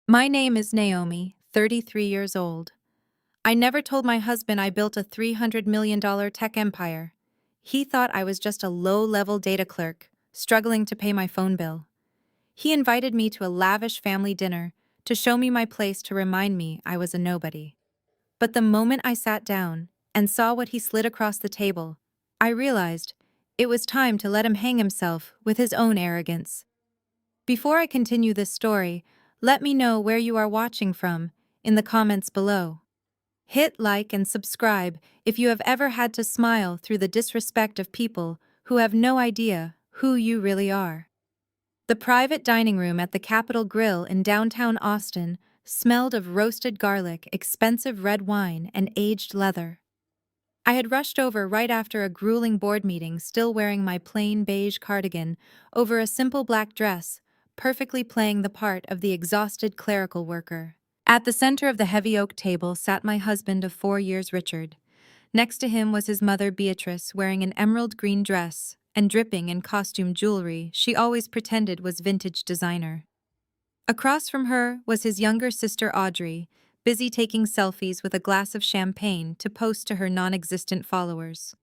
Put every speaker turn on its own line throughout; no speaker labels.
My name is Naomi, 33 years old. I never told my husband I built a $300 million tech empire. He thought I was just a low-level data clerk, struggling to pay my phone bill. He invited me to a lavish family dinner to show me my place to remind me I was a nobody. But the moment I sat down and saw what he slid across the table, I realized it was time to let him hang himself with his own arrogance. Before I continue this story, let me know where you are watching from in the comments below. Hit like and subscribe if you have ever had to smile through the disrespect of people who have no idea who you really are. The private dining room at the Capitol Grill in downtown Austin smelled of roasted garlic, expensive red wine, and aged leather. I had rushed over right after a grueling board meeting, still wearing my plain beige cardigan over a simple black dress, perfectly playing the part of the exhausted clerical worker. At the center of the heavy oak table sat my husband of 4 years, Richard. Next to him was his mother, Beatrice, wearing an emerald green dress and dripping in costume jewelry she always pretended was vintage designer. Across from her was his younger sister, Audrey, busy taking selfies with a glass of champagne to post to her non-existent followers.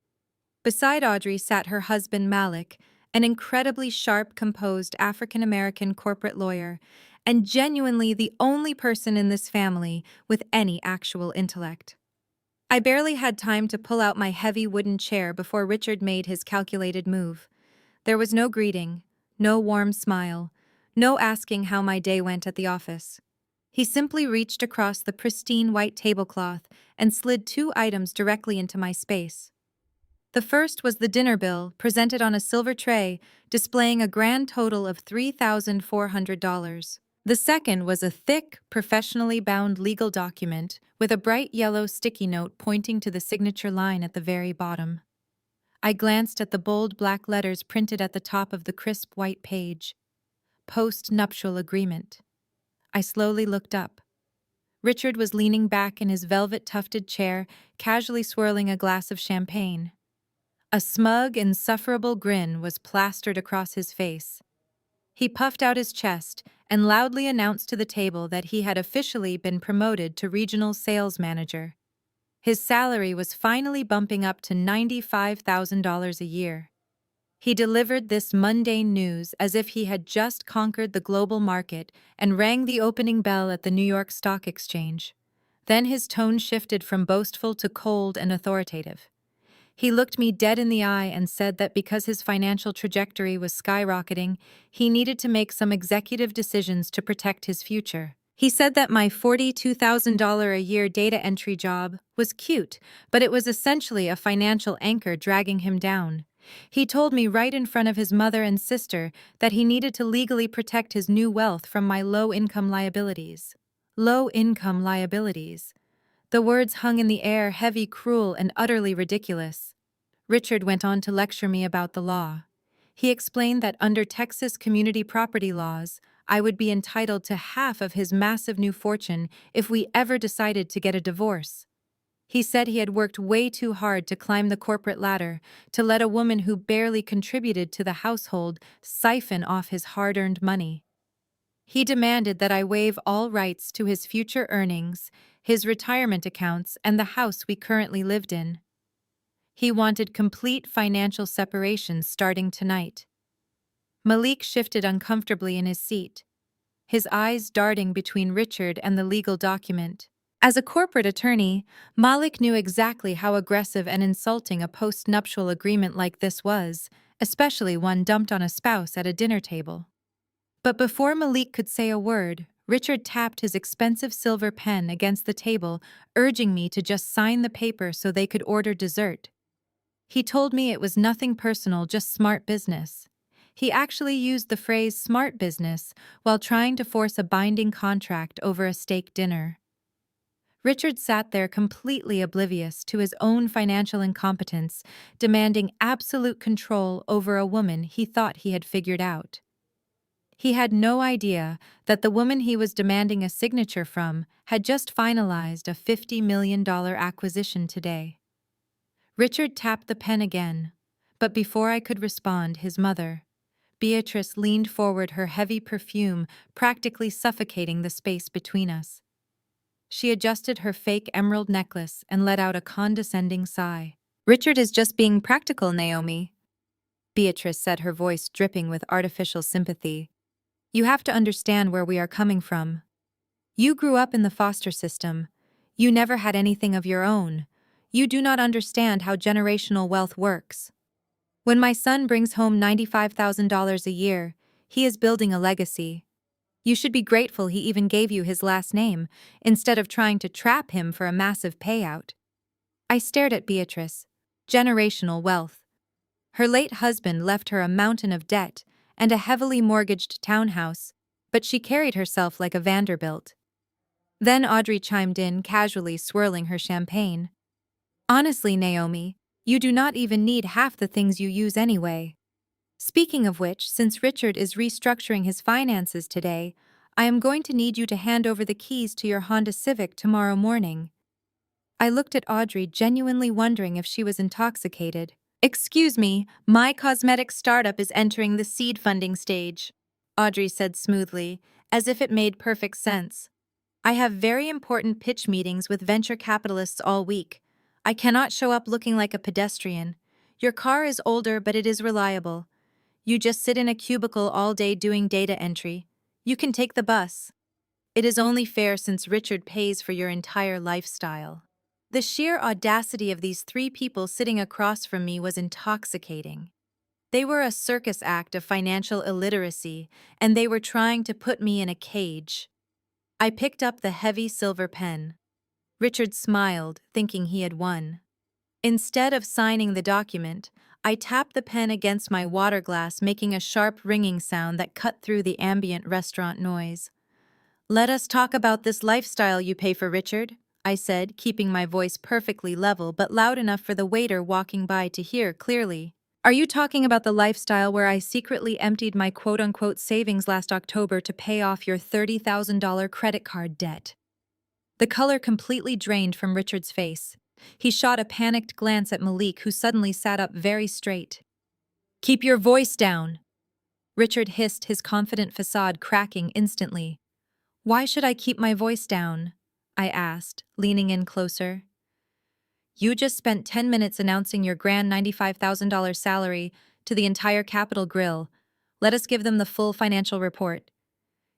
Beside Audrey sat her husband, Malik, an incredibly sharp, composed African-American corporate lawyer, and genuinely the only person in this family with any actual intellect. I barely had time to pull out my heavy wooden chair before Richard made his calculated move. There was no greeting, no warm smile, no asking how my day went at the office. He simply reached across the pristine white tablecloth and slid 2 items directly into my space. The first was the dinner bill, presented on a silver tray, displaying a grand total of $3,400. The second was a thick, professionally bound legal document with a bright yellow sticky note pointing to the signature line at the very bottom. I glanced at the bold black letters printed at the top of the crisp white page. Post-nuptial agreement. I slowly looked up. Richard was leaning back in his velvet-tufted chair, casually swirling a glass of champagne. A smug, insufferable grin was plastered across his face. He puffed out his chest and loudly announced to the table that he had officially been promoted to regional sales manager. His salary was finally bumping up to $95,000 a year. He delivered this mundane news as if he had just conquered the global market and rang the opening bell at the New York Stock Exchange. Then his tone shifted from boastful to cold and authoritative. He looked me dead in the eye and said that because his financial trajectory was skyrocketing, he needed to make some executive decisions to protect his future. He said that my $42,000 a year data entry job was cute, but it was essentially a financial anchor dragging him down. He told me right in front of his mother and sister that he needed to legally protect his new wealth from my low-income liabilities. Low-income liabilities. The words hung in the air, heavy, cruel, and utterly ridiculous. Richard went on to lecture me about the law. He explained that under Texas community property laws, I would be entitled to half of his massive new fortune if we ever decided to get a divorce. He said he had worked way too hard to climb the corporate ladder, to let a woman who barely contributed to the household siphon off his hard-earned money. He demanded that I waive all rights to his future earnings, his retirement accounts, and the house we currently lived in. He wanted complete financial separation starting tonight. Malik shifted uncomfortably in his seat, his eyes darting between Richard and the legal document. As a corporate attorney, Malik knew exactly how aggressive and insulting a post-nuptial agreement like this was, especially one dumped on a spouse at a dinner table. But before Malik could say a word, Richard tapped his expensive silver pen against the table, urging me to just sign the paper so they could order dessert. He told me it was nothing personal, just smart business. He actually used the phrase smart business while trying to force a binding contract over a steak dinner. Richard sat there completely oblivious to his own financial incompetence, demanding absolute control over a woman he thought he had figured out. He had no idea that the woman he was demanding a signature from had just finalized a $50 million acquisition today. Richard tapped the pen again, but before I could respond, his mother, Beatrice leaned forward, her heavy perfume practically suffocating the space between us. She adjusted her fake emerald necklace and let out a condescending sigh. "Richard is just being practical, Naomi," Beatrice said, her voice dripping with artificial sympathy. "You have to understand where we are coming from. You grew up in the foster system. You never had anything of your own. You do not understand how generational wealth works. When my son brings home $95,000 a year, he is building a legacy. You should be grateful he even gave you his last name, instead of trying to trap him for a massive payout." I stared at Beatrice. Generational wealth. Her late husband left her a mountain of debt and a heavily mortgaged townhouse, but she carried herself like a Vanderbilt. Then Audrey chimed in, casually swirling her champagne. "Honestly, Naomi, you do not even need half the things you use anyway. Speaking of which, since Richard is restructuring his finances today, I am going to need you to hand over the keys to your Honda Civic tomorrow morning." I looked at Audrey, genuinely wondering if she was intoxicated. "Excuse me, my cosmetic startup is entering the seed funding stage," Audrey said smoothly, as if it made perfect sense. "I have very important pitch meetings with venture capitalists all week. I cannot show up looking like a pedestrian. Your car is older, but it is reliable. You just sit in a cubicle all day doing data entry. You can take the bus. It is only fair since Richard pays for your entire lifestyle." The sheer audacity of these three people sitting across from me was intoxicating. They were a circus act of financial illiteracy, and they were trying to put me in a cage. I picked up the heavy silver pen. Richard smiled, thinking he had won. Instead of signing the document, I tapped the pen against my water glass, making a sharp ringing sound that cut through the ambient restaurant noise. "Let us talk about this lifestyle you pay for, Richard," I said, keeping my voice perfectly level but loud enough for the waiter walking by to hear clearly. "Are you talking about the lifestyle where I secretly emptied my quote-unquote savings last October to pay off your $30,000 credit card debt?" The color completely drained from Richard's face. He shot a panicked glance at Malik, who suddenly sat up very straight. "Keep your voice down," Richard hissed, his confident facade cracking instantly. "Why should I keep my voice down?" I asked, leaning in closer. "You just spent 10 minutes announcing your grand $95,000 salary to the entire Capitol Grill. Let us give them the full financial report.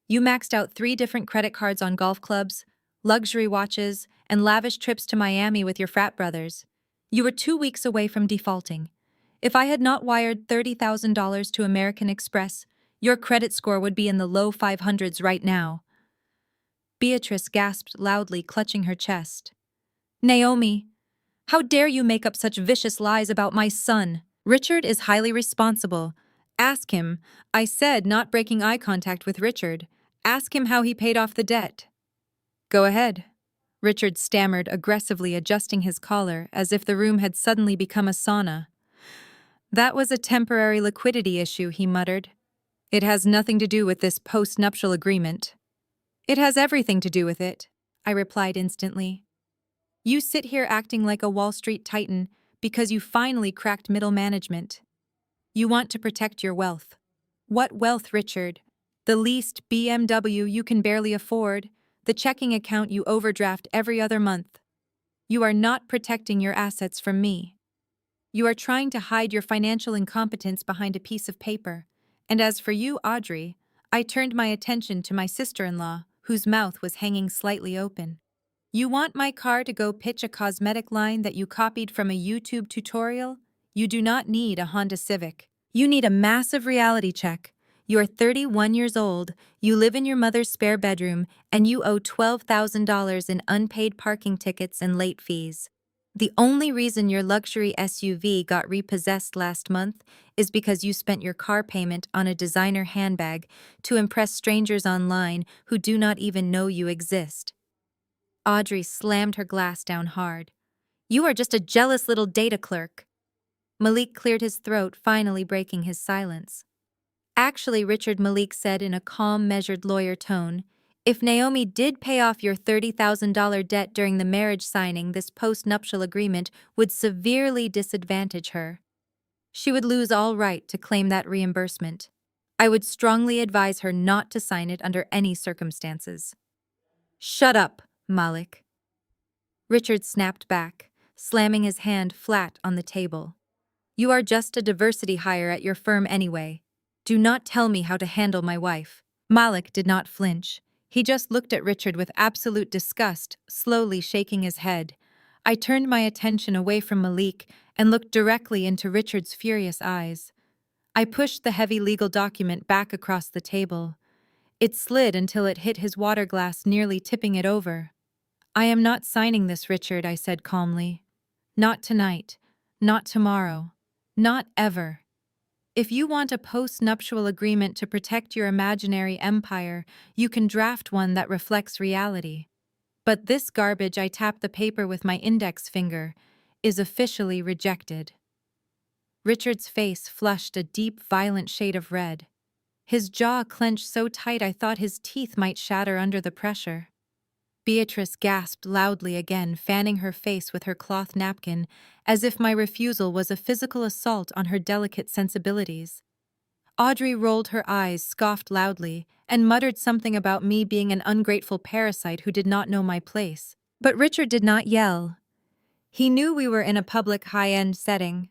You maxed out 3 different credit cards on golf clubs, luxury watches, and lavish trips to Miami with your frat brothers. You were 2 weeks away from defaulting. If I had not wired $30,000 to American Express, your credit score would be in the low 500s right now." Beatrice gasped loudly, clutching her chest. "Naomi, how dare you make up such vicious lies about my son? Richard is highly responsible. Ask him," I said, not breaking eye contact with Richard. "Ask him how he paid off the debt." "Go ahead," Richard stammered, aggressively adjusting his collar as if the room had suddenly become a sauna. "That was a temporary liquidity issue," he muttered. "It has nothing to do with this post-nuptial agreement." "It has everything to do with it," I replied instantly. "You sit here acting like a Wall Street titan because you finally cracked middle management. You want to protect your wealth. What wealth, Richard? The leased BMW you can barely afford, the checking account you overdraft every other month. You are not protecting your assets from me. You are trying to hide your financial incompetence behind a piece of paper. And as for you, Audrey," I turned my attention to my sister-in-law, whose mouth was hanging slightly open. "You want my car to go pitch a cosmetic line that you copied from a YouTube tutorial? You do not need a Honda Civic. You need a massive reality check. You are 31 years old, you live in your mother's spare bedroom, and you owe $12,000 in unpaid parking tickets and late fees. The only reason your luxury SUV got repossessed last month is because you spent your car payment on a designer handbag to impress strangers online who do not even know you exist." Audrey slammed her glass down hard. "You are just a jealous little data clerk." Malik cleared his throat, finally breaking his silence. "Actually," Richard, Malik said in a calm, measured lawyer tone, "if Naomi did pay off your $30,000 debt during the marriage signing, this post-nuptial agreement would severely disadvantage her. She would lose all right to claim that reimbursement. I would strongly advise her not to sign it under any circumstances. Shut up, Malik. Richard snapped back, slamming his hand flat on the table. You are just a diversity hire at your firm anyway. Do not tell me how to handle my wife. Malik did not flinch. He just looked at Richard with absolute disgust, slowly shaking his head. I turned my attention away from Malik and looked directly into Richard's furious eyes. I pushed the heavy legal document back across the table. It slid until it hit his water glass, nearly tipping it over. I am not signing this, Richard, I said calmly. Not tonight. Not tomorrow. Not ever. If you want a post-nuptial agreement to protect your imaginary empire, you can draft one that reflects reality. But this garbage, I tapped the paper with my index finger, is officially rejected. Richard's face flushed a deep, violent shade of red. His jaw clenched so tight I thought his teeth might shatter under the pressure. Beatrice gasped loudly again, fanning her face with her cloth napkin, as if my refusal was a physical assault on her delicate sensibilities. Audrey rolled her eyes, scoffed loudly, and muttered something about me being an ungrateful parasite who did not know my place. But Richard did not yell. He knew we were in a public high-end setting.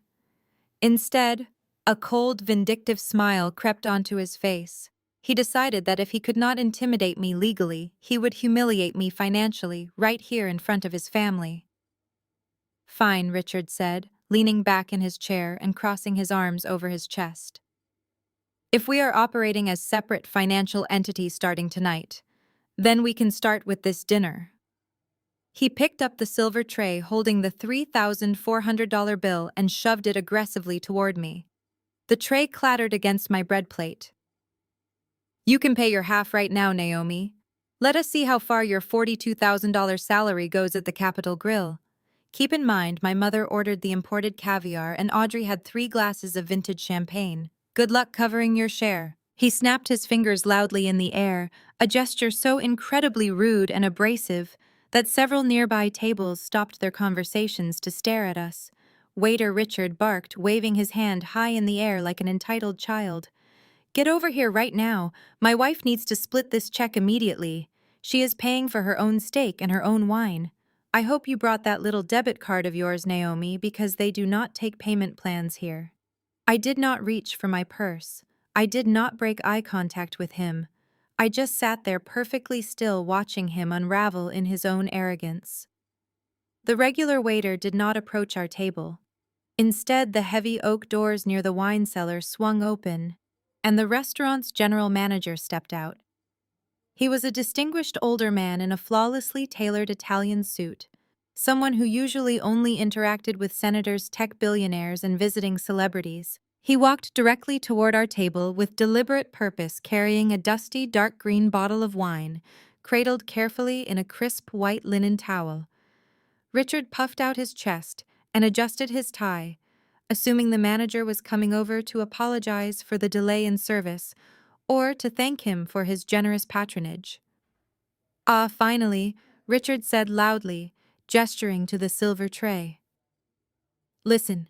Instead, a cold, vindictive smile crept onto his face. He decided that if he could not intimidate me legally, he would humiliate me financially right here in front of his family. Fine, Richard said, leaning back in his chair and crossing his arms over his chest. If we are operating as separate financial entities starting tonight, then we can start with this dinner. He picked up the silver tray holding the $3,400 bill and shoved it aggressively toward me. The tray clattered against my bread plate. You can pay your half right now, Naomi. Let us see how far your $42,000 salary goes at the Capitol Grill. Keep in mind, my mother ordered the imported caviar and Audrey had 3 glasses of vintage champagne. Good luck covering your share. He snapped his fingers loudly in the air, a gesture so incredibly rude and abrasive that several nearby tables stopped their conversations to stare at us. Waiter Richard barked, waving his hand high in the air like an entitled child. Get over here right now. My wife needs to split this check immediately. She is paying for her own steak and her own wine. I hope you brought that little debit card of yours, Naomi, because they do not take payment plans here. I did not reach for my purse. I did not break eye contact with him. I just sat there perfectly still, watching him unravel in his own arrogance. The regular waiter did not approach our table. Instead, the heavy oak doors near the wine cellar swung open, and the restaurant's general manager stepped out. He was a distinguished older man in a flawlessly tailored Italian suit, someone who usually only interacted with senators, tech billionaires, and visiting celebrities. He walked directly toward our table with deliberate purpose, carrying a dusty, dark green bottle of wine, cradled carefully in a crisp white linen towel. Richard puffed out his chest and adjusted his tie, assuming the manager was coming over to apologize for the delay in service or to thank him for his generous patronage. Ah, finally, Richard said loudly, gesturing to the silver tray. Listen,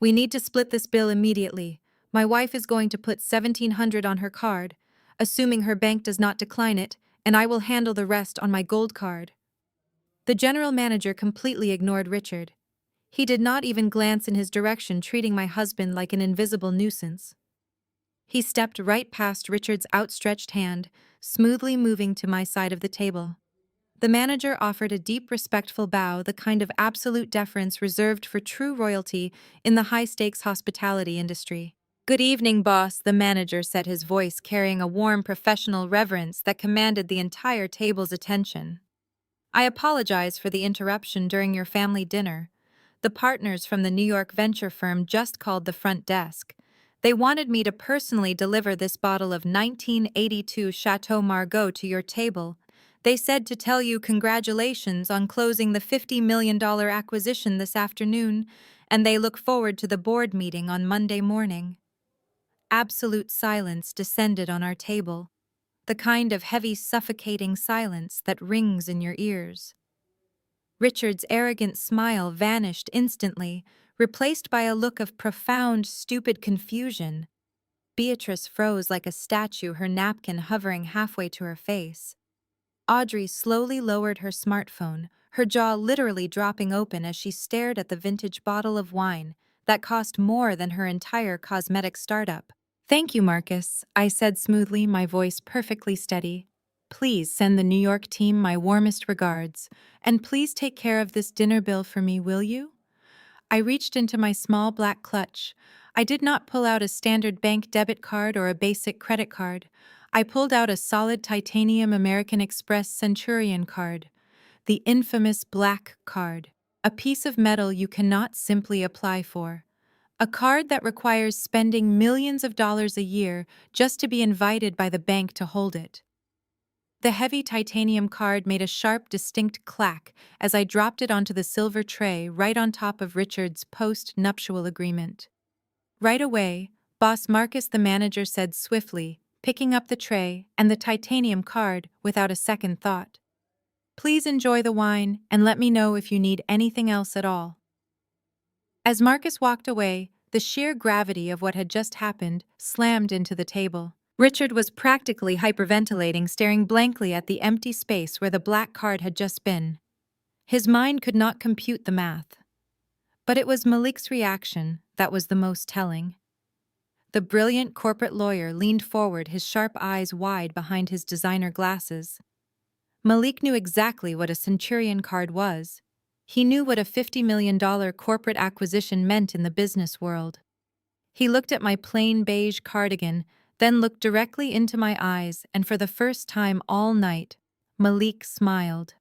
we need to split this bill immediately. My wife is going to put $1,700 on her card, assuming her bank does not decline it, and I will handle the rest on my gold card. The general manager completely ignored Richard. He did not even glance in his direction, treating my husband like an invisible nuisance. He stepped right past Richard's outstretched hand, smoothly moving to my side of the table. The manager offered a deep, respectful bow, the kind of absolute deference reserved for true royalty in the high-stakes hospitality industry. Good evening, boss, the manager said, his voice carrying a warm, professional reverence that commanded the entire table's attention. I apologize for the interruption during your family dinner. The partners from the New York venture firm just called the front desk. They wanted me to personally deliver this bottle of 1982 Chateau Margaux to your table. They said to tell you congratulations on closing the $50 million acquisition this afternoon, and they look forward to the board meeting on Monday morning. Absolute silence descended on our table, the kind of heavy, suffocating silence that rings in your ears. Richard's arrogant smile vanished instantly, replaced by a look of profound, stupid confusion. Beatrice froze like a statue, her napkin hovering halfway to her face. Audrey slowly lowered her smartphone, her jaw literally dropping open as she stared at the vintage bottle of wine that cost more than her entire cosmetic startup. "Thank you, Marcus," I said smoothly, my voice perfectly steady. "Please send the New York team my warmest regards, and please take care of this dinner bill for me, will you?" I reached into my small black clutch. I did not pull out a standard bank debit card or a basic credit card. I pulled out a solid titanium American Express Centurion card, the infamous black card, a piece of metal you cannot simply apply for. A card that requires spending millions of dollars a year just to be invited by the bank to hold it. The heavy titanium card made a sharp, distinct clack as I dropped it onto the silver tray right on top of Richard's post-nuptial agreement. Right away, Boss Marcus the manager said swiftly, picking up the tray and the titanium card without a second thought. "Please enjoy the wine and let me know if you need anything else at all." As Marcus walked away, the sheer gravity of what had just happened slammed into the table. Richard was practically hyperventilating, staring blankly at the empty space where the black card had just been. His mind could not compute the math. But it was Malik's reaction that was the most telling. The brilliant corporate lawyer leaned forward, his sharp eyes wide behind his designer glasses. Malik knew exactly what a Centurion card was. He knew what a $50 million corporate acquisition meant in the business world. He looked at my plain beige cardigan, then looked directly into my eyes, and for the first time all night, Malik smiled.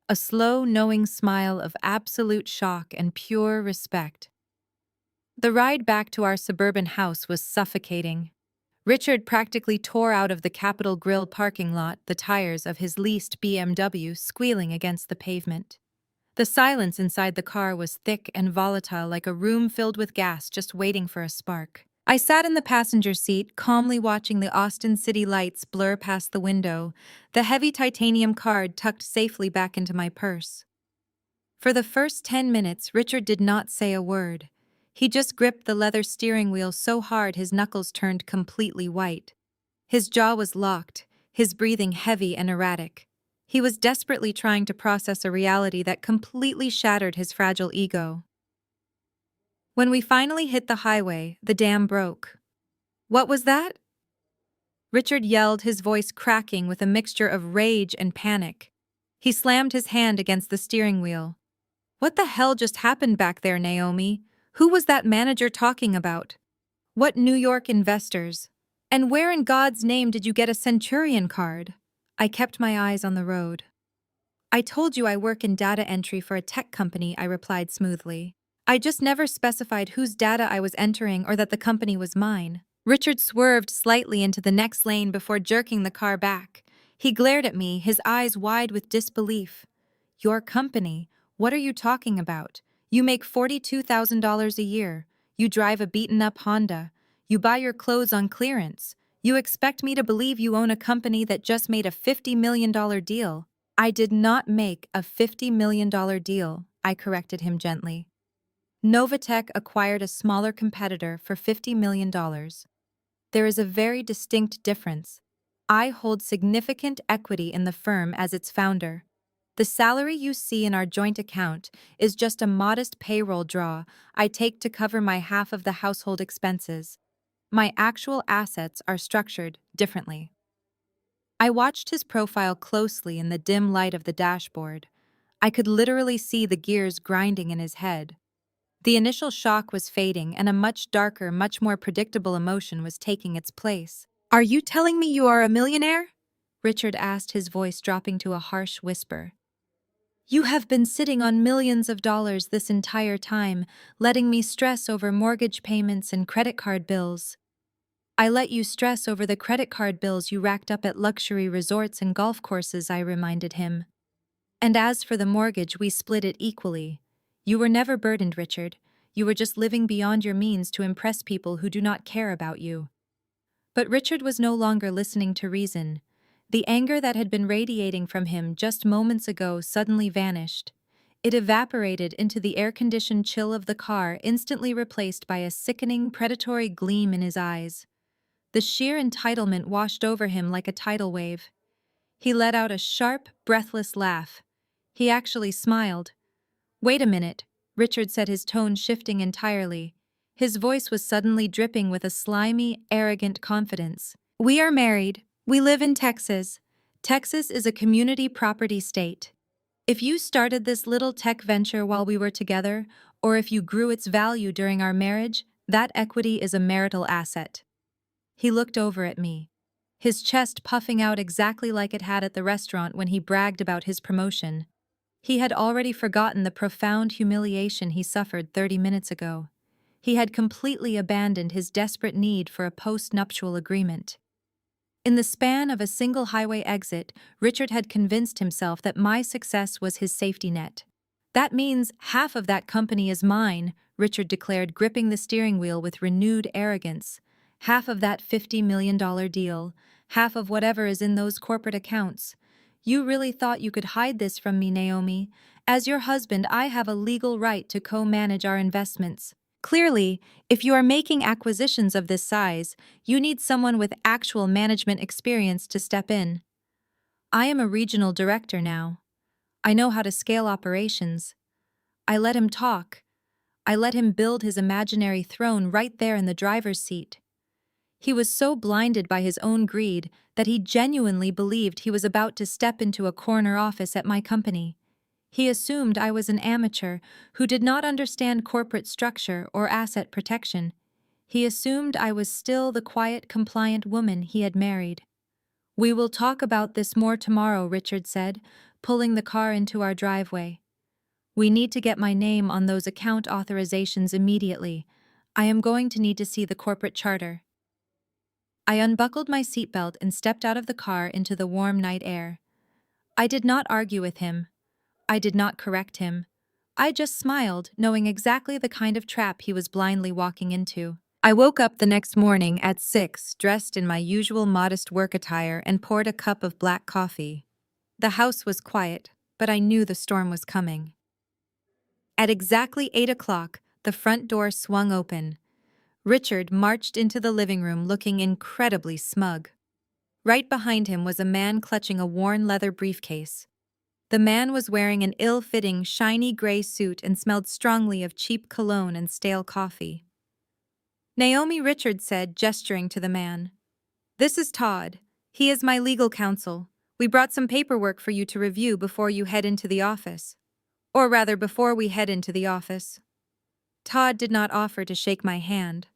A slow, knowing smile of absolute shock and pure respect. The ride back to our suburban house was suffocating. Richard practically tore out of the Capitol Grill parking lot, the tires of his leased BMW squealing against the pavement. The silence inside the car was thick and volatile, like a room filled with gas just waiting for a spark. I sat in the passenger seat, calmly watching the Austin city lights blur past the window, the heavy titanium card tucked safely back into my purse. For the first 10 minutes, Richard did not say a word. He just gripped the leather steering wheel so hard his knuckles turned completely white. His jaw was locked, his breathing heavy and erratic. He was desperately trying to process a reality that completely shattered his fragile ego. When we finally hit the highway, the dam broke. "What was that?" Richard yelled, his voice cracking with a mixture of rage and panic. He slammed his hand against the steering wheel. "What the hell just happened back there, Naomi? Who was that manager talking about? What New York investors? And where in God's name did you get a Centurion card?" I kept my eyes on the road. "I told you I work in data entry for a tech company," I replied smoothly. "I just never specified whose data I was entering or that the company was mine." Richard swerved slightly into the next lane before jerking the car back. He glared at me, his eyes wide with disbelief. "Your company? What are you talking about? You make $42,000 a year. You drive a beaten-up Honda. You buy your clothes on clearance. You expect me to believe you own a company that just made a $50 million deal?" "I did not make a $50 million deal," I corrected him gently. Novatech acquired a smaller competitor for $50 million. There is a very distinct difference. I hold significant equity in the firm as its founder. The salary you see in our joint account is just a modest payroll draw I take to cover my half of the household expenses. My actual assets are structured differently. I watched his profile closely in the dim light of the dashboard. I could literally see the gears grinding in his head. The initial shock was fading, and a much darker, much more predictable emotion was taking its place. "Are you telling me you are a millionaire?" Richard asked, his voice dropping to a harsh whisper. "You have been sitting on millions of dollars this entire time, letting me stress over mortgage payments and credit card bills." "I let you stress over the credit card bills you racked up at luxury resorts and golf courses," I reminded him. "And as for the mortgage, we split it equally. You were never burdened, Richard. You were just living beyond your means to impress people who do not care about you." But Richard was no longer listening to reason. The anger that had been radiating from him just moments ago suddenly vanished. It evaporated into the air-conditioned chill of the car, instantly replaced by a sickening, predatory gleam in his eyes. The sheer entitlement washed over him like a tidal wave. He let out a sharp, breathless laugh. He actually smiled. "Wait a minute," Richard said, his tone shifting entirely. His voice was suddenly dripping with a slimy, arrogant confidence. "We are married. We live in Texas. Texas is a community property state. If you started this little tech venture while we were together, or if you grew its value during our marriage, that equity is a marital asset." He looked over at me, his chest puffing out exactly like it had at the restaurant when he bragged about his promotion. He had already forgotten the profound humiliation he suffered 30 minutes ago. He had completely abandoned his desperate need for a post-nuptial agreement. In the span of a single highway exit, Richard had convinced himself that my success was his safety net. "That means half of that company is mine," Richard declared, gripping the steering wheel with renewed arrogance. "Half of that $50 million deal, half of whatever is in those corporate accounts. You really thought you could hide this from me, Naomi? As your husband, I have a legal right to co-manage our investments. Clearly, if you are making acquisitions of this size, you need someone with actual management experience to step in. I am a regional director now. I know how to scale operations." I let him talk. I let him build his imaginary throne right there in the driver's seat. He was so blinded by his own greed that he genuinely believed he was about to step into a corner office at my company. He assumed I was an amateur who did not understand corporate structure or asset protection. He assumed I was still the quiet, compliant woman he had married. "We will talk about this more tomorrow," Richard said, pulling the car into our driveway. "We need to get my name on those account authorizations immediately. I am going to need to see the corporate charter." I unbuckled my seatbelt and stepped out of the car into the warm night air. I did not argue with him. I did not correct him. I just smiled, knowing exactly the kind of trap he was blindly walking into. I woke up the next morning at 6, dressed in my usual modest work attire, and poured a cup of black coffee. The house was quiet, but I knew the storm was coming. At exactly 8 o'clock, the front door swung open. Richard marched into the living room looking incredibly smug. Right behind him was a man clutching a worn leather briefcase. The man was wearing an ill-fitting, shiny gray suit and smelled strongly of cheap cologne and stale coffee. "Naomi," Richard said, gesturing to the man. "This is Todd. He is my legal counsel. We brought some paperwork for you to review before you head into the office. Or rather, before we head into the office." Todd did not offer to shake my hand.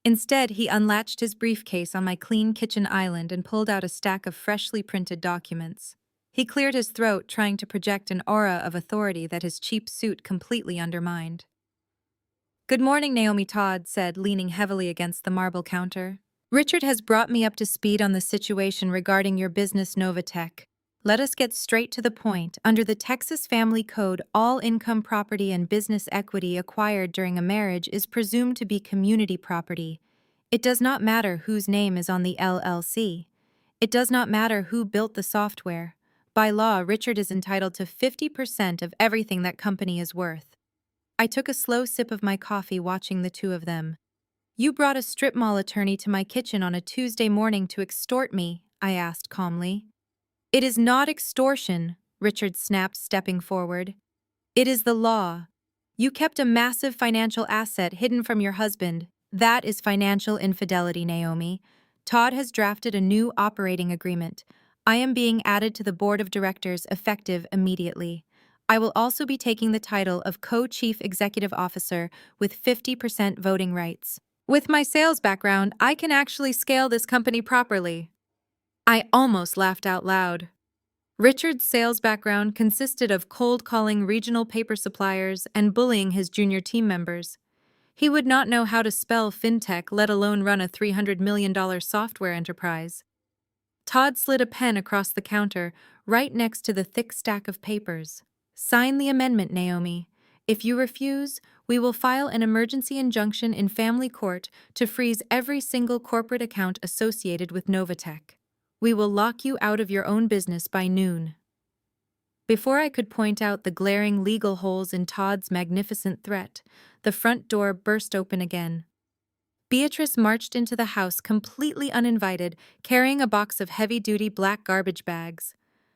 Instead, he unlatched his briefcase on my clean kitchen island and pulled out a stack of freshly printed documents. He cleared his throat, trying to project an aura of authority that his cheap suit completely undermined. "Good morning, Naomi," Todd said, leaning heavily against the marble counter. "Richard has brought me up to speed on the situation regarding your business, Novatech. Let us get straight to the point. Under the Texas Family Code, all income property and business equity acquired during a marriage is presumed to be community property. It does not matter whose name is on the LLC. It does not matter who built the software. By law, Richard is entitled to 50% of everything that company is worth." I took a slow sip of my coffee, watching the two of them. "You brought a strip mall attorney to my kitchen on a Tuesday morning to extort me?" I asked calmly. "It is not extortion," Richard snapped, stepping forward. "It is the law. You kept a massive financial asset hidden from your husband. That is financial infidelity, Naomi. Todd has drafted a new operating agreement. I am being added to the board of directors effective immediately. I will also be taking the title of co-chief executive officer with 50% voting rights. With my sales background, I can actually scale this company properly." I almost laughed out loud. Richard's sales background consisted of cold calling regional paper suppliers and bullying his junior team members. He would not know how to spell fintech, let alone run a $300 million software enterprise. Todd slid a pen across the counter, right next to the thick stack of papers. "Sign the amendment, Naomi. If you refuse, we will file an emergency injunction in family court to freeze every single corporate account associated with Novatech. We will lock you out of your own business by noon." Before I could point out the glaring legal holes in Todd's magnificent threat, the front door burst open again. Beatrice marched into the house completely uninvited, carrying a box of heavy-duty black garbage bags.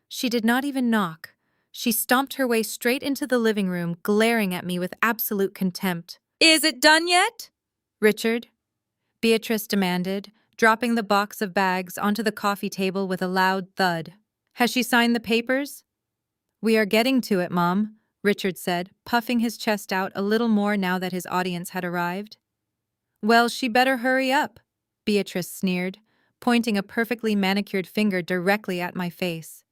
She did not even knock. She stomped her way straight into the living room, glaring at me with absolute contempt. "Is it done yet?" "Richard?" Beatrice demanded, dropping the box of bags onto the coffee table with a loud thud. "Has she signed the papers?" "We are getting to it, Mom," Richard said, puffing his chest out a little more now that his audience had arrived. "Well, she better hurry up," Beatrice sneered, pointing a perfectly manicured finger directly at my face.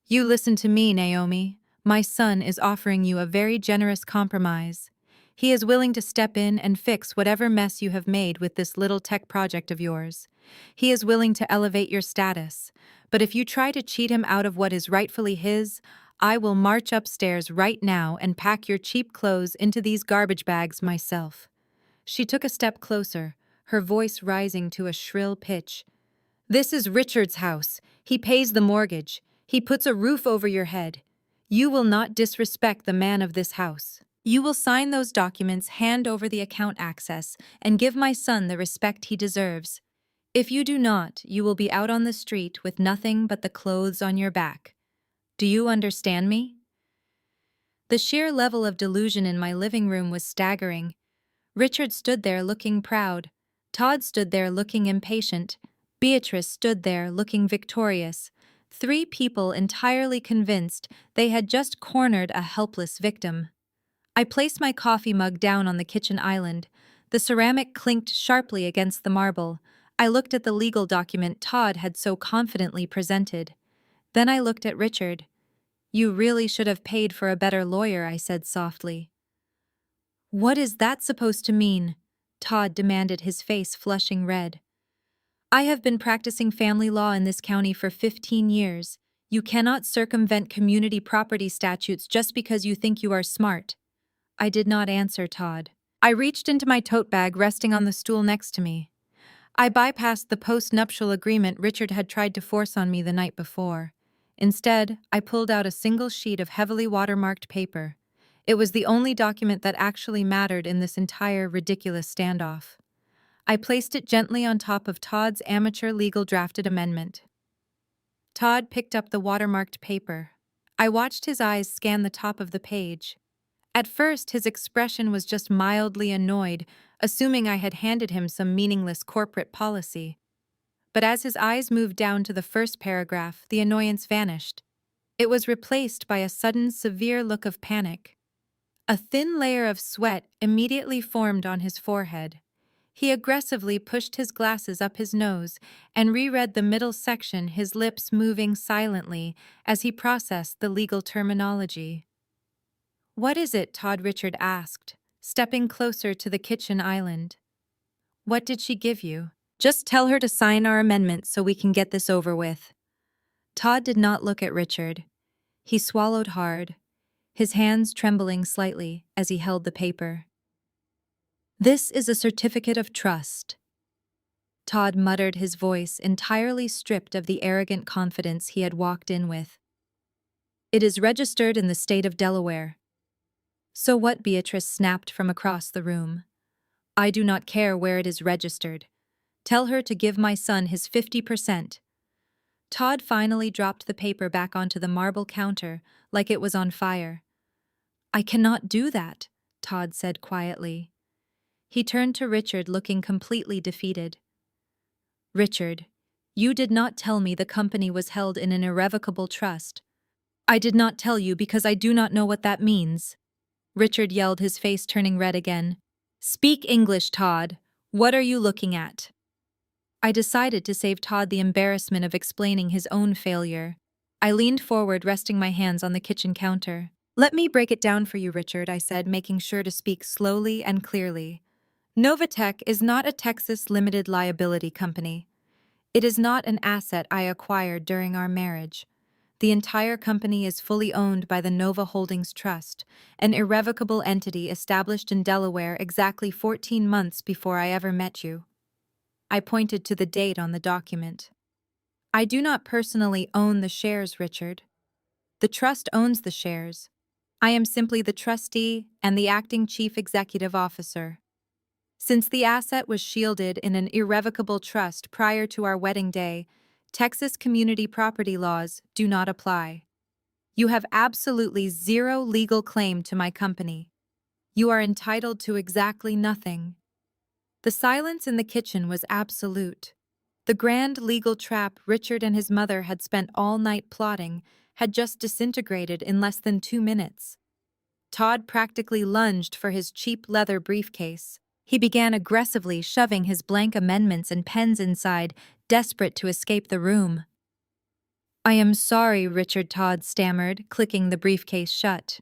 "You listen to me, Naomi. My son is offering you a very generous compromise. He is willing to step in and fix whatever mess you have made with this little tech project of yours. He is willing to elevate your status. But if you try to cheat him out of what is rightfully his, I will march upstairs right now and pack your cheap clothes into these garbage bags myself." She took a step closer, her voice rising to a shrill pitch. "This is Richard's house. He pays the mortgage. He puts a roof over your head. You will not disrespect the man of this house. You will sign those documents, hand over the account access, and give my son the respect he deserves. If you do not, you will be out on the street with nothing but the clothes on your back. Do you understand me?" The sheer level of delusion in my living room was staggering. Richard stood there looking proud. Todd stood there looking impatient. Beatrice stood there looking victorious. Three people entirely convinced they had just cornered a helpless victim. I placed my coffee mug down on the kitchen island. The ceramic clinked sharply against the marble. I looked at the legal document Todd had so confidently presented. Then I looked at Richard. "You really should have paid for a better lawyer," I said softly. "What is that supposed to mean?" Todd demanded, his face flushing red. "I have been practicing family law in this county for 15 years. You cannot circumvent community property statutes just because you think you are smart." I did not answer Todd. I reached into my tote bag resting on the stool next to me. I bypassed the post-nuptial agreement Richard had tried to force on me the night before. Instead, I pulled out a single sheet of heavily watermarked paper. It was the only document that actually mattered in this entire ridiculous standoff. I placed it gently on top of Todd's amateur legal drafted amendment. Todd picked up the watermarked paper. I watched his eyes scan the top of the page. At first, his expression was just mildly annoyed, assuming I had handed him some meaningless corporate policy. But as his eyes moved down to the first paragraph, the annoyance vanished. It was replaced by a sudden, severe look of panic. A thin layer of sweat immediately formed on his forehead. He aggressively pushed his glasses up his nose and reread the middle section, his lips moving silently as he processed the legal terminology. "What is it?" Richard asked, stepping closer to the kitchen island. "What did she give you?" "Just tell her to sign our amendment so we can get this over with." Todd did not look at Richard. He swallowed hard, his hands trembling slightly as he held the paper. "This is a certificate of trust." Todd muttered, his voice entirely stripped of the arrogant confidence he had walked in with. "It is registered in the state of Delaware." "So what?" Beatrice snapped from across the room. "I do not care where it is registered. Tell her to give my son his 50%. Todd finally dropped the paper back onto the marble counter like it was on fire. "I cannot do that," Todd said quietly. He turned to Richard, looking completely defeated. "Richard, you did not tell me the company was held in an irrevocable trust." "I did not tell you because I do not know what that means," Richard yelled, his face turning red again. "Speak English, Todd. What are you looking at?" I decided to save Todd the embarrassment of explaining his own failure. I leaned forward, resting my hands on the kitchen counter. "Let me break it down for you, Richard," I said, making sure to speak slowly and clearly. "Novatech is not a Texas limited liability company. It is not an asset I acquired during our marriage. The entire company is fully owned by the Nova Holdings Trust, an irrevocable entity established in Delaware exactly 14 months before I ever met you." I pointed to the date on the document. "I do not personally own the shares, Richard. The trust owns the shares. I am simply the trustee and the acting chief executive officer." Since the asset was shielded in an irrevocable trust prior to our wedding day, Texas community property laws do not apply. You have absolutely zero legal claim to my company. You are entitled to exactly nothing. The silence in the kitchen was absolute. The grand legal trap Richard and his mother had spent all night plotting had just disintegrated in less than 2 minutes. Todd practically lunged for his cheap leather briefcase. He began aggressively shoving his blank amendments and pens inside, desperate to escape the room. "I am sorry," Richard Todd stammered, clicking the briefcase shut.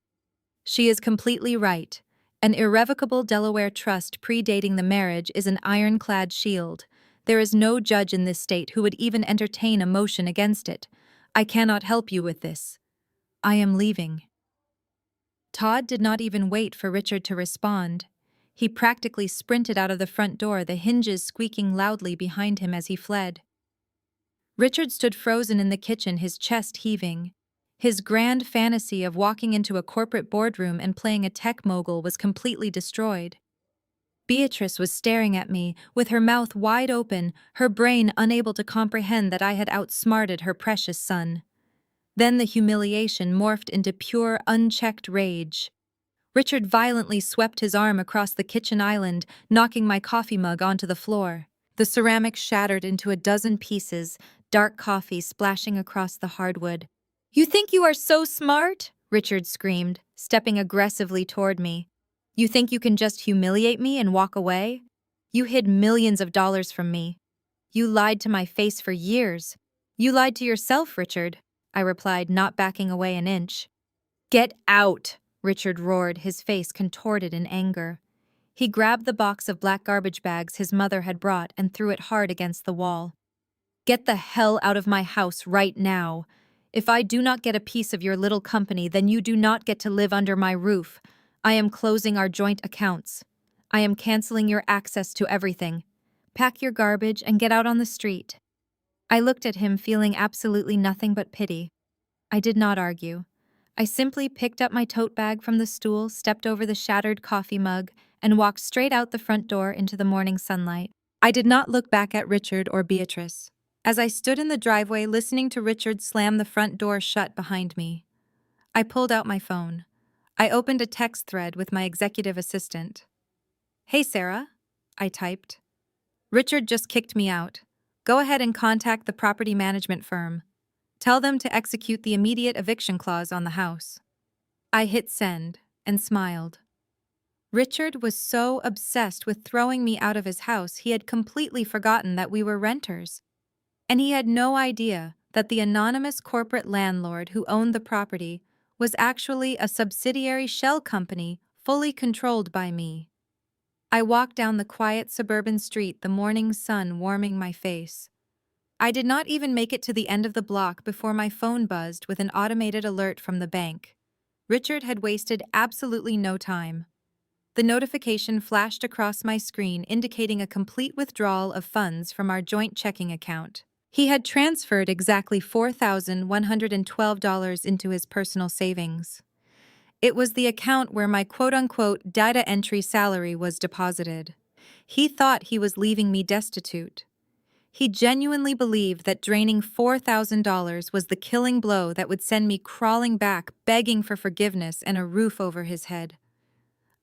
"She is completely right. An irrevocable Delaware trust predating the marriage is an ironclad shield. There is no judge in this state who would even entertain a motion against it. I cannot help you with this. I am leaving." Todd did not even wait for Richard to respond. He practically sprinted out of the front door, the hinges squeaking loudly behind him as he fled. Richard stood frozen in the kitchen, his chest heaving. His grand fantasy of walking into a corporate boardroom and playing a tech mogul was completely destroyed. Beatrice was staring at me, with her mouth wide open, her brain unable to comprehend that I had outsmarted her precious son. Then the humiliation morphed into pure, unchecked rage. Richard violently swept his arm across the kitchen island, knocking my coffee mug onto the floor. The ceramic shattered into a dozen pieces, dark coffee splashing across the hardwood. "You think you are so smart?" Richard screamed, stepping aggressively toward me. "You think you can just humiliate me and walk away? You hid millions of dollars from me. You lied to my face for years. You lied to yourself, Richard," I replied, not backing away an inch. "Get out!" Richard roared, his face contorted in anger. He grabbed the box of black garbage bags his mother had brought and threw it hard against the wall. "Get the hell out of my house right now. If I do not get a piece of your little company, then you do not get to live under my roof. I am closing our joint accounts. I am canceling your access to everything. Pack your garbage and get out on the street." I looked at him, feeling absolutely nothing but pity. I did not argue. I simply picked up my tote bag from the stool, stepped over the shattered coffee mug, and walked straight out the front door into the morning sunlight. I did not look back at Richard or Beatrice. As I stood in the driveway listening to Richard slam the front door shut behind me, I pulled out my phone. I opened a text thread with my executive assistant. "Hey, Sarah," I typed. "Richard just kicked me out. Go ahead and contact the property management firm. Tell them to execute the immediate eviction clause on the house." I hit send and smiled. Richard was so obsessed with throwing me out of his house he had completely forgotten that we were renters. And he had no idea that the anonymous corporate landlord who owned the property was actually a subsidiary shell company fully controlled by me. I walked down the quiet suburban street, the morning sun warming my face. I did not even make it to the end of the block before my phone buzzed with an automated alert from the bank. Richard had wasted absolutely no time. The notification flashed across my screen indicating a complete withdrawal of funds from our joint checking account. He had transferred exactly $4,112 into his personal savings. It was the account where my quote-unquote data entry salary was deposited. He thought he was leaving me destitute. He genuinely believed that draining $4,000 was the killing blow that would send me crawling back, begging for forgiveness and a roof over his head.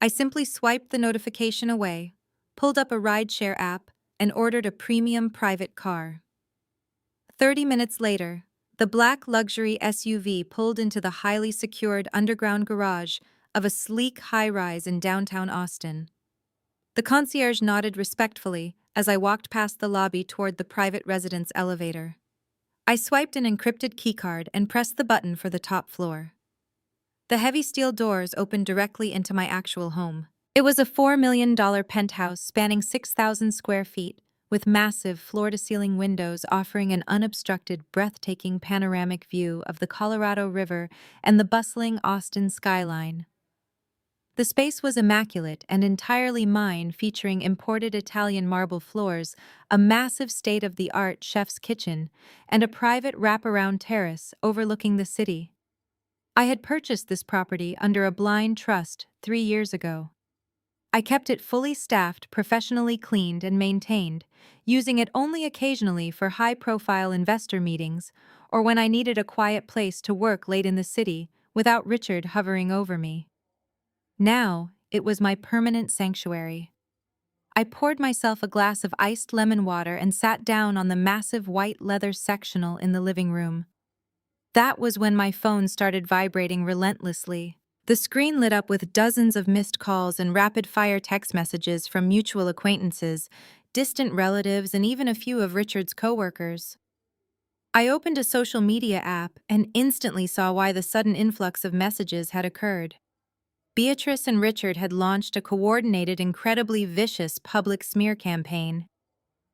I simply swiped the notification away, pulled up a rideshare app, and ordered a premium private car. 30 minutes later, the black luxury SUV pulled into the highly secured underground garage of a sleek high-rise in downtown Austin. The concierge nodded respectfully as I walked past the lobby toward the private residence elevator. I swiped an encrypted keycard and pressed the button for the top floor. The heavy steel doors opened directly into my actual home. It was a $4 million penthouse spanning 6,000 square feet, with massive floor-to-ceiling windows offering an unobstructed, breathtaking panoramic view of the Colorado River and the bustling Austin skyline. The space was immaculate and entirely mine, featuring imported Italian marble floors, a massive state-of-the-art chef's kitchen, and a private wraparound terrace overlooking the city. I had purchased this property under a blind trust 3 years ago. I kept it fully staffed, professionally cleaned, and maintained, using it only occasionally for high-profile investor meetings or when I needed a quiet place to work late in the city without Richard hovering over me. Now, it was my permanent sanctuary. I poured myself a glass of iced lemon water and sat down on the massive white leather sectional in the living room. That was when my phone started vibrating relentlessly. The screen lit up with dozens of missed calls and rapid-fire text messages from mutual acquaintances, distant relatives, and even a few of Richard's coworkers. I opened a social media app and instantly saw why the sudden influx of messages had occurred. Beatrice and Richard had launched a coordinated, incredibly vicious public smear campaign.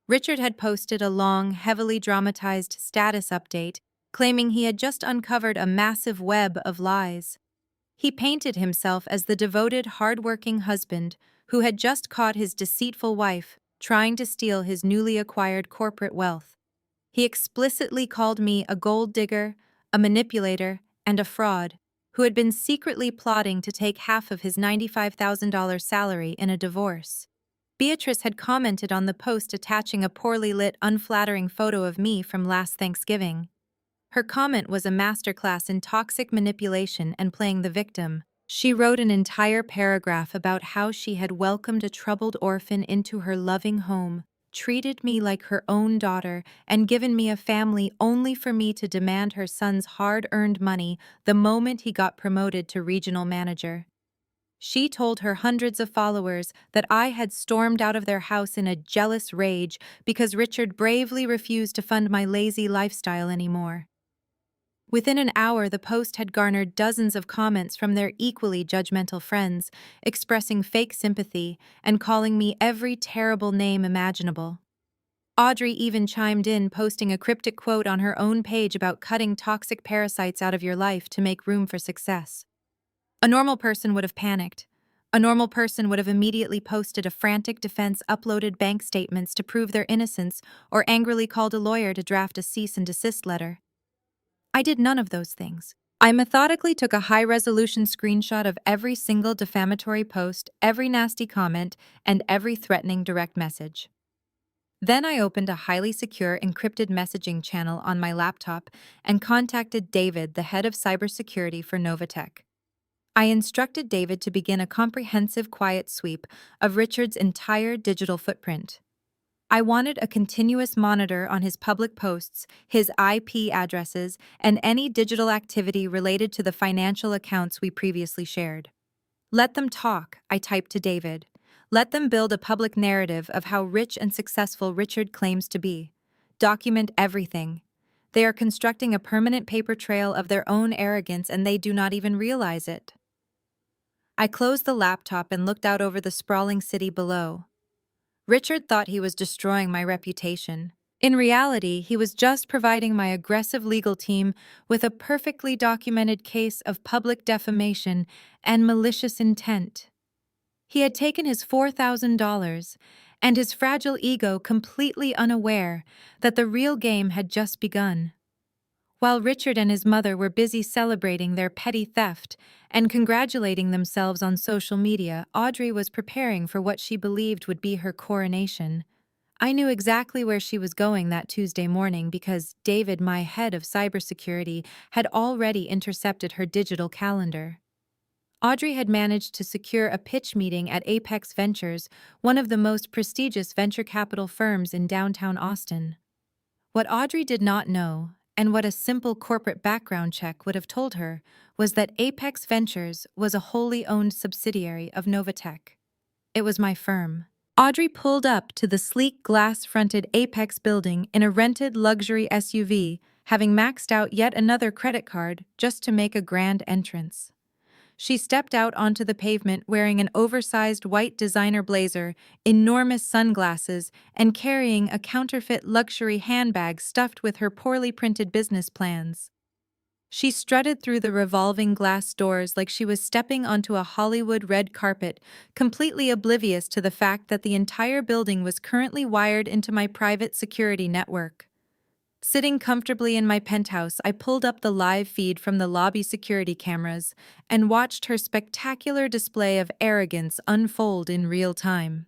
Richard had posted a long, heavily dramatized status update, claiming he had just uncovered a massive web of lies. He painted himself as the devoted, hard-working husband who had just caught his deceitful wife trying to steal his newly acquired corporate wealth. He explicitly called me a gold digger, a manipulator, and a fraud, who had been secretly plotting to take half of his $95,000 salary in a divorce. Beatrice had commented on the post attaching a poorly lit, unflattering photo of me from last Thanksgiving. Her comment was a masterclass in toxic manipulation and playing the victim. She wrote an entire paragraph about how she had welcomed a troubled orphan into her loving home, treated me like her own daughter, and given me a family only for me to demand her son's hard-earned money the moment he got promoted to regional manager. She told her hundreds of followers that I had stormed out of their house in a jealous rage because Richard bravely refused to fund my lazy lifestyle anymore. Within an hour, the post had garnered dozens of comments from their equally judgmental friends, expressing fake sympathy and calling me every terrible name imaginable. Audrey even chimed in, posting a cryptic quote on her own page about cutting toxic parasites out of your life to make room for success. A normal person would have panicked. A normal person would have immediately posted a frantic defense, uploaded bank statements to prove their innocence, or angrily called a lawyer to draft a cease and desist letter. I did none of those things. I methodically took a high-resolution screenshot of every single defamatory post, every nasty comment, and every threatening direct message. Then I opened a highly secure encrypted messaging channel on my laptop and contacted David, the head of cybersecurity for Novatech. I instructed David to begin a comprehensive quiet sweep of Richard's entire digital footprint. I wanted a continuous monitor on his public posts, his IP addresses, and any digital activity related to the financial accounts we previously shared. Let them talk, I typed to David. Let them build a public narrative of how rich and successful Richard claims to be. Document everything. They are constructing a permanent paper trail of their own arrogance, and they do not even realize it. I closed the laptop and looked out over the sprawling city below. Richard thought he was destroying my reputation. In reality, he was just providing my aggressive legal team with a perfectly documented case of public defamation and malicious intent. He had taken his $4,000 and his fragile ego, completely unaware that the real game had just begun. While Richard and his mother were busy celebrating their petty theft and congratulating themselves on social media, Audrey was preparing for what she believed would be her coronation. I knew exactly where she was going that Tuesday morning because David, my head of cybersecurity, had already intercepted her digital calendar. Audrey had managed to secure a pitch meeting at Apex Ventures, one of the most prestigious venture capital firms in downtown Austin. What Audrey did not know, and what a simple corporate background check would have told her, was that Apex Ventures was a wholly owned subsidiary of Novatech. It was my firm. Audrey pulled up to the sleek glass-fronted Apex building in a rented luxury SUV, having maxed out yet another credit card just to make a grand entrance. She stepped out onto the pavement wearing an oversized white designer blazer, enormous sunglasses, and carrying a counterfeit luxury handbag stuffed with her poorly printed business plans. She strutted through the revolving glass doors like she was stepping onto a Hollywood red carpet, completely oblivious to the fact that the entire building was currently wired into my private security network. Sitting comfortably in my penthouse, I pulled up the live feed from the lobby security cameras and watched her spectacular display of arrogance unfold in real time.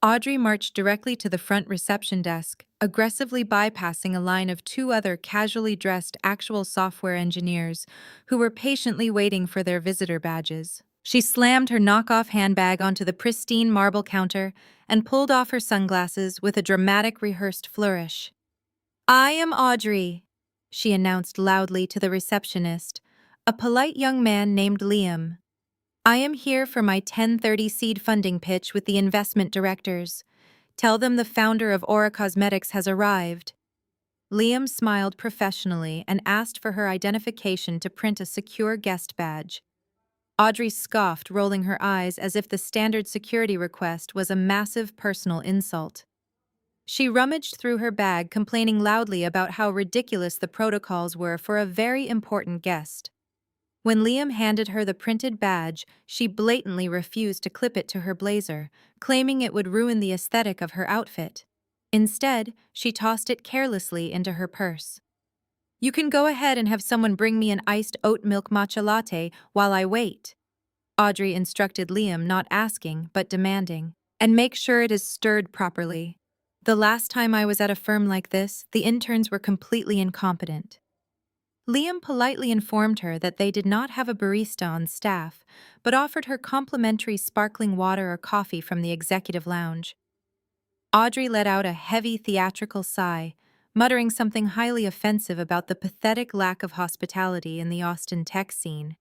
Audrey marched directly to the front reception desk, aggressively bypassing a line of two other casually dressed actual software engineers who were patiently waiting for their visitor badges. She slammed her knockoff handbag onto the pristine marble counter and pulled off her sunglasses with a dramatic rehearsed flourish. "I am Audrey," she announced loudly to the receptionist, a polite young man named Liam. "I am here for my 1030 seed funding pitch with the investment directors. Tell them the founder of Aura Cosmetics has arrived." Liam smiled professionally and asked for her identification to print a secure guest badge. Audrey scoffed, rolling her eyes as if the standard security request was a massive personal insult. She rummaged through her bag, complaining loudly about how ridiculous the protocols were for a very important guest. When Liam handed her the printed badge, she blatantly refused to clip it to her blazer, claiming it would ruin the aesthetic of her outfit. Instead, she tossed it carelessly into her purse. "You can go ahead and have someone bring me an iced oat milk matcha latte while I wait," Audrey instructed Liam, not asking, but demanding. "And make sure it is stirred properly. The last time I was at a firm like this, the interns were completely incompetent." Liam politely informed her that they did not have a barista on staff, but offered her complimentary sparkling water or coffee from the executive lounge. Audrey let out a heavy theatrical sigh, muttering something highly offensive about the pathetic lack of hospitality in the Austin tech scene.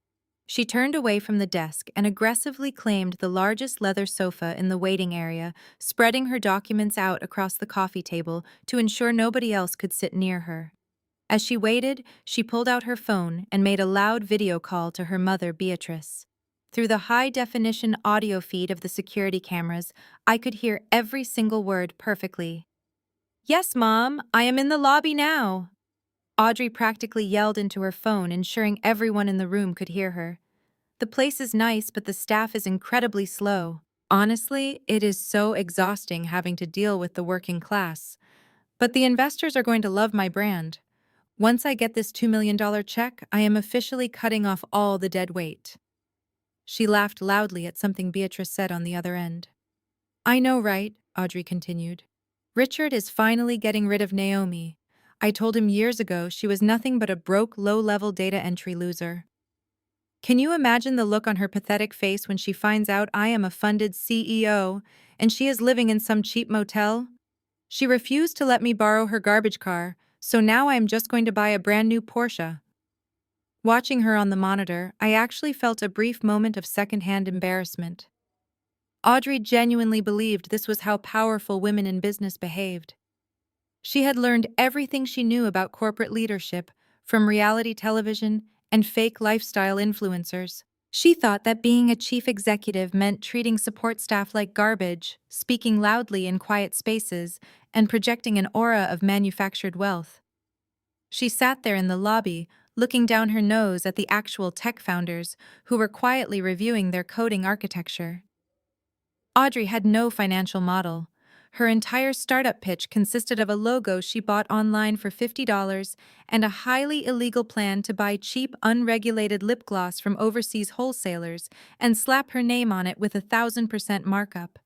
She turned away from the desk and aggressively claimed the largest leather sofa in the waiting area, spreading her documents out across the coffee table to ensure nobody else could sit near her. As she waited, she pulled out her phone and made a loud video call to her mother, Beatrice. Through the high-definition audio feed of the security cameras, I could hear every single word perfectly. "Yes, Mom, I am in the lobby now." Audrey practically yelled into her phone, ensuring everyone in the room could hear her. "The place is nice, but the staff is incredibly slow. Honestly, it is so exhausting having to deal with the working class. But the investors are going to love my brand. Once I get this $2 million check, I am officially cutting off all the dead weight." She laughed loudly at something Beatrice said on the other end. "I know, right?" Audrey continued. "Richard is finally getting rid of Naomi. I told him years ago she was nothing but a broke, low-level data entry loser. Can you imagine the look on her pathetic face when she finds out I am a funded CEO and she is living in some cheap motel? She refused to let me borrow her garbage car, so now I am just going to buy a brand new Porsche." Watching her on the monitor, I actually felt a brief moment of secondhand embarrassment. Audrey genuinely believed this was how powerful women in business behaved. She had learned everything she knew about corporate leadership from reality television and fake lifestyle influencers. She thought that being a chief executive meant treating support staff like garbage, speaking loudly in quiet spaces, and projecting an aura of manufactured wealth. She sat there in the lobby, looking down her nose at the actual tech founders who were quietly reviewing their coding architecture. Audrey had no financial model. Her entire startup pitch consisted of a logo she bought online for $50 and a highly illegal plan to buy cheap, unregulated lip gloss from overseas wholesalers and slap her name on it with 1,000% markup.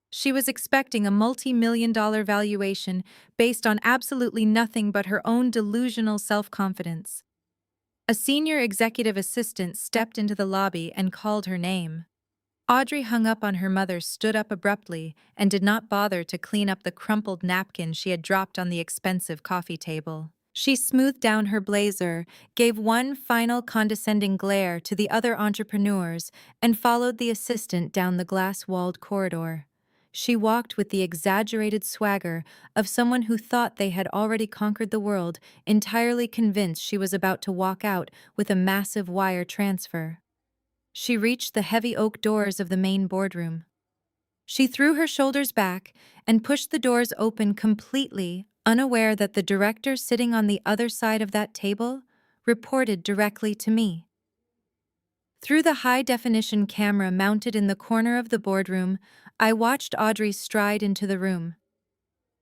She was expecting a multi-million-dollar valuation based on absolutely nothing but her own delusional self-confidence. A senior executive assistant stepped into the lobby and called her name. Audrey hung up on her mother, stood up abruptly, and did not bother to clean up the crumpled napkin she had dropped on the expensive coffee table. She smoothed down her blazer, gave one final condescending glare to the other entrepreneurs, and followed the assistant down the glass-walled corridor. She walked with the exaggerated swagger of someone who thought they had already conquered the world, entirely convinced she was about to walk out with a massive wire transfer. She reached the heavy oak doors of the main boardroom. She threw her shoulders back and pushed the doors open completely, unaware that the director sitting on the other side of that table reported directly to me. Through the high-definition camera mounted in the corner of the boardroom, I watched Audrey stride into the room.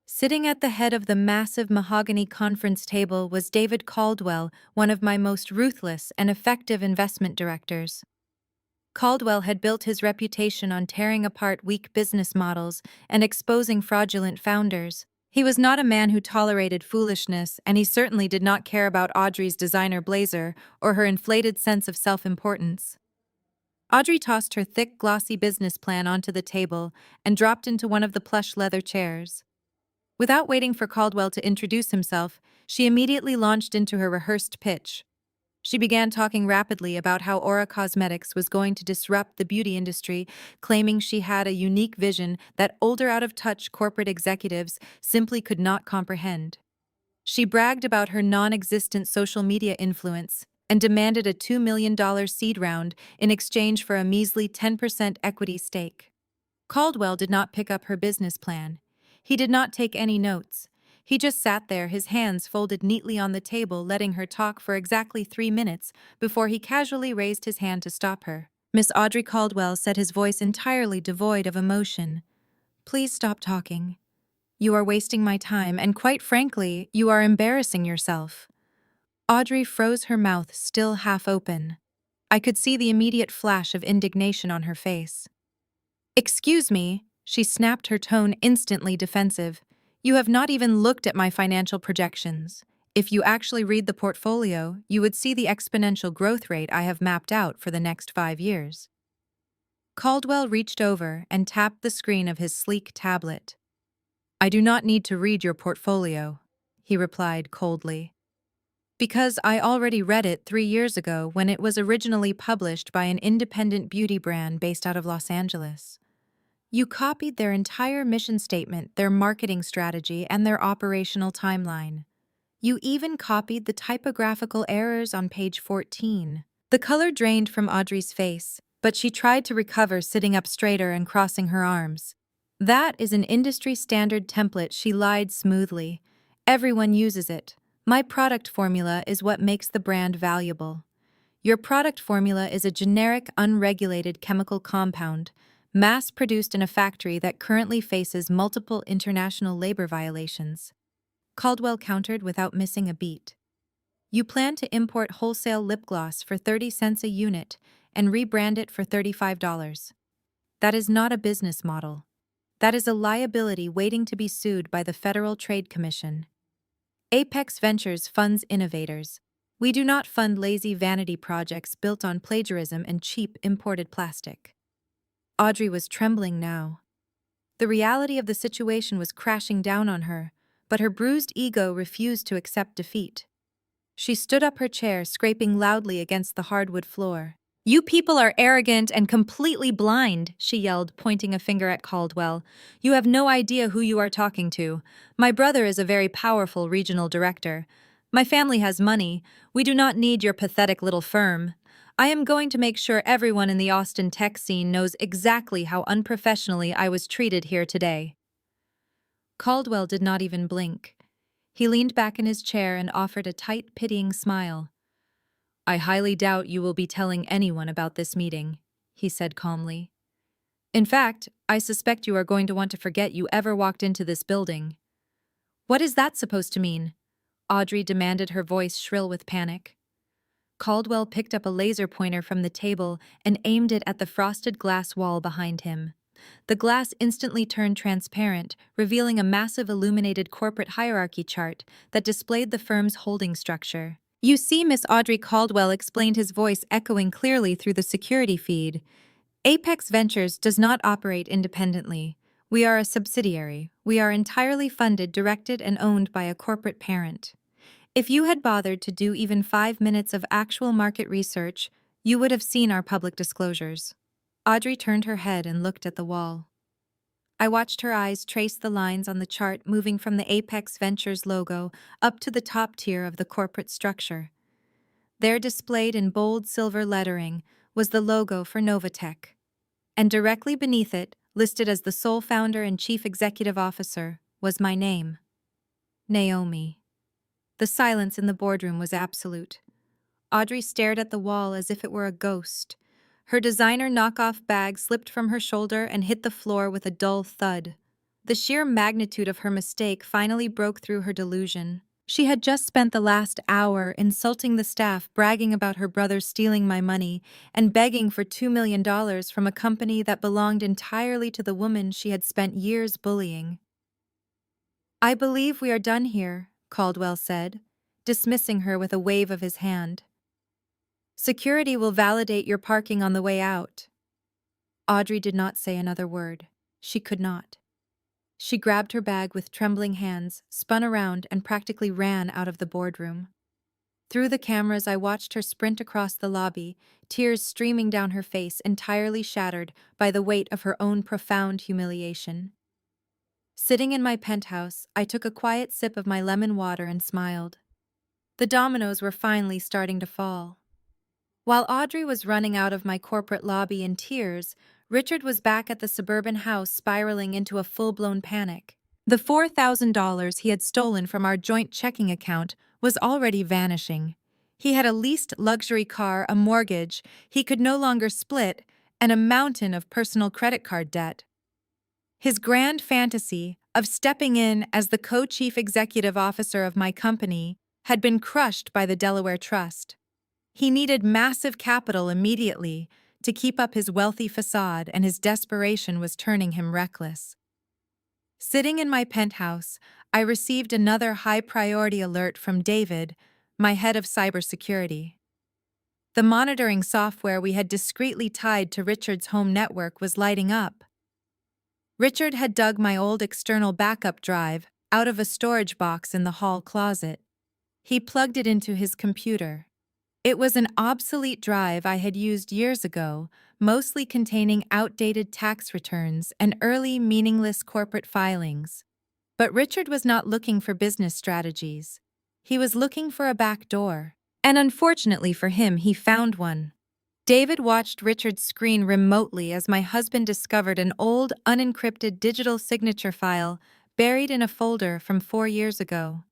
Sitting at the head of the massive mahogany conference table was David Caldwell, one of my most ruthless and effective investment directors. Caldwell had built his reputation on tearing apart weak business models and exposing fraudulent founders. He was not a man who tolerated foolishness, and he certainly did not care about Audrey's designer blazer or her inflated sense of self-importance. Audrey tossed her thick, glossy business plan onto the table and dropped into one of the plush leather chairs. Without waiting for Caldwell to introduce himself, she immediately launched into her rehearsed pitch. She began talking rapidly about how Aura Cosmetics was going to disrupt the beauty industry, claiming she had a unique vision that older, out-of-touch corporate executives simply could not comprehend. She bragged about her non-existent social media influence and demanded a $2 million seed round in exchange for a measly 10% equity stake. Caldwell did not pick up her business plan. He did not take any notes. He just sat there, his hands folded neatly on the table, letting her talk for exactly 3 minutes before he casually raised his hand to stop her. Miss Audrey Caldwell said, his voice entirely devoid of emotion. "Please stop talking. You are wasting my time, and quite frankly, you are embarrassing yourself." Audrey froze, her mouth still half open. I could see the immediate flash of indignation on her face. "Excuse me," she snapped, her tone instantly defensive. "You have not even looked at my financial projections. If you actually read the portfolio, you would see the exponential growth rate I have mapped out for the next 5 years." Caldwell reached over and tapped the screen of his sleek tablet. "I do not need to read your portfolio," he replied coldly. "Because I already read it 3 years ago when it was originally published by an independent beauty brand based out of Los Angeles. You copied their entire mission statement, their marketing strategy, and their operational timeline. You even copied the typographical errors on page 14. The color drained from Audrey's face, but she tried to recover, sitting up straighter and crossing her arms. "That is an industry-standard template," she lied smoothly. "Everyone uses it. My product formula is what makes the brand valuable. Your product formula is a generic, unregulated chemical compound, mass-produced in a factory that currently faces multiple international labor violations." Caldwell countered without missing a beat. "You plan to import wholesale lip gloss for 30 cents a unit and rebrand it for $35. That is not a business model. That is a liability waiting to be sued by the Federal Trade Commission. Apex Ventures funds innovators. We do not fund lazy vanity projects built on plagiarism and cheap imported plastic." Audrey was trembling now. The reality of the situation was crashing down on her, but her bruised ego refused to accept defeat. She stood up, her chair scraping loudly against the hardwood floor. "You people are arrogant and completely blind," she yelled, pointing a finger at Caldwell. "You have no idea who you are talking to. My brother is a very powerful regional director. My family has money. We do not need your pathetic little firm. I am going to make sure everyone in the Austin tech scene knows exactly how unprofessionally I was treated here today." Caldwell did not even blink. He leaned back in his chair and offered a tight, pitying smile. "I highly doubt you will be telling anyone about this meeting," he said calmly. "In fact, I suspect you are going to want to forget you ever walked into this building." "What is that supposed to mean?" Audrey demanded, her voice shrill with panic. Caldwell picked up a laser pointer from the table and aimed it at the frosted glass wall behind him. The glass instantly turned transparent, revealing a massive illuminated corporate hierarchy chart that displayed the firm's holding structure. "You see," Miss Audrey Caldwell explained, his voice echoing clearly through the security feed, "Apex Ventures does not operate independently. We are a subsidiary. We are entirely funded, directed, and owned by a corporate parent. If you had bothered to do even 5 minutes of actual market research, you would have seen our public disclosures." Audrey turned her head and looked at the wall. I watched her eyes trace the lines on the chart, moving from the Apex Ventures logo up to the top tier of the corporate structure. There, displayed in bold silver lettering, was the logo for Novatech. And directly beneath it, listed as the sole founder and chief executive officer, was my name. Naomi. The silence in the boardroom was absolute. Audrey stared at the wall as if it were a ghost. Her designer knockoff bag slipped from her shoulder and hit the floor with a dull thud. The sheer magnitude of her mistake finally broke through her delusion. She had just spent the last hour insulting the staff, bragging about her brother stealing my money, and begging for $2 million from a company that belonged entirely to the woman she had spent years bullying. "I believe we are done here," Caldwell said, dismissing her with a wave of his hand. "Security will validate your parking on the way out." Audrey did not say another word. She could not. She grabbed her bag with trembling hands, spun around, and practically ran out of the boardroom. Through the cameras, I watched her sprint across the lobby, tears streaming down her face, entirely shattered by the weight of her own profound humiliation. Sitting in my penthouse, I took a quiet sip of my lemon water and smiled. The dominoes were finally starting to fall. While Audrey was running out of my corporate lobby in tears, Richard was back at the suburban house spiraling into a full-blown panic. The $4,000 he had stolen from our joint checking account was already vanishing. He had a leased luxury car, a mortgage he could no longer split, and a mountain of personal credit card debt. His grand fantasy of stepping in as the co-chief executive officer of my company had been crushed by the Delaware Trust. He needed massive capital immediately to keep up his wealthy facade, and his desperation was turning him reckless. Sitting in my penthouse, I received another high-priority alert from David, my head of cybersecurity. The monitoring software we had discreetly tied to Richard's home network was lighting up. Richard had dug my old external backup drive out of a storage box in the hall closet. He plugged it into his computer. It was an obsolete drive I had used years ago, mostly containing outdated tax returns and early meaningless corporate filings. But Richard was not looking for business strategies. He was looking for a back door. And unfortunately for him, he found one. David watched Richard's screen remotely as my husband discovered an old, unencrypted digital signature file buried in a folder from 4 years ago.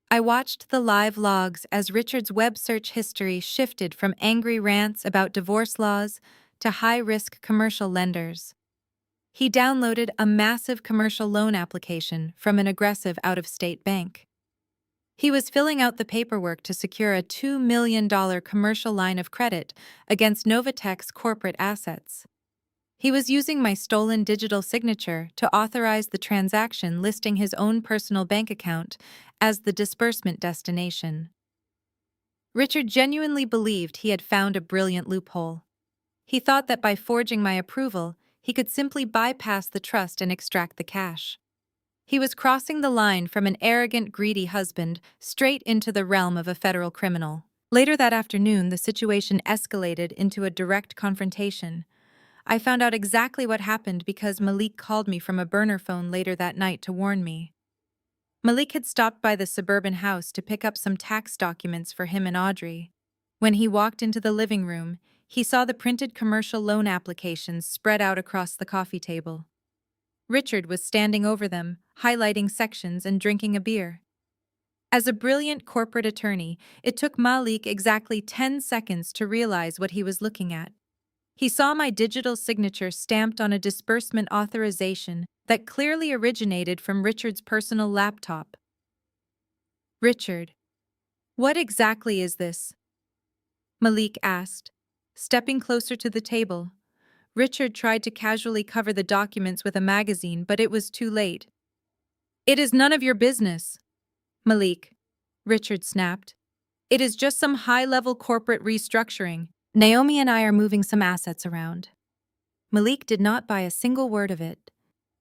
I watched the live logs as Richard's web search history shifted from angry rants about divorce laws to high-risk commercial lenders. He downloaded a massive commercial loan application from an aggressive out-of-state bank. He was filling out the paperwork to secure a $2 million commercial line of credit against Novatech's corporate assets. He was using my stolen digital signature to authorize the transaction, listing his own personal bank account as the disbursement destination. Richard genuinely believed he had found a brilliant loophole. He thought that by forging my approval, he could simply bypass the trust and extract the cash. He was crossing the line from an arrogant, greedy husband straight into the realm of a federal criminal. Later that afternoon, the situation escalated into a direct confrontation. I found out exactly what happened because Malik called me from a burner phone later that night to warn me. Malik had stopped by the suburban house to pick up some tax documents for him and Audrey. When he walked into the living room, he saw the printed commercial loan applications spread out across the coffee table. Richard was standing over them, highlighting sections and drinking a beer. As a brilliant corporate attorney, it took Malik exactly 10 seconds to realize what he was looking at. He saw my digital signature stamped on a disbursement authorization that clearly originated from Richard's personal laptop. "Richard, what exactly is this?" Malik asked, stepping closer to the table. Richard tried to casually cover the documents with a magazine, but it was too late. "It is none of your business, Malik," Richard snapped. "It is just some high-level corporate restructuring. Naomi and I are moving some assets around." Malik did not buy a single word of it.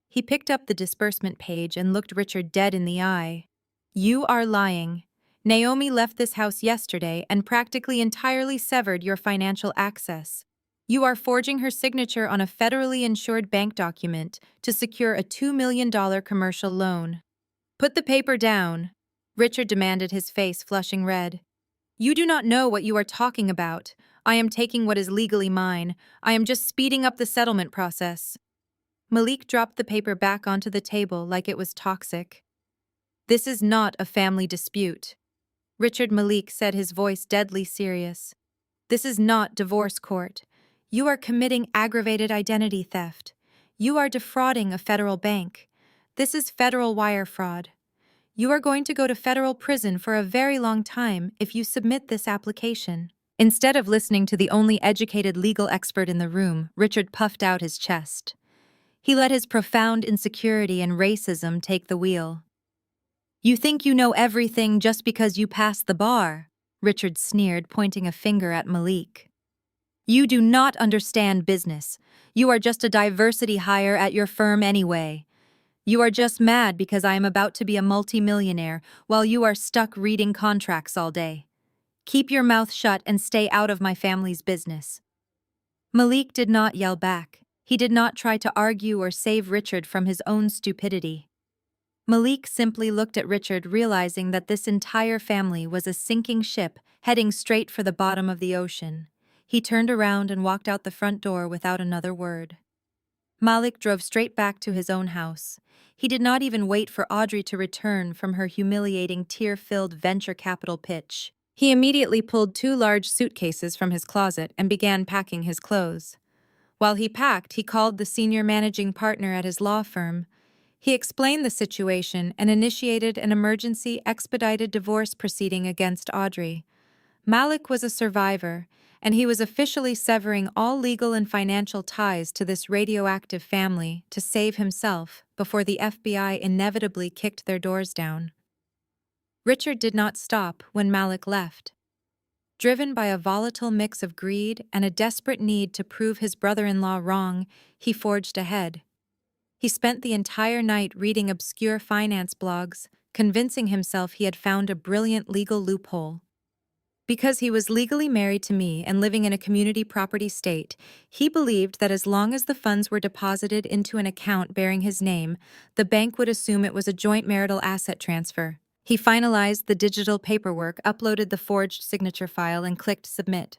He picked up the disbursement page and looked Richard dead in the eye. "You are lying. Naomi left this house yesterday and practically entirely severed your financial access. You are forging her signature on a federally insured bank document to secure a $2 million commercial loan." "Put the paper down," Richard demanded, his face flushing red. "You do not know what you are talking about. I am taking what is legally mine. I am just speeding up the settlement process." Malik dropped the paper back onto the table like it was toxic. "This is not a family dispute," Richard Malik said, his voice deadly serious. "This is not divorce court. You are committing aggravated identity theft. You are defrauding a federal bank. This is federal wire fraud. You are going to go to federal prison for a very long time if you submit this application." Instead of listening to the only educated legal expert in the room, Richard puffed out his chest. He let his profound insecurity and racism take the wheel. "You think you know everything just because you passed the bar," Richard sneered, pointing a finger at Malik. "You do not understand business. You are just a diversity hire at your firm anyway. You are just mad because I am about to be a multimillionaire while you are stuck reading contracts all day. Keep your mouth shut and stay out of my family's business." Malik did not yell back. He did not try to argue or save Richard from his own stupidity. Malik simply looked at Richard, realizing that this entire family was a sinking ship heading straight for the bottom of the ocean. He turned around and walked out the front door without another word. Malik drove straight back to his own house. He did not even wait for Audrey to return from her humiliating, tear-filled venture capital pitch. He immediately pulled 2 large suitcases from his closet and began packing his clothes. While he packed, he called the senior managing partner at his law firm. He explained the situation and initiated an emergency expedited divorce proceeding against Audrey. Malik was a survivor, and he was officially severing all legal and financial ties to this radioactive family to save himself before the FBI inevitably kicked their doors down. Richard did not stop when Malik left. Driven by a volatile mix of greed and a desperate need to prove his brother-in-law wrong, he forged ahead. He spent the entire night reading obscure finance blogs, convincing himself he had found a brilliant legal loophole. Because he was legally married to me and living in a community property state, he believed that as long as the funds were deposited into an account bearing his name, the bank would assume it was a joint marital asset transfer. He finalized the digital paperwork, uploaded the forged signature file, and clicked submit.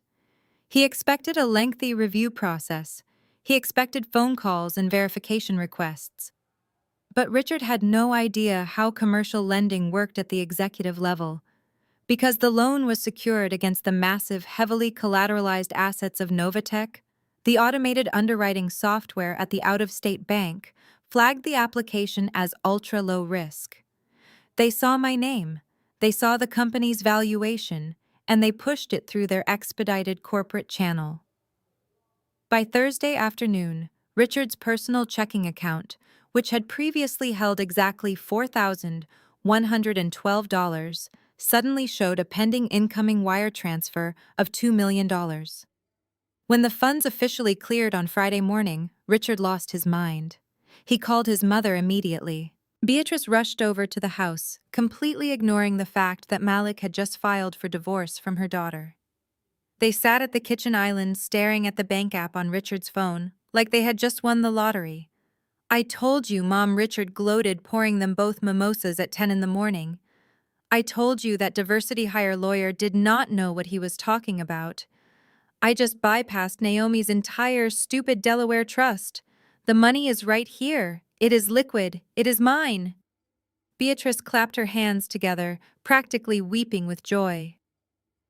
He expected a lengthy review process. He expected phone calls and verification requests. But Richard had no idea how commercial lending worked at the executive level. Because the loan was secured against the massive, heavily collateralized assets of Novatech, the automated underwriting software at the out-of-state bank flagged the application as ultra-low risk. They saw my name, they saw the company's valuation, and they pushed it through their expedited corporate channel. By Thursday afternoon, Richard's personal checking account, which had previously held exactly $4,112, suddenly showed a pending incoming wire transfer of $2 million. When the funds officially cleared on Friday morning, Richard lost his mind. He called his mother immediately. Beatrice rushed over to the house, completely ignoring the fact that Malik had just filed for divorce from her daughter. They sat at the kitchen island staring at the bank app on Richard's phone, like they had just won the lottery. "I told you," Mom, Richard gloated, pouring them both mimosas at 10 in the morning. "I told you that diversity hire lawyer did not know what he was talking about. I just bypassed Naomi's entire stupid Delaware trust. The money is right here. It is liquid. It is mine." Beatrice clapped her hands together, practically weeping with joy.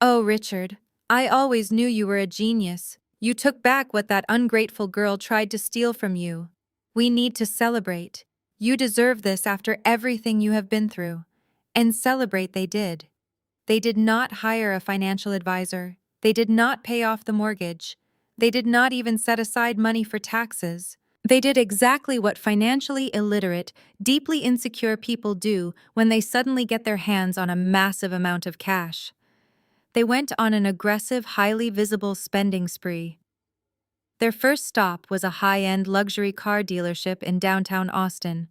"Oh, Richard, I always knew you were a genius. You took back what that ungrateful girl tried to steal from you. We need to celebrate. You deserve this after everything you have been through." And celebrate they did. They did not hire a financial advisor. They did not pay off the mortgage. They did not even set aside money for taxes. They did exactly what financially illiterate, deeply insecure people do when they suddenly get their hands on a massive amount of cash. They went on an aggressive, highly visible spending spree. Their first stop was a high-end luxury car dealership in downtown Austin.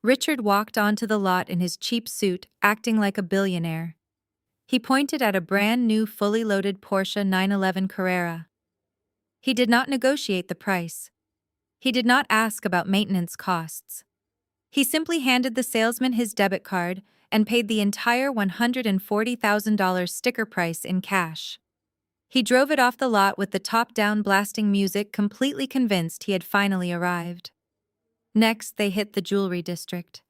Richard walked onto the lot in his cheap suit, acting like a billionaire. He pointed at a brand-new, fully loaded Porsche 911 Carrera. He did not negotiate the price. He did not ask about maintenance costs. He simply handed the salesman his debit card and paid the entire $140,000 sticker price in cash. He drove it off the lot with the top-down blasting music, completely convinced he had finally arrived. Next, they hit the jewelry district.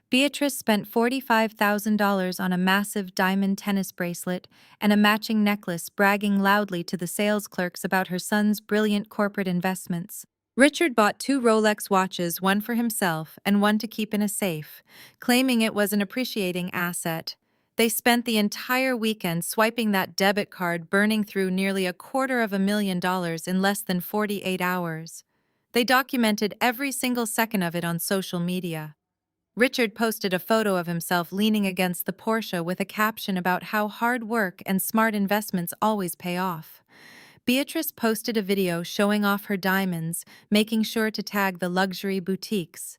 Beatrice spent $45,000 on a massive diamond tennis bracelet and a matching necklace, bragging loudly to the sales clerks about her son's brilliant corporate investments. Richard bought 2 Rolex watches, one for himself and one to keep in a safe, claiming it was an appreciating asset. They spent the entire weekend swiping that debit card, burning through nearly $250,000 in less than 48 hours. They documented every single second of it on social media. Richard posted a photo of himself leaning against the Porsche with a caption about how hard work and smart investments always pay off. Beatrice posted a video showing off her diamonds, making sure to tag the luxury boutiques.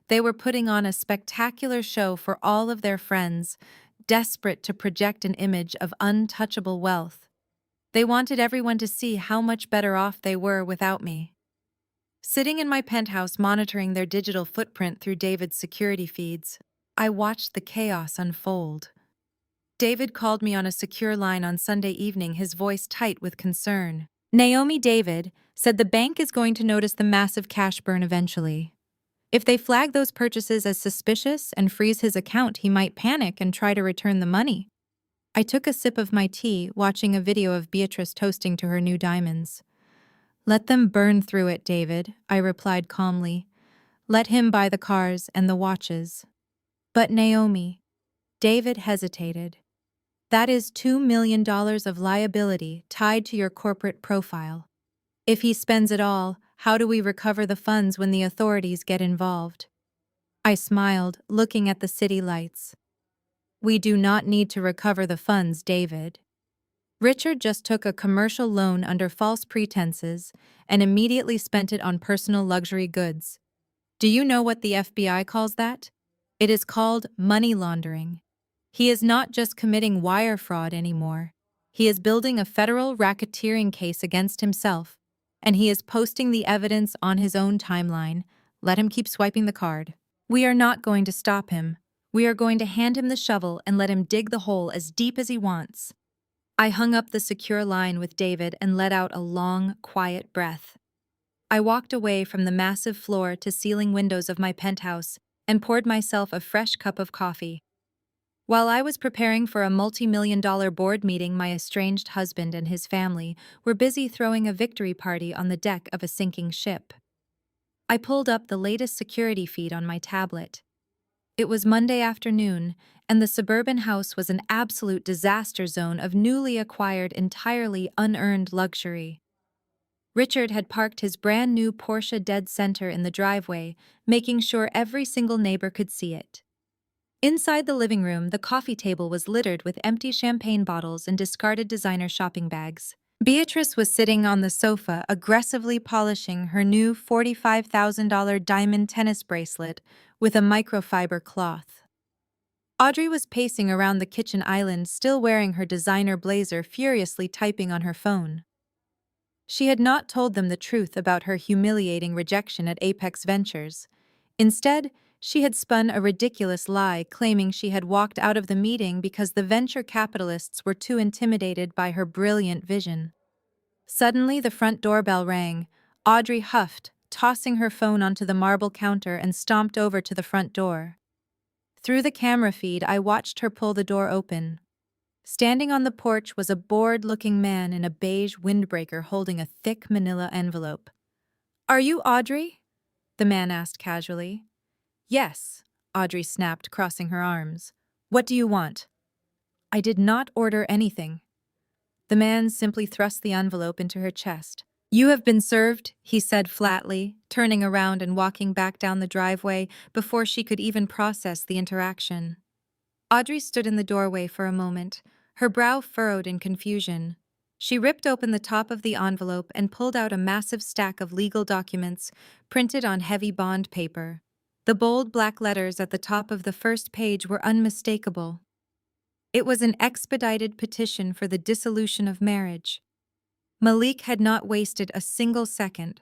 They were putting on a spectacular show for all of their friends, desperate to project an image of untouchable wealth. They wanted everyone to see how much better off they were without me. Sitting in my penthouse monitoring their digital footprint through David's security feeds, I watched the chaos unfold. David called me on a secure line on Sunday evening, his voice tight with concern. Naomi, David said the bank is going to notice the massive cash burn eventually. If they flag those purchases as suspicious and freeze his account, he might panic and try to return the money. I took a sip of my tea, watching a video of Beatrice toasting to her new diamonds. Let them burn through it, David, I replied calmly. Let him buy the cars and the watches. But Naomi, David hesitated. That is $2 million of liability tied to your corporate profile. If he spends it all, how do we recover the funds when the authorities get involved? I smiled, looking at the city lights. We do not need to recover the funds, David. Richard just took a commercial loan under false pretenses and immediately spent it on personal luxury goods. Do you know what the FBI calls that? It is called money laundering. He is not just committing wire fraud anymore. He is building a federal racketeering case against himself, and he is posting the evidence on his own timeline. Let him keep swiping the card. We are not going to stop him. We are going to hand him the shovel and let him dig the hole as deep as he wants. I hung up the secure line with David and let out a long, quiet breath. I walked away from the massive floor-to-ceiling windows of my penthouse and poured myself a fresh cup of coffee. While I was preparing for a multi-million-dollar board meeting, my estranged husband and his family were busy throwing a victory party on the deck of a sinking ship. I pulled up the latest security feed on my tablet. It was Monday afternoon, and the suburban house was an absolute disaster zone of newly acquired, entirely unearned luxury. Richard had parked his brand-new Porsche dead center in the driveway, making sure every single neighbor could see it. Inside the living room, the coffee table was littered with empty champagne bottles and discarded designer shopping bags. Beatrice was sitting on the sofa, aggressively polishing her new $45,000 diamond tennis bracelet with a microfiber cloth. Audrey was pacing around the kitchen island, still wearing her designer blazer, furiously typing on her phone. She had not told them the truth about her humiliating rejection at Apex Ventures. Instead, she had spun a ridiculous lie, claiming she had walked out of the meeting because the venture capitalists were too intimidated by her brilliant vision. Suddenly, the front doorbell rang. Audrey huffed, tossing her phone onto the marble counter, and stomped over to the front door. Through the camera feed, I watched her pull the door open. Standing on the porch was a bored-looking man in a beige windbreaker holding a thick manila envelope. "Are you Audrey?" the man asked casually. "Yes," Audrey snapped, crossing her arms. "What do you want?" "I did not order anything." The man simply thrust the envelope into her chest. "You have been served," he said flatly, turning around and walking back down the driveway before she could even process the interaction. Audrey stood in the doorway for a moment, her brow furrowed in confusion. She ripped open the top of the envelope and pulled out a massive stack of legal documents printed on heavy bond paper. The bold black letters at the top of the first page were unmistakable. It was an expedited petition for the dissolution of marriage. Malik had not wasted a single second.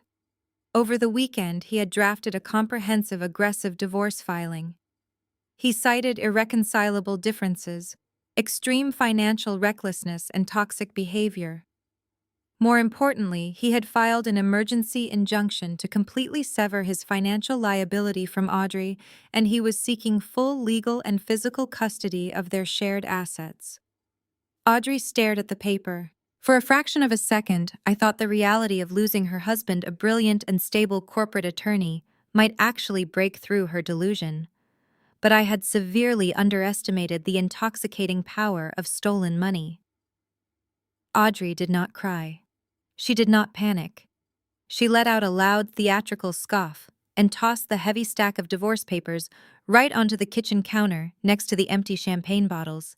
Over the weekend, he had drafted a comprehensive, aggressive divorce filing. He cited irreconcilable differences, extreme financial recklessness, and toxic behavior. More importantly, he had filed an emergency injunction to completely sever his financial liability from Audrey, and he was seeking full legal and physical custody of their shared assets. Audrey stared at the paper. For a fraction of a second, I thought the reality of losing her husband, a brilliant and stable corporate attorney, might actually break through her delusion. But I had severely underestimated the intoxicating power of stolen money. Audrey did not cry. She did not panic. She let out a loud theatrical scoff and tossed the heavy stack of divorce papers right onto the kitchen counter next to the empty champagne bottles.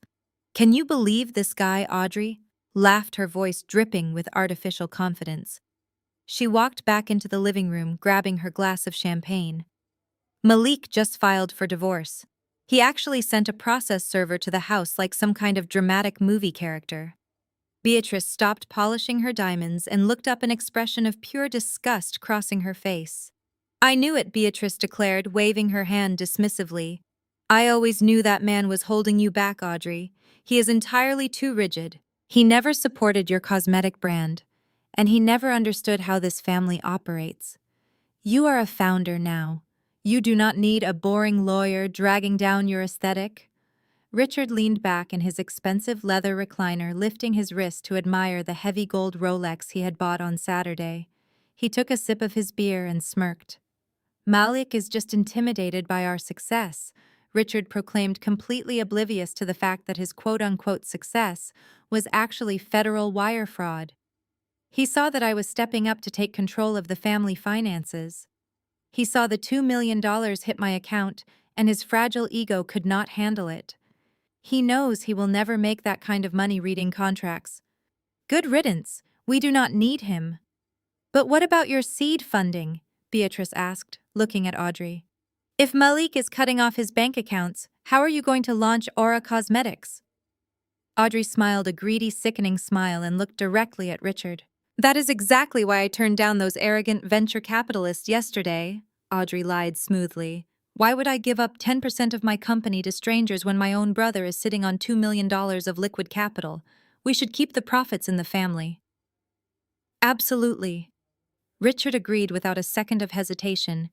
"Can you believe this guy, Audrey?" laughed, her voice dripping with artificial confidence. She walked back into the living room, grabbing her glass of champagne. "Malik just filed for divorce. He actually sent a process server to the house like some kind of dramatic movie character." Beatrice stopped polishing her diamonds and looked up, an expression of pure disgust crossing her face. "I knew it," Beatrice declared, waving her hand dismissively. "I always knew that man was holding you back, Audrey. He is entirely too rigid. He never supported your cosmetic brand, and he never understood how this family operates. You are a founder now. You do not need a boring lawyer dragging down your aesthetic." Richard leaned back in his expensive leather recliner, lifting his wrist to admire the heavy gold Rolex he had bought on Saturday. He took a sip of his beer and smirked. "Malik is just intimidated by our success," Richard proclaimed, completely oblivious to the fact that his quote-unquote success was actually federal wire fraud. "He saw that I was stepping up to take control of the family finances. He saw the $2 million hit my account, and his fragile ego could not handle it. He knows he will never make that kind of money reading contracts. Good riddance, we do not need him." "But what about your seed funding?" Beatrice asked, looking at Audrey. "If Malik is cutting off his bank accounts, how are you going to launch Aura Cosmetics?" Audrey smiled a greedy, sickening smile and looked directly at Richard. "That is exactly why I turned down those arrogant venture capitalists yesterday," Audrey lied smoothly. "Why would I give up 10% of my company to strangers when my own brother is sitting on $2 million of liquid capital? We should keep the profits in the family." "Absolutely," Richard agreed without a second of hesitation.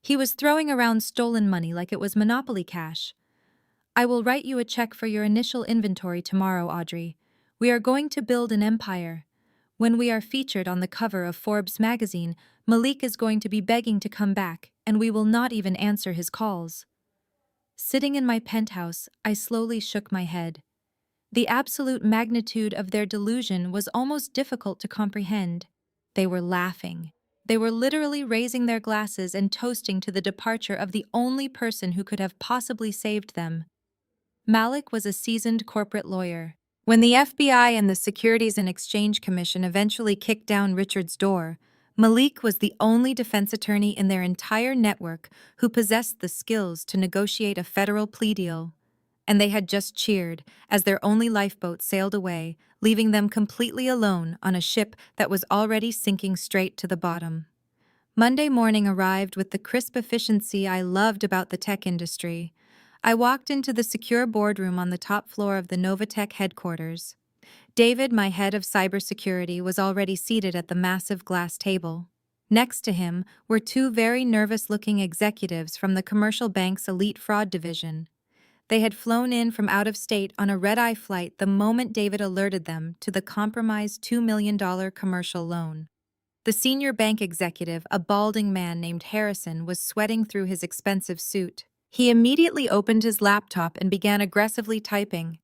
He was throwing around stolen money like it was Monopoly cash. "I will write you a check for your initial inventory tomorrow, Audrey. We are going to build an empire. When we are featured on the cover of Forbes magazine, Malik is going to be begging to come back, and we will not even answer his calls." Sitting in my penthouse, I slowly shook my head. The absolute magnitude of their delusion was almost difficult to comprehend. They were laughing. They were literally raising their glasses and toasting to the departure of the only person who could have possibly saved them. Malik was a seasoned corporate lawyer. When the FBI and the Securities and Exchange Commission eventually kicked down Richard's door, Malik was the only defense attorney in their entire network who possessed the skills to negotiate a federal plea deal. And they had just cheered as their only lifeboat sailed away, leaving them completely alone on a ship that was already sinking straight to the bottom. Monday morning arrived with the crisp efficiency I loved about the tech industry. I walked into the secure boardroom on the top floor of the Novatech headquarters. David, my head of cybersecurity, was already seated at the massive glass table. Next to him were two very nervous-looking executives from the commercial bank's elite fraud division. They had flown in from out of state on a red-eye flight the moment David alerted them to the compromised $2 million commercial loan. The senior bank executive, a balding man named Harrison, was sweating through his expensive suit. He immediately opened his laptop and began aggressively typing.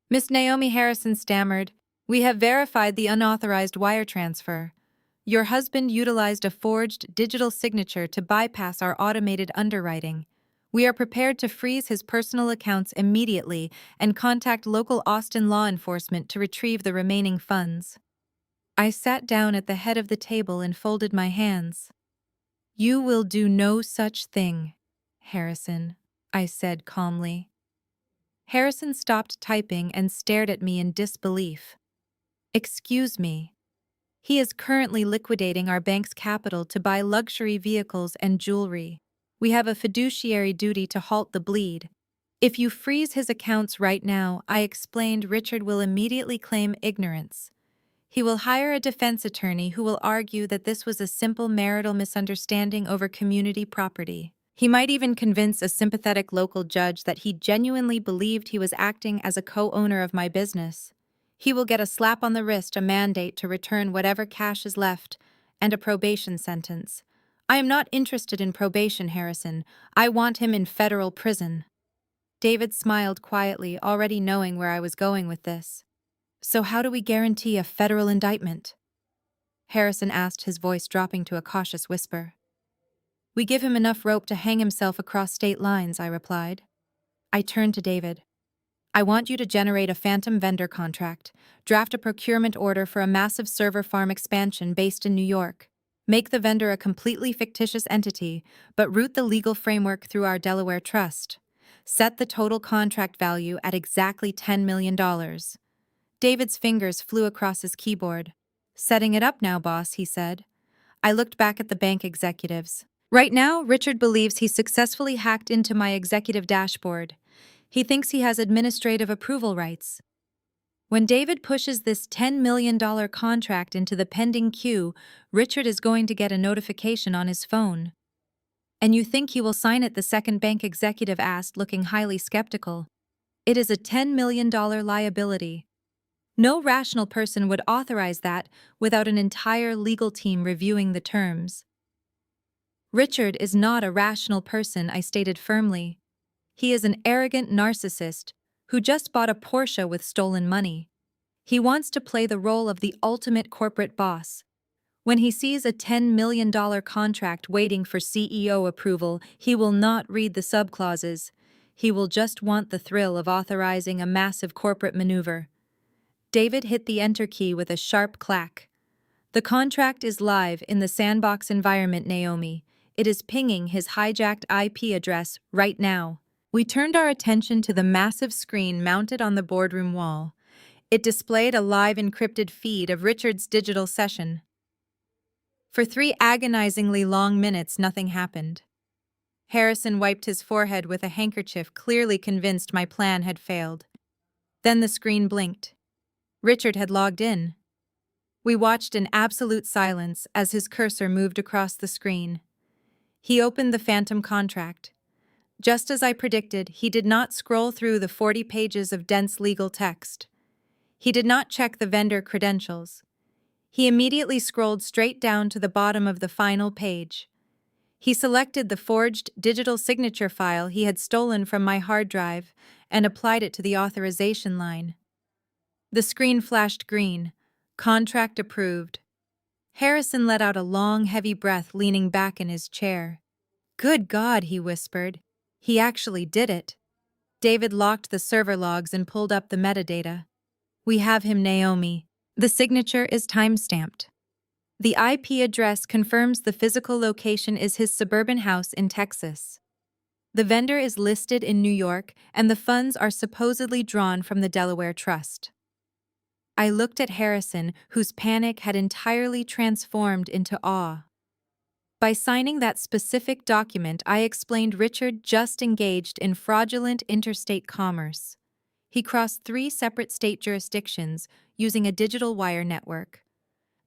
Miss Naomi, Harrison stammered, "We have verified the unauthorized wire transfer. Your husband utilized a forged digital signature to bypass our automated underwriting. We are prepared to freeze his personal accounts immediately and contact local Austin law enforcement to retrieve the remaining funds." I sat down at the head of the table and folded my hands. "You will do no such thing, Harrison," I said calmly. Harrison stopped typing and stared at me in disbelief. "Excuse me. He is currently liquidating our bank's capital to buy luxury vehicles and jewelry. We have a fiduciary duty to halt the bleed. If you freeze his accounts right now," I explained, "Richard will immediately claim ignorance. He will hire a defense attorney who will argue that this was a simple marital misunderstanding over community property. He might even convince a sympathetic local judge that he genuinely believed he was acting as a co-owner of my business. He will get a slap on the wrist, a mandate to return whatever cash is left, and a probation sentence. I am not interested in probation, Harrison. I want him in federal prison. David smiled quietly, already knowing where I was going with this. So how do we guarantee a federal indictment? Harrison asked, his voice dropping to a cautious whisper. We give him enough rope to hang himself across state lines, I replied. I turned to David. I want you to generate a phantom vendor contract, draft a procurement order for a massive server farm expansion based in New York. Make the vendor a completely fictitious entity, but route the legal framework through our Delaware trust. Set the total contract value at exactly $10 million. David's fingers flew across his keyboard. Setting it up now, boss, he said. I looked back at the bank executives. Right now, Richard believes he successfully hacked into my executive dashboard. He thinks he has administrative approval rights. When David pushes this $10 million contract into the pending queue, Richard is going to get a notification on his phone. And you think he will sign it? The second bank executive asked, looking highly skeptical. It is a $10 million liability. No rational person would authorize that without an entire legal team reviewing the terms. Richard is not a rational person, I stated firmly. He is an arrogant narcissist who just bought a Porsche with stolen money. He wants to play the role of the ultimate corporate boss. When he sees a $10 million contract waiting for CEO approval, he will not read the subclauses. He will just want the thrill of authorizing a massive corporate maneuver. David hit the enter key with a sharp clack. The contract is live in the sandbox environment, Naomi. It is pinging his hijacked IP address right now. We turned our attention to the massive screen mounted on the boardroom wall. It displayed a live encrypted feed of Richard's digital session. For 3 agonizingly long minutes, nothing happened. Harrison wiped his forehead with a handkerchief, clearly convinced my plan had failed. Then the screen blinked. Richard had logged in. We watched in absolute silence as his cursor moved across the screen. He opened the phantom contract. Just as I predicted, he did not scroll through the 40 pages of dense legal text. He did not check the vendor credentials. He immediately scrolled straight down to the bottom of the final page. He selected the forged digital signature file he had stolen from my hard drive and applied it to the authorization line. The screen flashed green. Contract approved. Harrison let out a long, heavy breath, leaning back in his chair. Good God, he whispered. He actually did it. David locked the server logs and pulled up the metadata. We have him, Naomi. The signature is time-stamped. The IP address confirms the physical location is his suburban house in Texas. The vendor is listed in New York, and the funds are supposedly drawn from the Delaware Trust. I looked at Harrison, whose panic had entirely transformed into awe. By signing that specific document, I explained Richard just engaged in fraudulent interstate commerce. He crossed 3 separate state jurisdictions using a digital wire network.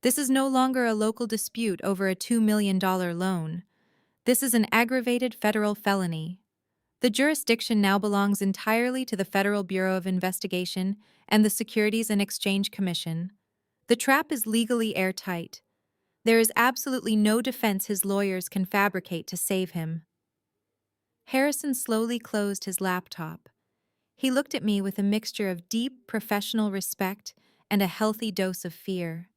This is no longer a local dispute over a $2 million loan. This is an aggravated federal felony. The jurisdiction now belongs entirely to the Federal Bureau of Investigation and the Securities and Exchange Commission. The trap is legally airtight. There is absolutely no defense his lawyers can fabricate to save him. Harrison slowly closed his laptop. He looked at me with a mixture of deep professional respect and a healthy dose of fear.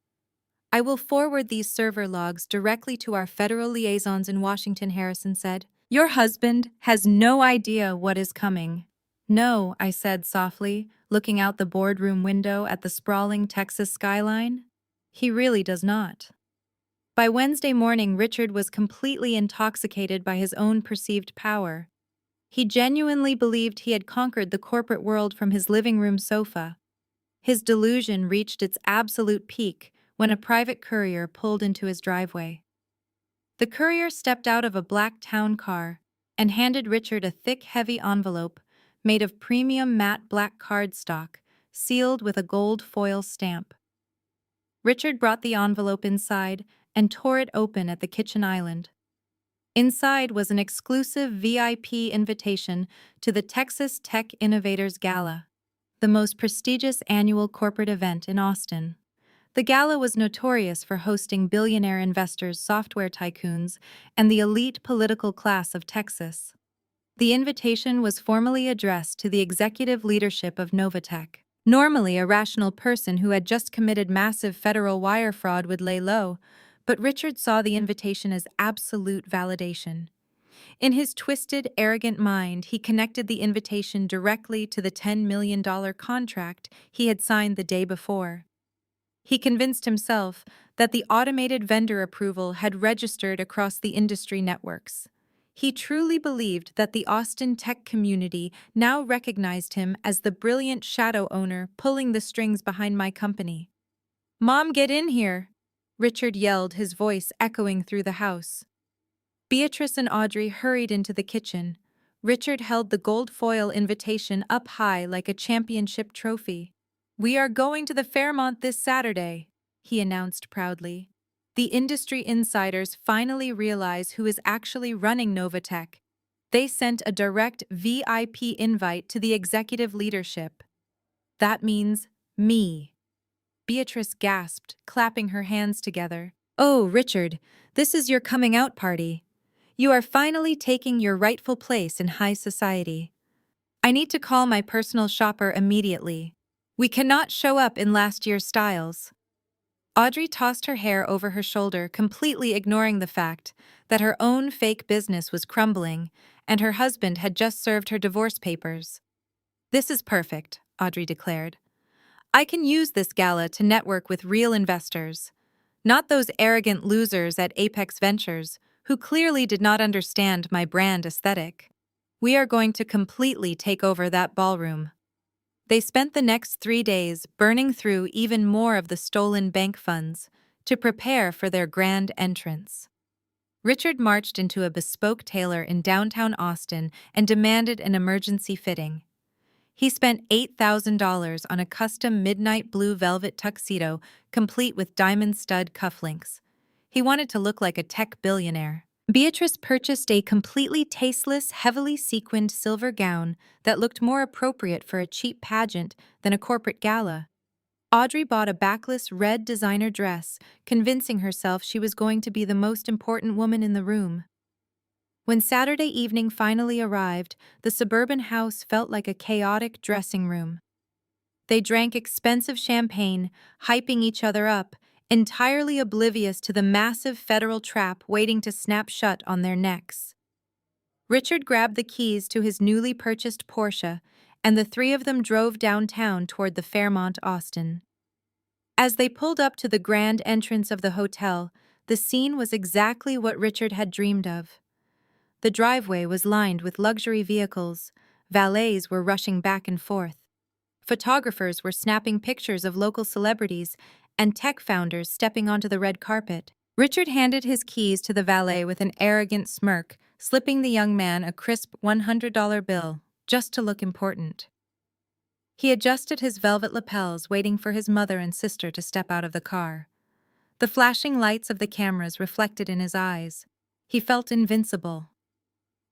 I will forward these server logs directly to our federal liaisons in Washington, Harrison said. Your husband has no idea what is coming. No, I said softly, looking out the boardroom window at the sprawling Texas skyline. He really does not. By Wednesday morning, Richard was completely intoxicated by his own perceived power. He genuinely believed he had conquered the corporate world from his living room sofa. His delusion reached its absolute peak when a private courier pulled into his driveway. The courier stepped out of a black town car and handed Richard a thick, heavy envelope made of premium matte black cardstock, sealed with a gold foil stamp. Richard brought the envelope inside and tore it open at the kitchen island. Inside was an exclusive VIP invitation to the Texas Tech Innovators Gala. the most prestigious annual corporate event in Austin. The gala was notorious for hosting billionaire investors, software tycoons, and the elite political class of Texas. The invitation was formally addressed to the executive leadership of Novatech. Normally, a rational person who had just committed massive federal wire fraud would lay low, but Richard saw the invitation as absolute validation. In his twisted, arrogant mind, he connected the invitation directly to the $10 million contract he had signed the day before. He convinced himself that the automated vendor approval had registered across the industry networks. He truly believed that the Austin tech community now recognized him as the brilliant shadow owner pulling the strings behind my company. "Mom, get in here!" Richard yelled, his voice echoing through the house. Beatrice and Audrey hurried into the kitchen. Richard held the gold foil invitation up high like a championship trophy. "We are going to the Fairmont this Saturday," he announced proudly. The industry insiders finally realize who is actually running Novatech. They sent a direct VIP invite to the executive leadership. "That means me." Beatrice gasped, clapping her hands together. "Oh, Richard, this is your coming out party. You are finally taking your rightful place in high society. I need to call my personal shopper immediately. We cannot show up in last year's styles." Audrey tossed her hair over her shoulder, completely ignoring the fact that her own fake business was crumbling and her husband had just served her divorce papers. "This is perfect," Audrey declared. "I can use this gala to network with real investors, not those arrogant losers at Apex Ventures who clearly did not understand my brand aesthetic. We are going to completely take over that ballroom." They spent the next 3 days burning through even more of the stolen bank funds to prepare for their grand entrance. Richard marched into a bespoke tailor in downtown Austin and demanded an emergency fitting. He spent $8,000 on a custom midnight blue velvet tuxedo complete with diamond stud cufflinks. He wanted to look like a tech billionaire. Beatrice purchased a completely tasteless, heavily sequined silver gown that looked more appropriate for a cheap pageant than a corporate gala. Audrey bought a backless red designer dress, convincing herself she was going to be the most important woman in the room. When Saturday evening finally arrived, the suburban house felt like a chaotic dressing room. They drank expensive champagne, hyping each other up, entirely oblivious to the massive federal trap waiting to snap shut on their necks. Richard grabbed the keys to his newly purchased Porsche, and the three of them drove downtown toward the Fairmont Austin. As they pulled up to the grand entrance of the hotel, the scene was exactly what Richard had dreamed of. The driveway was lined with luxury vehicles, valets were rushing back and forth. Photographers were snapping pictures of local celebrities and tech founders stepping onto the red carpet. Richard handed his keys to the valet with an arrogant smirk, slipping the young man a crisp $100 bill, just to look important. He adjusted his velvet lapels, waiting for his mother and sister to step out of the car. The flashing lights of the cameras reflected in his eyes. He felt invincible.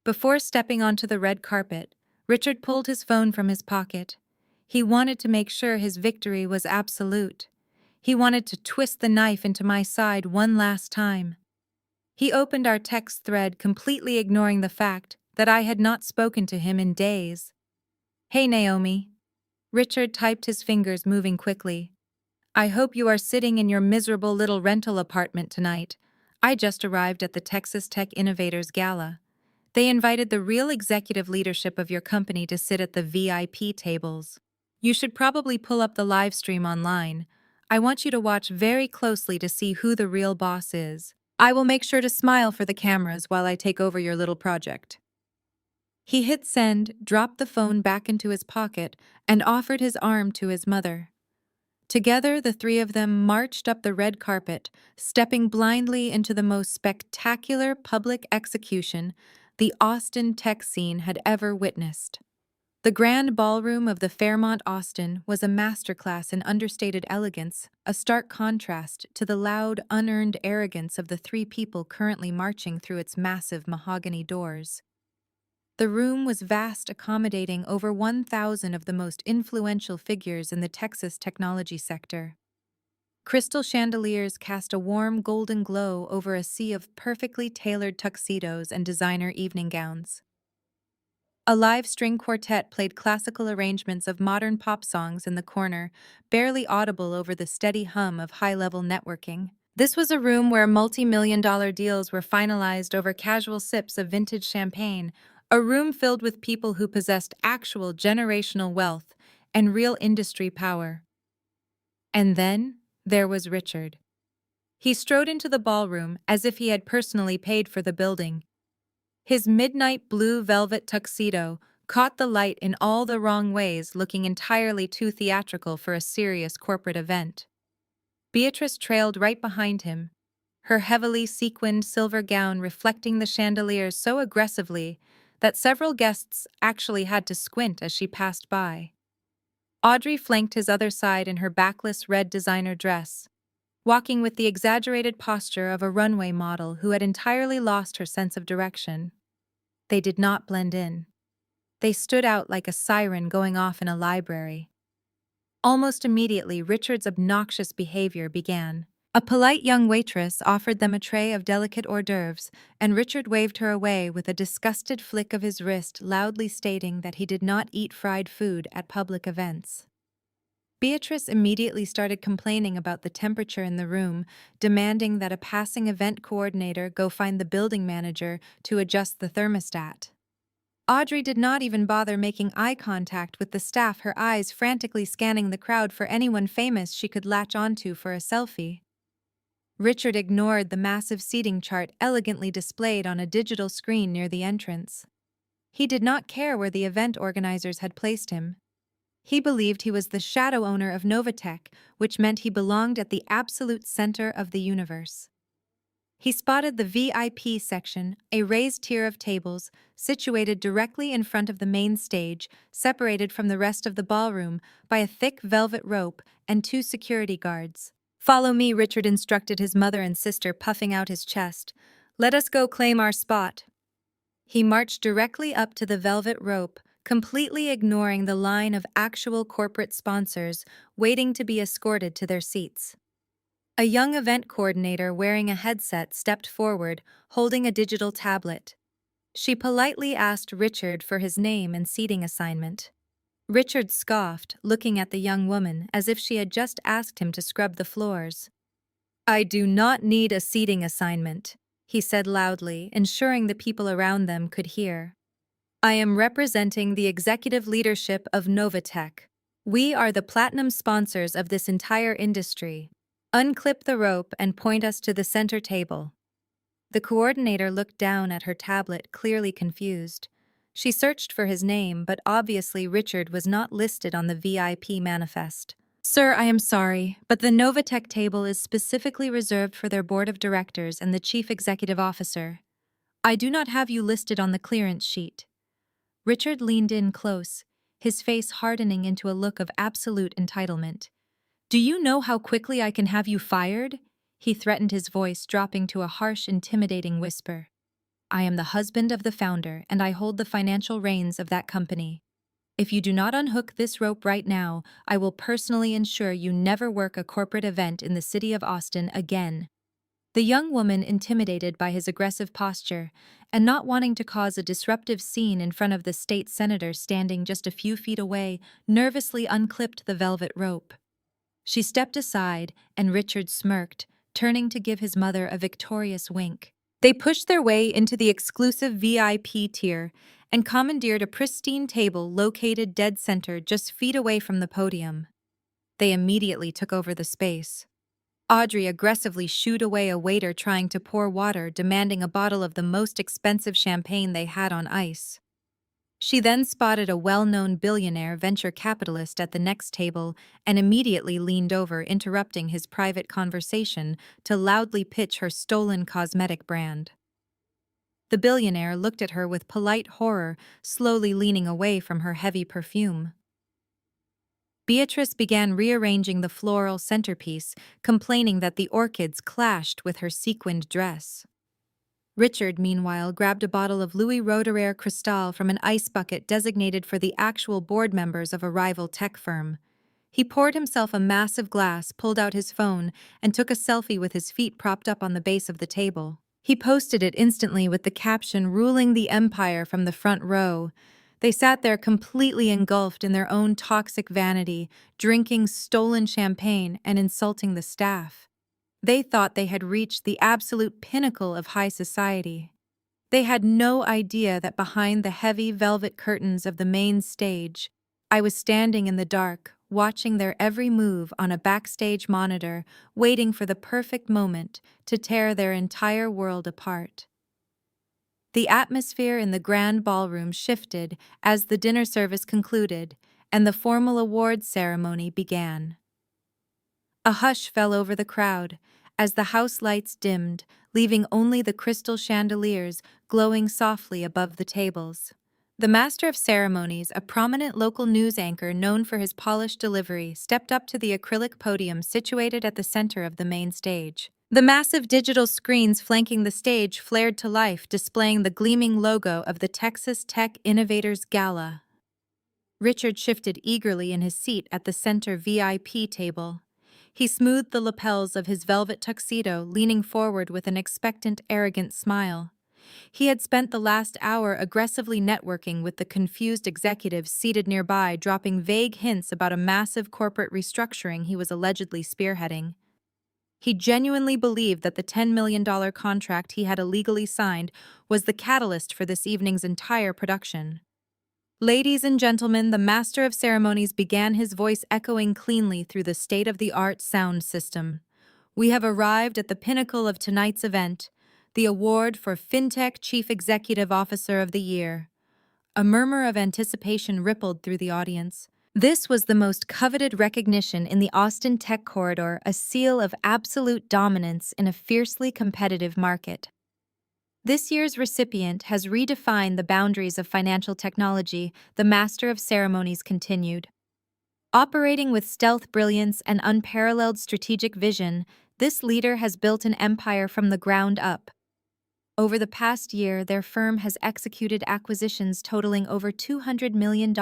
Before stepping onto the red carpet, Richard pulled his phone from his pocket. He wanted to make sure his victory was absolute. He wanted to twist the knife into my side one last time. He opened our text thread, completely ignoring the fact that I had not spoken to him in days. "Hey, Naomi." Richard typed, his fingers moving quickly. "I hope you are sitting in your miserable little rental apartment tonight. I just arrived at the Texas Tech Innovators Gala. They invited the real executive leadership of your company to sit at the VIP tables. You should probably pull up the live stream online. I want you to watch very closely to see who the real boss is. I will make sure to smile for the cameras while I take over your little project." He hit send, dropped the phone back into his pocket, and offered his arm to his mother. Together, the three of them marched up the red carpet, stepping blindly into the most spectacular public execution the Austin tech scene had ever witnessed. The grand ballroom of the Fairmont Austin was a masterclass in understated elegance, a stark contrast to the loud, unearned arrogance of the three people currently marching through its massive mahogany doors. The room was vast, accommodating over 1,000 of the most influential figures in the Texas technology sector. Crystal chandeliers cast a warm golden glow over a sea of perfectly tailored tuxedos and designer evening gowns. A live string quartet played classical arrangements of modern pop songs in the corner, barely audible over the steady hum of high-level networking. This was a room where multi-million-dollar deals were finalized over casual sips of vintage champagne, a room filled with people who possessed actual generational wealth and real industry power. And then there was Richard. He strode into the ballroom as if he had personally paid for the building. His midnight blue velvet tuxedo caught the light in all the wrong ways, looking entirely too theatrical for a serious corporate event. Beatrice trailed right behind him, her heavily sequined silver gown reflecting the chandeliers so aggressively that several guests actually had to squint as she passed by. Audrey flanked his other side in her backless red designer dress, walking with the exaggerated posture of a runway model who had entirely lost her sense of direction. They did not blend in. They stood out like a siren going off in a library. Almost immediately, Richard's obnoxious behavior began. A polite young waitress offered them a tray of delicate hors d'oeuvres, and Richard waved her away with a disgusted flick of his wrist, loudly stating that he did not eat fried food at public events. Beatrice immediately started complaining about the temperature in the room, demanding that a passing event coordinator go find the building manager to adjust the thermostat. Audrey did not even bother making eye contact with the staff, her eyes frantically scanning the crowd for anyone famous she could latch onto for a selfie. Richard ignored the massive seating chart elegantly displayed on a digital screen near the entrance. He did not care where the event organizers had placed him. He believed he was the shadow owner of Novatech, which meant he belonged at the absolute center of the universe. He spotted the VIP section, a raised tier of tables, situated directly in front of the main stage, separated from the rest of the ballroom by a thick velvet rope and two security guards. "Follow me," Richard instructed his mother and sister, puffing out his chest. "Let us go claim our spot." He marched directly up to the velvet rope, completely ignoring the line of actual corporate sponsors waiting to be escorted to their seats. A young event coordinator wearing a headset stepped forward, holding a digital tablet. She politely asked Richard for his name and seating assignment. Richard scoffed, looking at the young woman as if she had just asked him to scrub the floors. "I do not need a seating assignment," he said loudly, ensuring the people around them could hear. "I am representing the executive leadership of Novatech. We are the platinum sponsors of this entire industry. Unclip the rope and point us to the center table." The coordinator looked down at her tablet, clearly confused. She searched for his name, but obviously Richard was not listed on the VIP manifest. "Sir, I am sorry, but the Novatech table is specifically reserved for their board of directors and the chief executive officer. I do not have you listed on the clearance sheet." Richard leaned in close, his face hardening into a look of absolute entitlement. "Do you know how quickly I can have you fired?" He threatened, his voice dropping to a harsh, intimidating whisper. "I am the husband of the founder, and I hold the financial reins of that company. If you do not unhook this rope right now, I will personally ensure you never work a corporate event in the city of Austin again." The young woman, intimidated by his aggressive posture and not wanting to cause a disruptive scene in front of the state senator standing just a few feet away, nervously unclipped the velvet rope. She stepped aside, and Richard smirked, turning to give his mother a victorious wink. They pushed their way into the exclusive VIP tier and commandeered a pristine table located dead center just feet away from the podium. They immediately took over the space. Audrey aggressively shooed away a waiter trying to pour water, demanding a bottle of the most expensive champagne they had on ice. She then spotted a well-known billionaire venture capitalist at the next table and immediately leaned over, interrupting his private conversation to loudly pitch her stolen cosmetic brand. The billionaire looked at her with polite horror, slowly leaning away from her heavy perfume. Beatrice began rearranging the floral centerpiece, complaining that the orchids clashed with her sequined dress. Richard, meanwhile, grabbed a bottle of Louis Roederer Cristal from an ice bucket designated for the actual board members of a rival tech firm. He poured himself a massive glass, pulled out his phone, and took a selfie with his feet propped up on the base of the table. He posted it instantly with the caption, "Ruling the Empire from the front row." They sat there completely engulfed in their own toxic vanity, drinking stolen champagne and insulting the staff. They thought they had reached the absolute pinnacle of high society. They had no idea that behind the heavy velvet curtains of the main stage, I was standing in the dark, watching their every move on a backstage monitor, waiting for the perfect moment to tear their entire world apart. The atmosphere in the grand ballroom shifted as the dinner service concluded and the formal awards ceremony began. A hush fell over the crowd as the house lights dimmed, leaving only the crystal chandeliers glowing softly above the tables. The master of ceremonies, a prominent local news anchor known for his polished delivery, stepped up to the acrylic podium situated at the center of the main stage. The massive digital screens flanking the stage flared to life, displaying the gleaming logo of the Texas Tech Innovators Gala. Richard shifted eagerly in his seat at the center VIP table. He smoothed the lapels of his velvet tuxedo, leaning forward with an expectant, arrogant smile. He had spent the last hour aggressively networking with the confused executives seated nearby, dropping vague hints about a massive corporate restructuring he was allegedly spearheading. He genuinely believed that the $10 million contract he had illegally signed was the catalyst for this evening's entire production. "Ladies and gentlemen," the master of ceremonies began, his voice echoing cleanly through the state-of-the-art sound system. "We have arrived at the pinnacle of tonight's event, the award for FinTech Chief Executive Officer of the Year." A murmur of anticipation rippled through the audience. This was the most coveted recognition in the Austin tech corridor, a seal of absolute dominance in a fiercely competitive market. This year's recipient has redefined the boundaries of financial technology, the master of ceremonies continued. Operating with stealth brilliance and unparalleled strategic vision, this leader has built an empire from the ground up. Over the past year, their firm has executed acquisitions totaling over $200 million,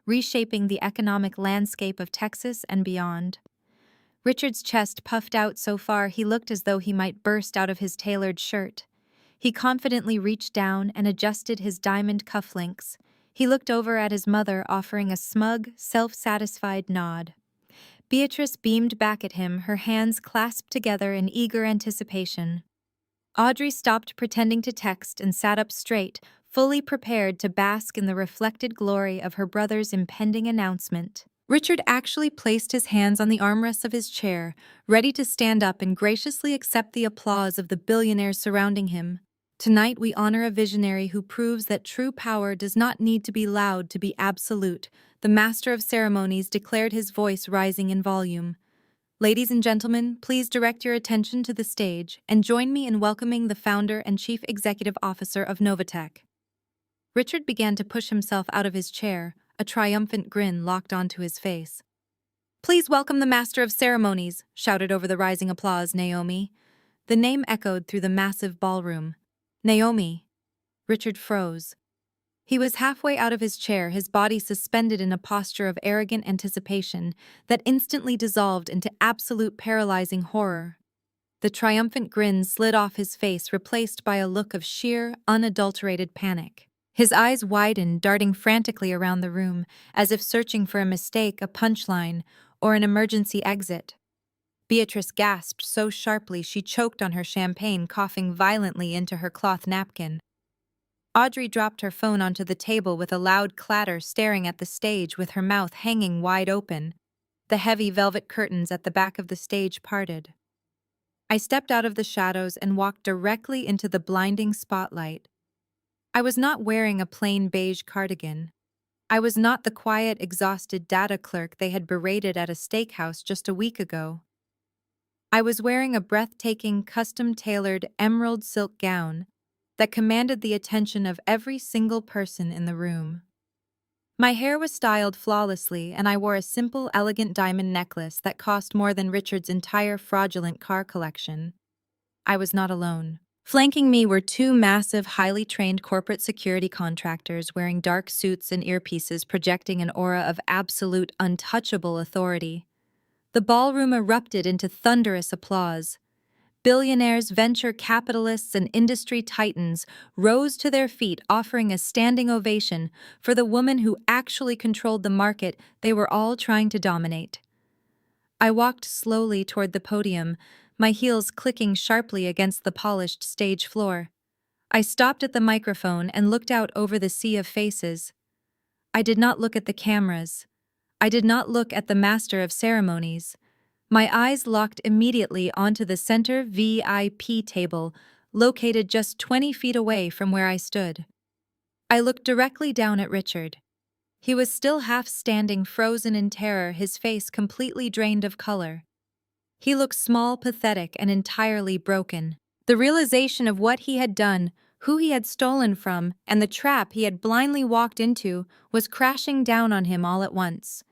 reshaping the economic landscape of Texas and beyond. Richard's chest puffed out so far he looked as though he might burst out of his tailored shirt. He confidently reached down and adjusted his diamond cufflinks. He looked over at his mother, offering a smug, self-satisfied nod. Beatrice beamed back at him, her hands clasped together in eager anticipation. Audrey stopped pretending to text and sat up straight, fully prepared to bask in the reflected glory of her brother's impending announcement. Richard actually placed his hands on the armrests of his chair, ready to stand up and graciously accept the applause of the billionaires surrounding him. "Tonight we honor a visionary who proves that true power does not need to be loud to be absolute," the master of ceremonies declared, his voice rising in volume. "Ladies and gentlemen, please direct your attention to the stage and join me in welcoming the founder and chief executive officer of Novatech." Richard began to push himself out of his chair, a triumphant grin locked onto his face. "Please welcome the master of ceremonies," shouted over the rising applause Naomi. The name echoed through the massive ballroom. "Naomi." Richard froze. He was halfway out of his chair, his body suspended in a posture of arrogant anticipation that instantly dissolved into absolute paralyzing horror. The triumphant grin slid off his face, replaced by a look of sheer, unadulterated panic. His eyes widened, darting frantically around the room, as if searching for a mistake, a punchline, or an emergency exit. Beatrice gasped so sharply she choked on her champagne, coughing violently into her cloth napkin. Audrey dropped her phone onto the table with a loud clatter, staring at the stage with her mouth hanging wide open. The heavy velvet curtains at the back of the stage parted. I stepped out of the shadows and walked directly into the blinding spotlight. I was not wearing a plain beige cardigan. I was not the quiet, exhausted data clerk they had berated at a steakhouse just a week ago. I was wearing a breathtaking, custom-tailored emerald silk gown that commanded the attention of every single person in the room. My hair was styled flawlessly, and I wore a simple, elegant diamond necklace that cost more than Richard's entire fraudulent car collection. I was not alone. Flanking me were two massive, highly trained corporate security contractors wearing dark suits and earpieces projecting an aura of absolute, untouchable authority. The ballroom erupted into thunderous applause. Billionaires, venture capitalists, and industry titans rose to their feet, offering a standing ovation for the woman who actually controlled the market they were all trying to dominate. I walked slowly toward the podium, my heels clicking sharply against the polished stage floor. I stopped at the microphone and looked out over the sea of faces. I did not look at the cameras. I did not look at the master of ceremonies. My eyes locked immediately onto the center VIP table, located just 20 feet away from where I stood. I looked directly down at Richard. He was still half standing, frozen in terror, his face completely drained of color. He looked small, pathetic, and entirely broken. The realization of what he had done, who he had stolen from, and the trap he had blindly walked into was crashing down on him all at once.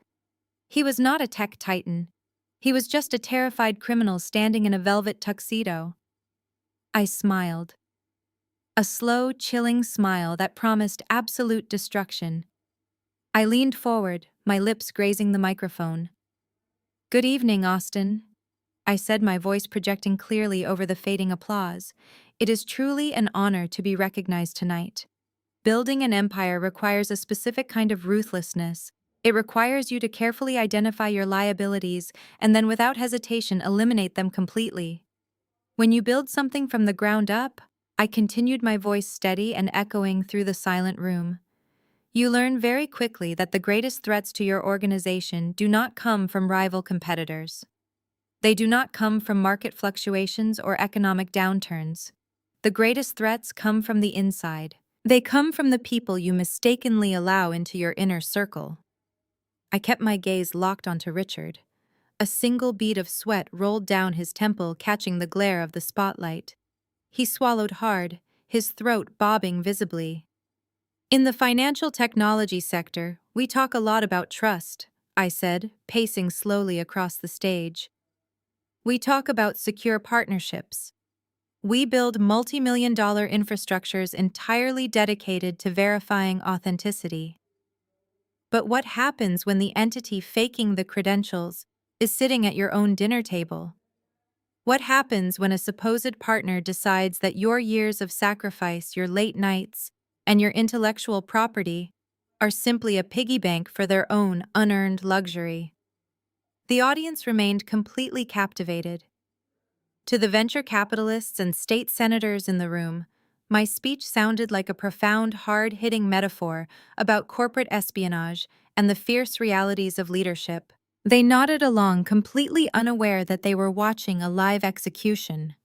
He was not a tech titan. He was just a terrified criminal standing in a velvet tuxedo. I smiled. A slow, chilling smile that promised absolute destruction. I leaned forward, my lips grazing the microphone. "Good evening, Austin," I said, my voice projecting clearly over the fading applause. "It is truly an honor to be recognized tonight. Building an empire requires a specific kind of ruthlessness. It requires you to carefully identify your liabilities and then without hesitation eliminate them completely. When you build something from the ground up," I continued, my voice steady and echoing through the silent room, "you learn very quickly that the greatest threats to your organization do not come from rival competitors. They do not come from market fluctuations or economic downturns. The greatest threats come from the inside. They come from the people you mistakenly allow into your inner circle." I kept my gaze locked onto Richard. A single bead of sweat rolled down his temple, catching the glare of the spotlight. He swallowed hard, his throat bobbing visibly. "In the financial technology sector, we talk a lot about trust," I said, pacing slowly across the stage. "We talk about secure partnerships. We build multi-million-dollar infrastructures entirely dedicated to verifying authenticity. But what happens when the entity faking the credentials is sitting at your own dinner table? What happens when a supposed partner decides that your years of sacrifice, your late nights, and your intellectual property are simply a piggy bank for their own unearned luxury?" The audience remained completely captivated. To the venture capitalists and state senators in the room, my speech sounded like a profound, hard-hitting metaphor about corporate espionage and the fierce realities of leadership. They nodded along, completely unaware that they were watching a live execution.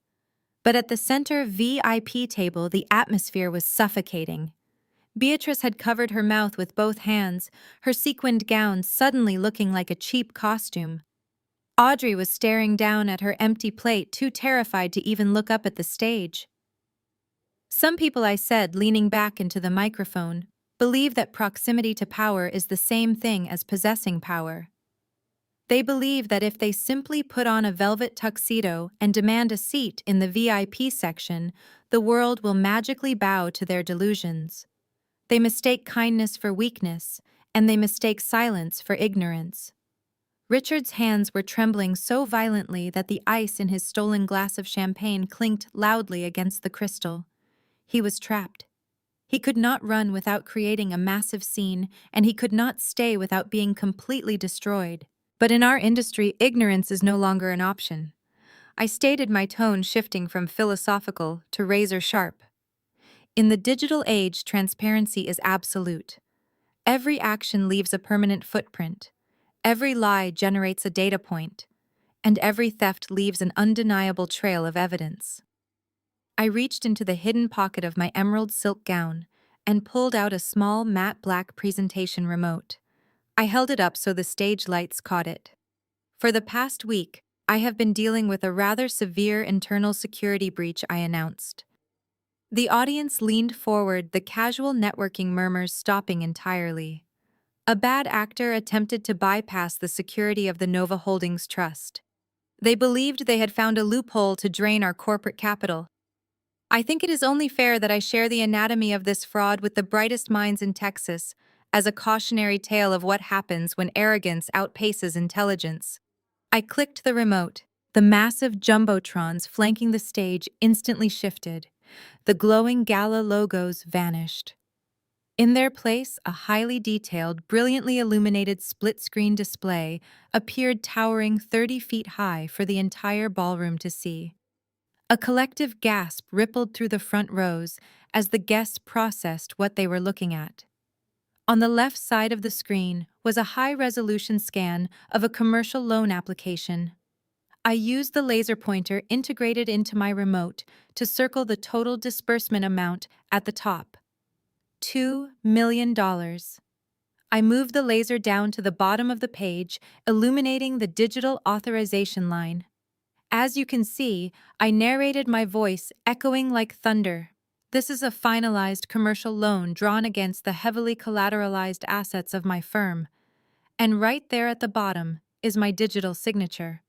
But at the center VIP table, the atmosphere was suffocating. Beatrice had covered her mouth with both hands, her sequined gown suddenly looking like a cheap costume. Audrey was staring down at her empty plate, too terrified to even look up at the stage. "Some people," I said, leaning back into the microphone, "believe that proximity to power is the same thing as possessing power. They believe that if they simply put on a velvet tuxedo and demand a seat in the VIP section, the world will magically bow to their delusions. They mistake kindness for weakness, and they mistake silence for ignorance." Richard's hands were trembling so violently that the ice in his stolen glass of champagne clinked loudly against the crystal. He was trapped. He could not run without creating a massive scene, and he could not stay without being completely destroyed. But in our industry, ignorance is no longer an option. I stated, my tone shifting from philosophical to razor-sharp. In the digital age, transparency is absolute. Every action leaves a permanent footprint. Every lie generates a data point, and every theft leaves an undeniable trail of evidence. I reached into the hidden pocket of my emerald silk gown and pulled out a small matte black presentation remote. I held it up so the stage lights caught it. "For the past week, I have been dealing with a rather severe internal security breach," I announced. The audience leaned forward, the casual networking murmurs stopping entirely. A bad actor attempted to bypass the security of the Nova Holdings Trust. They believed they had found a loophole to drain our corporate capital. I think it is only fair that I share the anatomy of this fraud with the brightest minds in Texas as a cautionary tale of what happens when arrogance outpaces intelligence. I clicked the remote. The massive jumbotrons flanking the stage instantly shifted. The glowing gala logos vanished. In their place, a highly detailed, brilliantly illuminated split-screen display appeared towering 30 feet high for the entire ballroom to see. A collective gasp rippled through the front rows as the guests processed what they were looking at. On the left side of the screen was a high-resolution scan of a commercial loan application. I used the laser pointer integrated into my remote to circle the total disbursement amount at the top. $2 million. I moved the laser down to the bottom of the page, illuminating the digital authorization line. As you can see, I narrated my voice echoing like thunder. This is a finalized commercial loan drawn against the heavily collateralized assets of my firm. And right there at the bottom is my digital signature.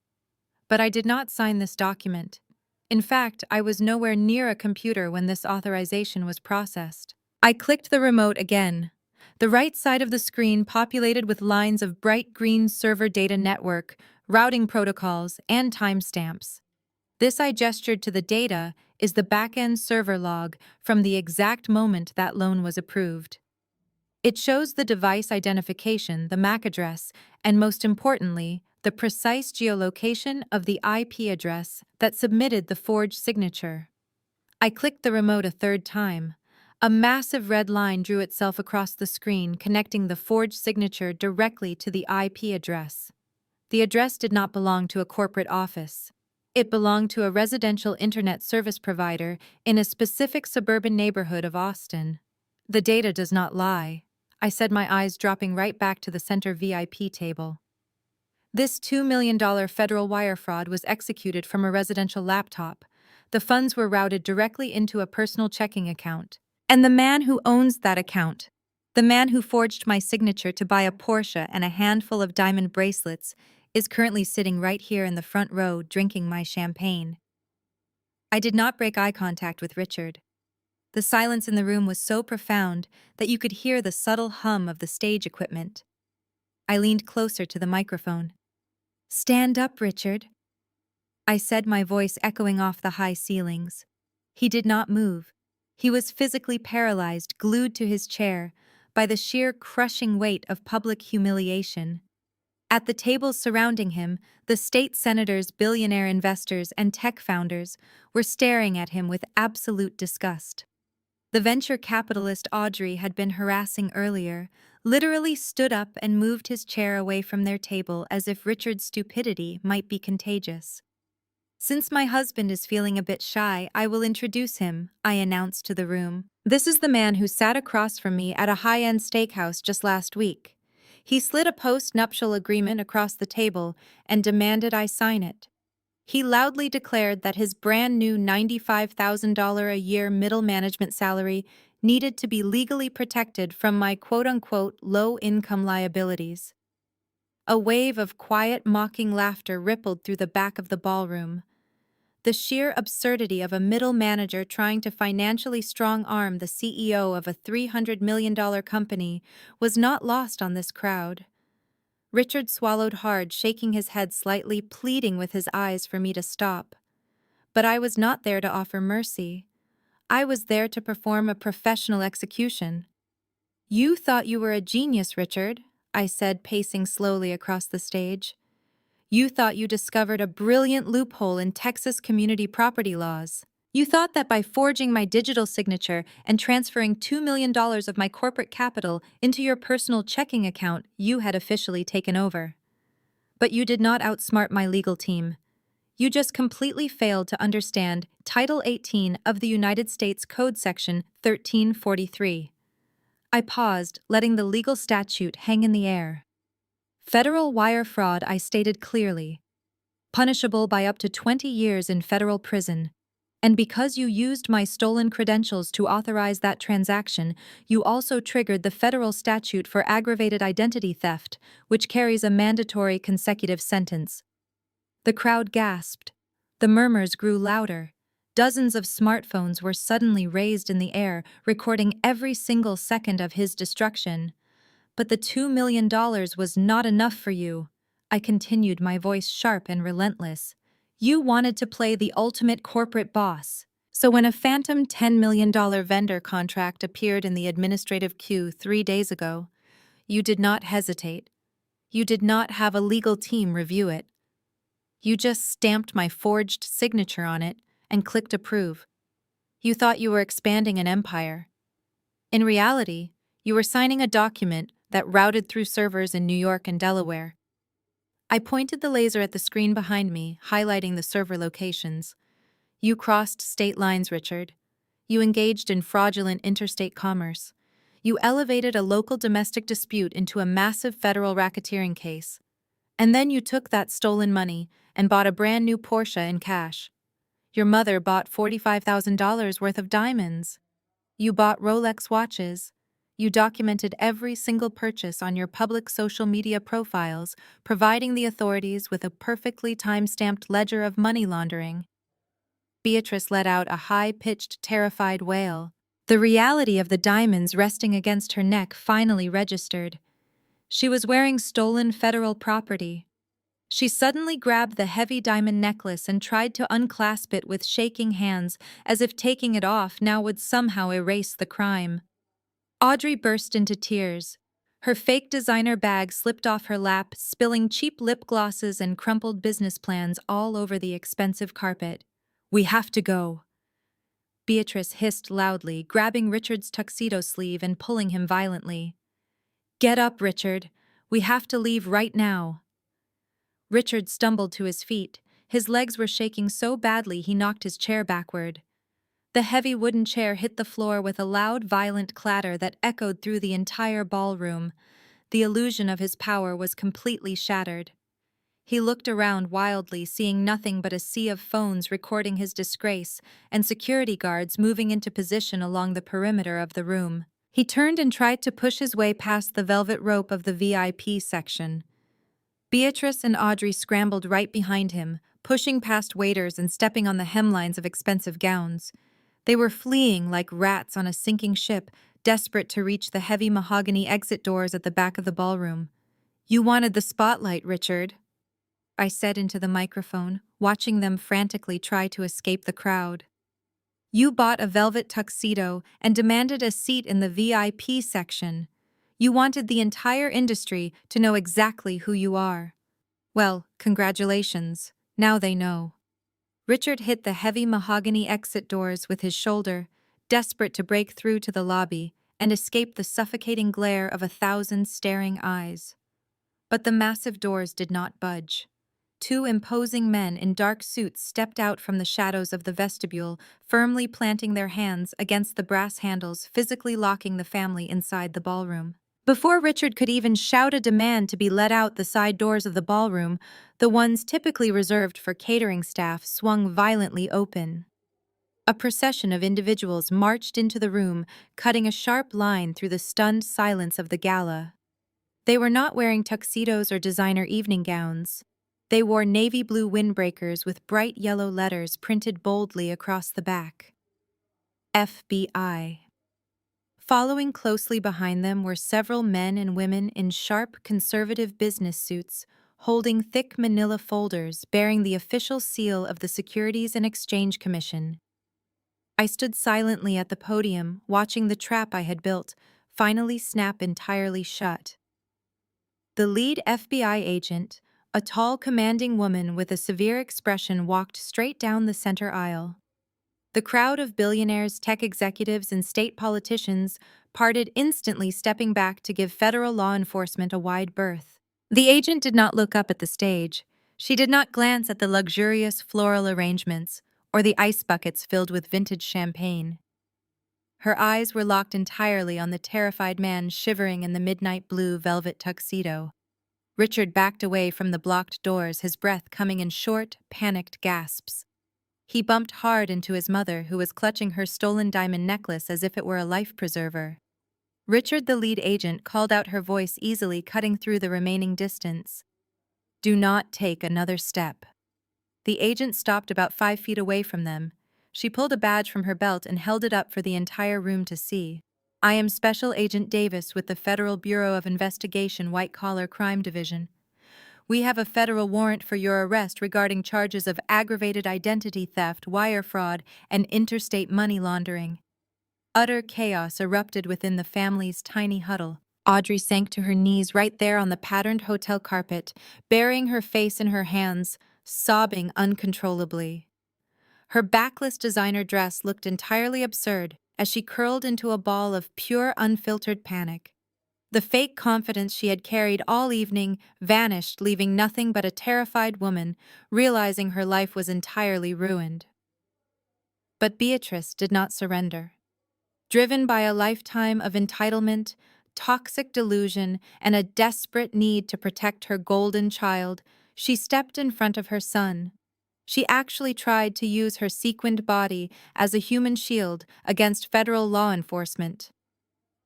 But I did not sign this document. In fact, I was nowhere near a computer when this authorization was processed. I clicked the remote again. The right side of the screen populated with lines of bright green server data network, routing protocols, and timestamps. This I gestured to the data is the back-end server log from the exact moment that loan was approved. It shows the device identification, the MAC address, and most importantly, the precise geolocation of the IP address that submitted the forged signature. I clicked the remote a third time. A massive red line drew itself across the screen, connecting the forged signature directly to the IP address. The address did not belong to a corporate office. It belonged to a residential internet service provider in a specific suburban neighborhood of Austin. The data does not lie, I said, my eyes dropping right back to the center VIP table. This $2 million federal wire fraud was executed from a residential laptop. The funds were routed directly into a personal checking account. And the man who owns that account, the man who forged my signature to buy a Porsche and a handful of diamond bracelets, is currently sitting right here in the front row drinking my champagne. I did not break eye contact with Richard. The silence in the room was so profound that you could hear the subtle hum of the stage equipment. I leaned closer to the microphone. "Stand up, Richard," I said, my voice echoing off the high ceilings. He did not move. He was physically paralyzed, glued to his chair, by the sheer crushing weight of public humiliation. At the tables surrounding him, the state senators, billionaire investors, and tech founders were staring at him with absolute disgust. The venture capitalist Audrey had been harassing earlier, literally stood up and moved his chair away from their table as if Richard's stupidity might be contagious. "Since my husband is feeling a bit shy, I will introduce him," I announced to the room. "This is the man who sat across from me at a high-end steakhouse just last week. He slid a post-nuptial agreement across the table and demanded I sign it. He loudly declared that his brand-new $95,000 a year middle management salary needed to be legally protected from my quote-unquote low-income liabilities." A wave of quiet, mocking laughter rippled through the back of the ballroom. The sheer absurdity of a middle manager trying to financially strong-arm the CEO of a $300 million company was not lost on this crowd. Richard swallowed hard, shaking his head slightly, pleading with his eyes for me to stop. But I was not there to offer mercy. I was there to perform a professional execution. "You thought you were a genius, Richard," I said, pacing slowly across the stage. "You thought you discovered a brilliant loophole in Texas community property laws. You thought that by forging my digital signature and transferring $2 million of my corporate capital into your personal checking account, you had officially taken over. But you did not outsmart my legal team. You just completely failed to understand Title 18 of the United States Code Section 1343. I paused, letting the legal statute hang in the air. Federal wire fraud, I stated clearly. Punishable by up to 20 years in federal prison. And because you used my stolen credentials to authorize that transaction, you also triggered the federal statute for aggravated identity theft, which carries a mandatory consecutive sentence. The crowd gasped. The murmurs grew louder. Dozens of smartphones were suddenly raised in the air, recording every single second of his destruction. But the $2 million was not enough for you. I continued, my voice sharp and relentless. You wanted to play the ultimate corporate boss. So when a phantom $10 million vendor contract appeared in the administrative queue 3 days ago, you did not hesitate. You did not have a legal team review it. You just stamped my forged signature on it and clicked approve. You thought you were expanding an empire. In reality, you were signing a document that routed through servers in New York and Delaware. I pointed the laser at the screen behind me, highlighting the server locations. You crossed state lines, Richard. You engaged in fraudulent interstate commerce. You elevated a local domestic dispute into a massive federal racketeering case. And then you took that stolen money and bought a brand new Porsche in cash. Your mother bought $45,000 worth of diamonds. You bought Rolex watches. You documented every single purchase on your public social media profiles, providing the authorities with a perfectly time-stamped ledger of money laundering. Beatrice let out a high-pitched, terrified wail. The reality of the diamonds resting against her neck finally registered. She was wearing stolen federal property. She suddenly grabbed the heavy diamond necklace and tried to unclasp it with shaking hands, as if taking it off now would somehow erase the crime. Audrey burst into tears. Her fake designer bag slipped off her lap, spilling cheap lip glosses and crumpled business plans all over the expensive carpet. "We have to go," Beatrice hissed loudly, grabbing Richard's tuxedo sleeve and pulling him violently. "Get up, Richard. We have to leave right now." Richard stumbled to his feet. His legs were shaking so badly he knocked his chair backward. The heavy wooden chair hit the floor with a loud, violent clatter that echoed through the entire ballroom. The illusion of his power was completely shattered. He looked around wildly, seeing nothing but a sea of phones recording his disgrace and security guards moving into position along the perimeter of the room. He turned and tried to push his way past the velvet rope of the VIP section. Beatrice and Audrey scrambled right behind him, pushing past waiters and stepping on the hemlines of expensive gowns. They were fleeing like rats on a sinking ship, desperate to reach the heavy mahogany exit doors at the back of the ballroom. "You wanted the spotlight, Richard," I said into the microphone, watching them frantically try to escape the crowd. "You bought a velvet tuxedo and demanded a seat in the VIP section. You wanted the entire industry to know exactly who you are. Well, congratulations. Now they know." Richard hit the heavy mahogany exit doors with his shoulder, desperate to break through to the lobby and escape the suffocating glare of 1,000 staring eyes. But the massive doors did not budge. Two imposing men in dark suits stepped out from the shadows of the vestibule, firmly planting their hands against the brass handles, physically locking the family inside the ballroom. Before Richard could even shout a demand to be let out, the side doors of the ballroom, the ones typically reserved for catering staff, swung violently open. A procession of individuals marched into the room, cutting a sharp line through the stunned silence of the gala. They were not wearing tuxedos or designer evening gowns. They wore navy blue windbreakers with bright yellow letters printed boldly across the back. FBI. Following closely behind them were several men and women in sharp, conservative business suits, holding thick manila folders bearing the official seal of the Securities and Exchange Commission. I stood silently at the podium, watching the trap I had built finally snap entirely shut. The lead FBI agent, a tall, commanding woman with a severe expression, walked straight down the center aisle. The crowd of billionaires, tech executives, and state politicians parted instantly, stepping back to give federal law enforcement a wide berth. The agent did not look up at the stage. She did not glance at the luxurious floral arrangements or the ice buckets filled with vintage champagne. Her eyes were locked entirely on the terrified man shivering in the midnight blue velvet tuxedo. Richard backed away from the blocked doors, his breath coming in short, panicked gasps. He bumped hard into his mother, who was clutching her stolen diamond necklace as if it were a life preserver. Richard, the lead agent, called out, her voice easily cutting through the remaining distance. "Do not take another step." The agent stopped about 5 feet away from them. She pulled a badge from her belt and held it up for the entire room to see. I am Special Agent Davis with the Federal Bureau of Investigation White Collar Crime Division. We have a federal warrant for your arrest regarding charges of aggravated identity theft, wire fraud, and interstate money laundering. Utter chaos erupted within the family's tiny huddle. Audrey sank to her knees right there on the patterned hotel carpet, burying her face in her hands, sobbing uncontrollably. Her backless designer dress looked entirely absurd as she curled into a ball of pure, unfiltered panic. The fake confidence she had carried all evening vanished, leaving nothing but a terrified woman, realizing her life was entirely ruined. But Beatrice did not surrender. Driven by a lifetime of entitlement, toxic delusion, and a desperate need to protect her golden child, she stepped in front of her son. She actually tried to use her sequined body as a human shield against federal law enforcement.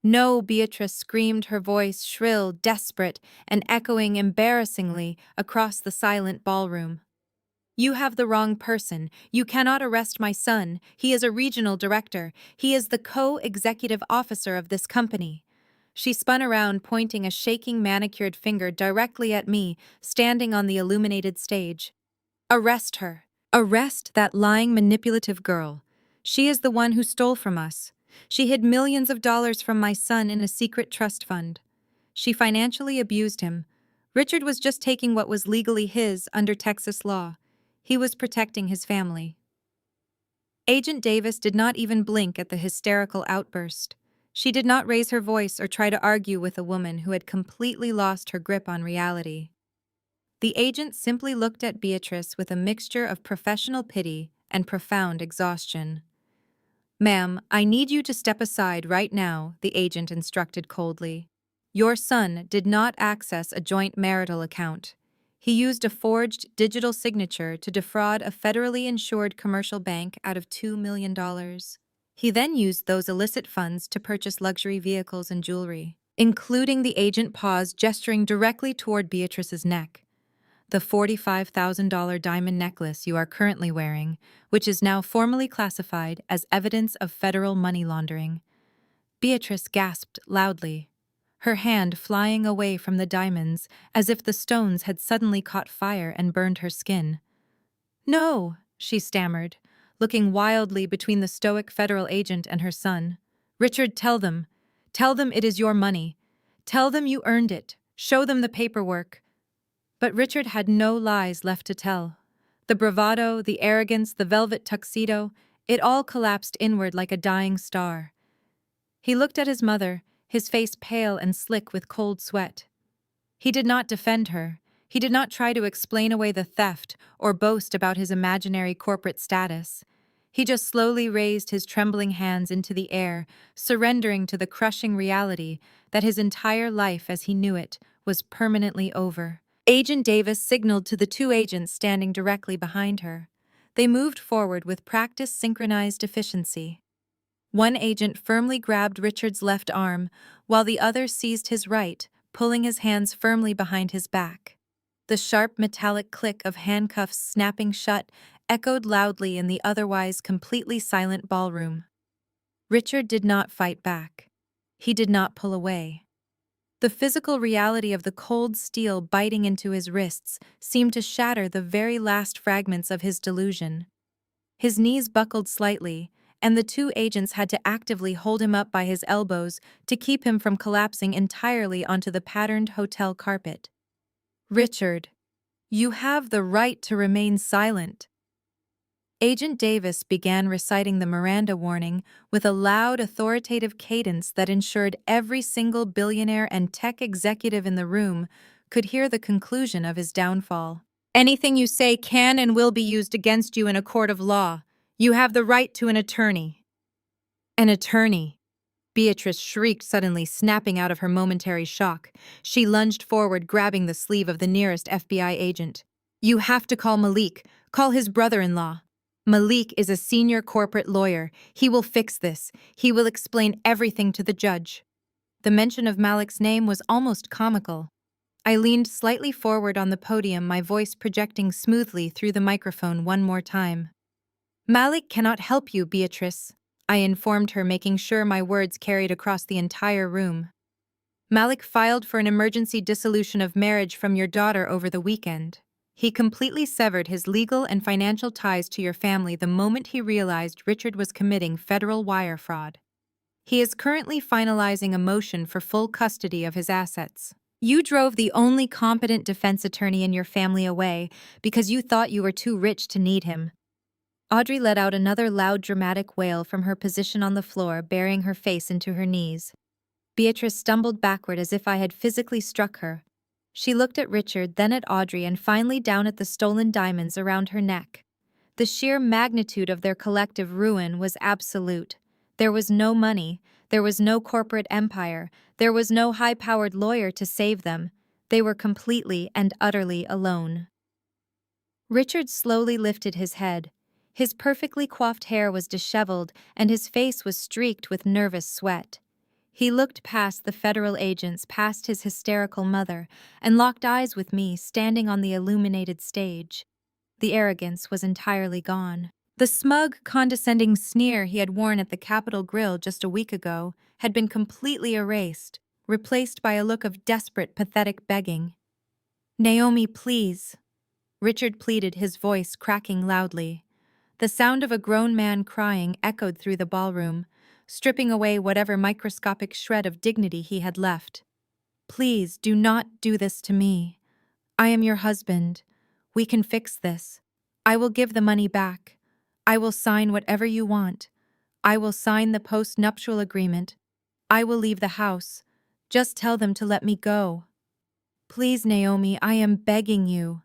No, Beatrice screamed, her voice shrill, desperate, and echoing embarrassingly across the silent ballroom. You have the wrong person. You cannot arrest my son. He is a regional director. He is the co-executive officer of this company. She spun around, pointing a shaking manicured finger directly at me, standing on the illuminated stage. Arrest her. Arrest that lying, manipulative girl. She is the one who stole from us. She hid millions of dollars from my son in a secret trust fund. She financially abused him. Richard was just taking what was legally his under Texas law. He was protecting his family. Agent Davis did not even blink at the hysterical outburst. She did not raise her voice or try to argue with a woman who had completely lost her grip on reality. The agent simply looked at Beatrice with a mixture of professional pity and profound exhaustion. "Ma'am, I need you to step aside right now," the agent instructed coldly. "Your son did not access a joint marital account. He used a forged digital signature to defraud a federally insured commercial bank out of $2 million. He then used those illicit funds to purchase luxury vehicles and jewelry, including." The agent paused, gesturing directly toward Beatrice's neck. "The $45,000 diamond necklace you are currently wearing, which is now formally classified as evidence of federal money laundering." Beatrice gasped loudly, her hand flying away from the diamonds as if the stones had suddenly caught fire and burned her skin. "No," she stammered, looking wildly between the stoic federal agent and her son. "Richard, tell them. Tell them it is your money. Tell them you earned it. Show them the paperwork." But Richard had no lies left to tell. The bravado, the arrogance, the velvet tuxedo, it all collapsed inward like a dying star. He looked at his mother, his face pale and slick with cold sweat. He did not defend her. He did not try to explain away the theft or boast about his imaginary corporate status. He just slowly raised his trembling hands into the air, surrendering to the crushing reality that his entire life as he knew it was permanently over. Agent Davis signaled to the two agents standing directly behind her. They moved forward with practiced synchronized efficiency. One agent firmly grabbed Richard's left arm, while the other seized his right, pulling his hands firmly behind his back. The sharp metallic click of handcuffs snapping shut echoed loudly in the otherwise completely silent ballroom. Richard did not fight back. He did not pull away. The physical reality of the cold steel biting into his wrists seemed to shatter the very last fragments of his delusion. His knees buckled slightly, and the two agents had to actively hold him up by his elbows to keep him from collapsing entirely onto the patterned hotel carpet. "Richard, you have the right to remain silent." Agent Davis began reciting the Miranda warning with a loud, authoritative cadence that ensured every single billionaire and tech executive in the room could hear the conclusion of his downfall. "Anything you say can and will be used against you in a court of law. You have the right to an attorney." "An attorney?" Beatrice shrieked, suddenly snapping out of her momentary shock. She lunged forward, grabbing the sleeve of the nearest FBI agent. "You have to call Malik. Call his brother-in-law. Malik is a senior corporate lawyer. He will fix this. He will explain everything to the judge." The mention of Malik's name was almost comical. I leaned slightly forward on the podium, my voice projecting smoothly through the microphone one more time. Malik cannot help you, Beatrice, I informed her, making sure my words carried across the entire room. Malik filed for an emergency dissolution of marriage from your daughter over the weekend. He completely severed his legal and financial ties to your family the moment he realized Richard was committing federal wire fraud. He is currently finalizing a motion for full custody of his assets. You drove the only competent defense attorney in your family away because you thought you were too rich to need him. Audrey let out another loud, dramatic wail from her position on the floor, burying her face into her knees. Beatrice stumbled backward as if I had physically struck her. She looked at Richard, then at Audrey, and finally down at the stolen diamonds around her neck. The sheer magnitude of their collective ruin was absolute. There was no money, there was no corporate empire, there was no high-powered lawyer to save them. They were completely and utterly alone. Richard slowly lifted his head. His perfectly coiffed hair was disheveled, and his face was streaked with nervous sweat. He looked past the federal agents, past his hysterical mother, and locked eyes with me standing on the illuminated stage. The arrogance was entirely gone. The smug, condescending sneer he had worn at the Capitol grill just a week ago had been completely erased, replaced by a look of desperate, pathetic begging. "Naomi, please," Richard pleaded, his voice cracking loudly. The sound of a grown man crying echoed through the ballroom, stripping away whatever microscopic shred of dignity he had left. "Please, do not do this to me. I am your husband. We can fix this. I will give the money back. I will sign whatever you want. I will sign the post-nuptial agreement. I will leave the house. Just tell them to let me go. Please, Naomi, I am begging you."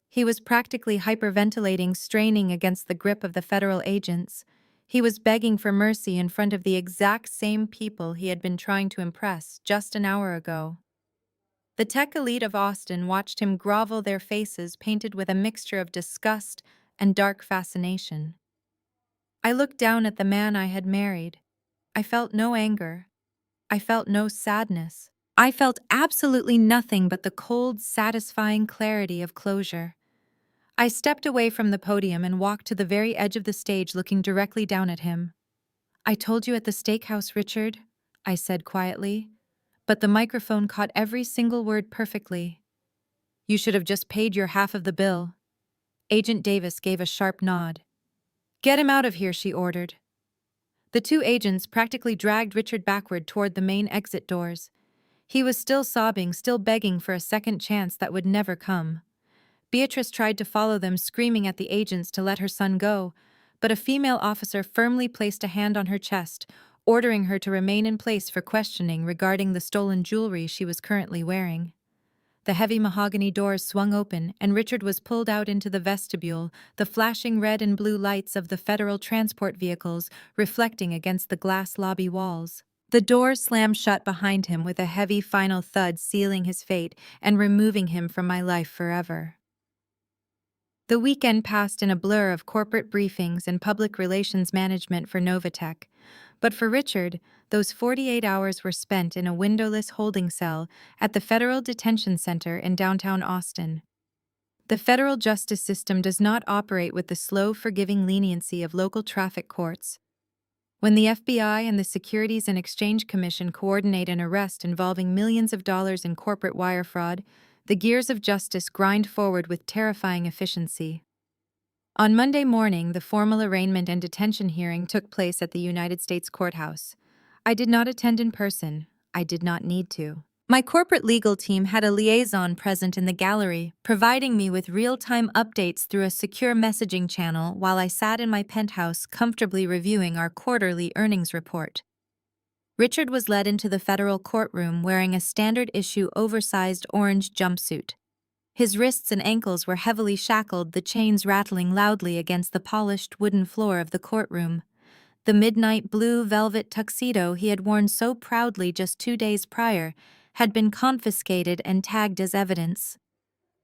He was practically hyperventilating, straining against the grip of the federal agents. He was begging for mercy in front of the exact same people he had been trying to impress just an hour ago. The tech elite of Austin watched him grovel, their faces painted with a mixture of disgust and dark fascination. I looked down at the man I had married. I felt no anger. I felt no sadness. I felt absolutely nothing but the cold, satisfying clarity of closure. I stepped away from the podium and walked to the very edge of the stage, looking directly down at him. "I told you at the steakhouse, Richard," I said quietly, but the microphone caught every single word perfectly. "You should have just paid your half of the bill." Agent Davis gave a sharp nod. "Get him out of here," she ordered. The two agents practically dragged Richard backward toward the main exit doors. He was still sobbing, still begging for a second chance that would never come. Beatrice tried to follow them, screaming at the agents to let her son go, but a female officer firmly placed a hand on her chest, ordering her to remain in place for questioning regarding the stolen jewelry she was currently wearing. The heavy mahogany doors swung open, and Richard was pulled out into the vestibule, the flashing red and blue lights of the federal transport vehicles reflecting against the glass lobby walls. The doors slammed shut behind him with a heavy final thud, sealing his fate and removing him from my life forever. The weekend passed in a blur of corporate briefings and public relations management for Novatech, but for Richard, those 48 hours were spent in a windowless holding cell at the Federal Detention Center in downtown Austin. The federal justice system does not operate with the slow, forgiving leniency of local traffic courts. When the FBI and the Securities and Exchange Commission coordinate an arrest involving millions of dollars in corporate wire fraud, the gears of justice grind forward with terrifying efficiency. On Monday morning, the formal arraignment and detention hearing took place at the United States Courthouse. I did not attend in person. I did not need to. My corporate legal team had a liaison present in the gallery, providing me with real-time updates through a secure messaging channel while I sat in my penthouse comfortably reviewing our quarterly earnings report. Richard was led into the federal courtroom wearing a standard-issue oversized orange jumpsuit. His wrists and ankles were heavily shackled, the chains rattling loudly against the polished wooden floor of the courtroom. The midnight blue velvet tuxedo he had worn so proudly just 2 days prior had been confiscated and tagged as evidence.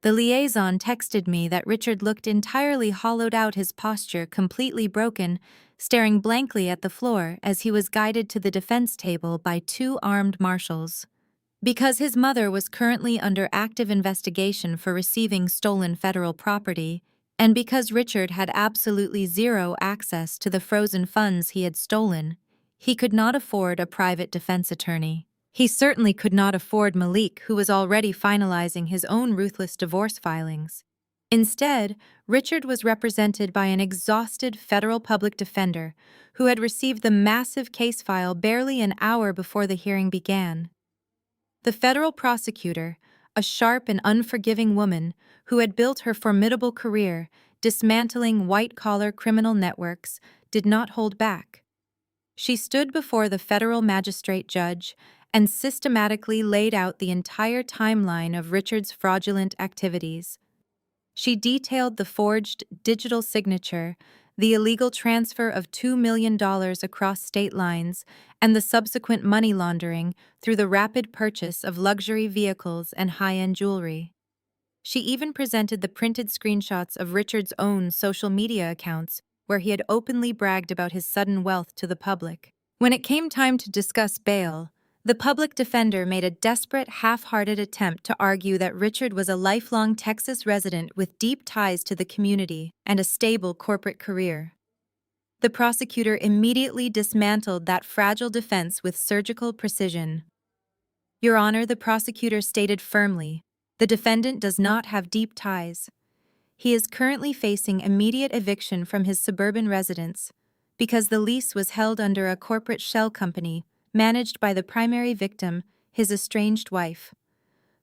The liaison texted me that Richard looked entirely hollowed out, his posture completely broken, staring blankly at the floor as he was guided to the defense table by 2 armed marshals. Because his mother was currently under active investigation for receiving stolen federal property, And because Richard had absolutely zero access to the frozen funds he had stolen, he could not afford a private defense attorney. He certainly could not afford Malik, who was already finalizing his own ruthless divorce filings. Instead, Richard was represented by an exhausted federal public defender who had received the massive case file barely an hour before the hearing began. The federal prosecutor, a sharp and unforgiving woman who had built her formidable career dismantling white-collar criminal networks, did not hold back. She stood before the federal magistrate judge and systematically laid out the entire timeline of Richard's fraudulent activities. She detailed the forged digital signature, the illegal transfer of $2 million across state lines, and the subsequent money laundering through the rapid purchase of luxury vehicles and high-end jewelry. She even presented the printed screenshots of Richard's own social media accounts, where he had openly bragged about his sudden wealth to the public. When it came time to discuss bail, the public defender made a desperate, half-hearted attempt to argue that Richard was a lifelong Texas resident with deep ties to the community and a stable corporate career. The prosecutor immediately dismantled that fragile defense with surgical precision. "Your Honor," the prosecutor stated firmly, "the defendant does not have deep ties. He is currently facing immediate eviction from his suburban residence because the lease was held under a corporate shell company managed by the primary victim, his estranged wife.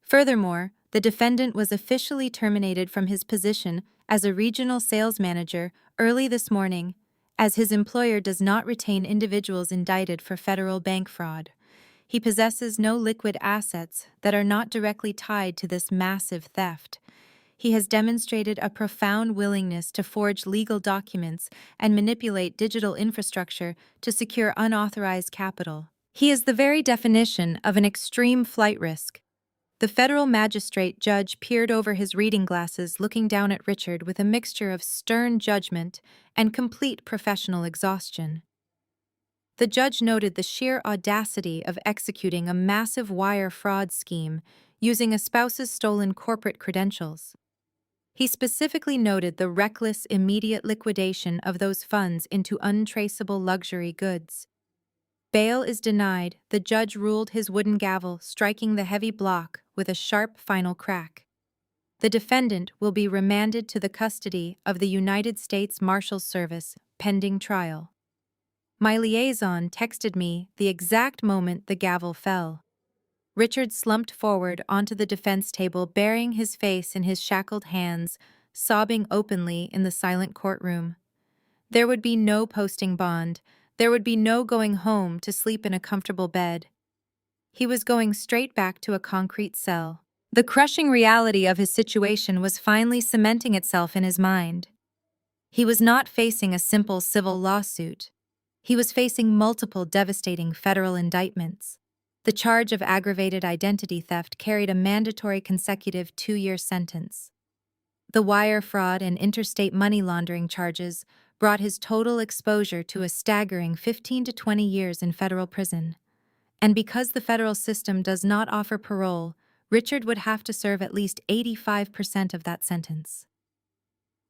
Furthermore, the defendant was officially terminated from his position as a regional sales manager early this morning, as his employer does not retain individuals indicted for federal bank fraud. He possesses no liquid assets that are not directly tied to this massive theft. He has demonstrated a profound willingness to forge legal documents and manipulate digital infrastructure to secure unauthorized capital. He is the very definition of an extreme flight risk." The federal magistrate judge peered over his reading glasses, looking down at Richard with a mixture of stern judgment and complete professional exhaustion. The judge noted the sheer audacity of executing a massive wire fraud scheme using a spouse's stolen corporate credentials. He specifically noted the reckless, immediate liquidation of those funds into untraceable luxury goods. Bail is denied, the judge ruled, his wooden gavel striking the heavy block with a sharp final crack. The defendant will be remanded to the custody of the United States Marshals Service pending trial. My liaison texted me the exact moment the gavel fell. Richard slumped forward onto the defense table, burying his face in his shackled hands, sobbing openly in the silent courtroom. There would be no posting bond. There would be no going home to sleep in a comfortable bed. He was going straight back to a concrete cell. The crushing reality of his situation was finally cementing itself in his mind. He was not facing a simple civil lawsuit. He was facing multiple devastating federal indictments. The charge of aggravated identity theft carried a mandatory consecutive 2-year sentence. The wire fraud and interstate money laundering charges brought his total exposure to a staggering 15 to 20 years in federal prison. And because the federal system does not offer parole, Richard would have to serve at least 85% of that sentence.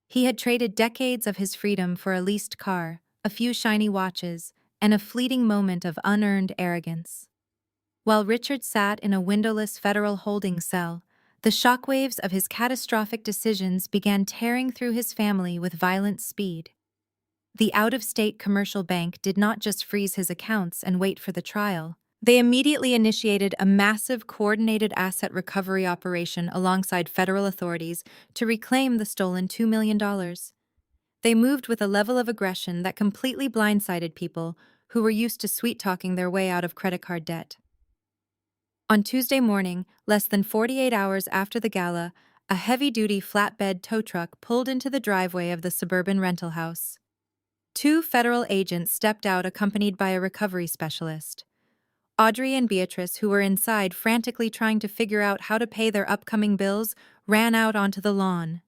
He had traded decades of his freedom for a leased car, a few shiny watches, and a fleeting moment of unearned arrogance. While Richard sat in a windowless federal holding cell, the shockwaves of his catastrophic decisions began tearing through his family with violent speed. The out-of-state commercial bank did not just freeze his accounts and wait for the trial. They immediately initiated a massive coordinated asset recovery operation alongside federal authorities to reclaim the stolen $2 million. They moved with a level of aggression that completely blindsided people who were used to sweet-talking their way out of credit card debt. On Tuesday morning, less than 48 hours after the gala, a heavy-duty flatbed tow truck pulled into the driveway of the suburban rental house. 2 federal agents stepped out accompanied by a recovery specialist. Audrey and Beatrice, who were inside frantically trying to figure out how to pay their upcoming bills, ran out onto the lawn.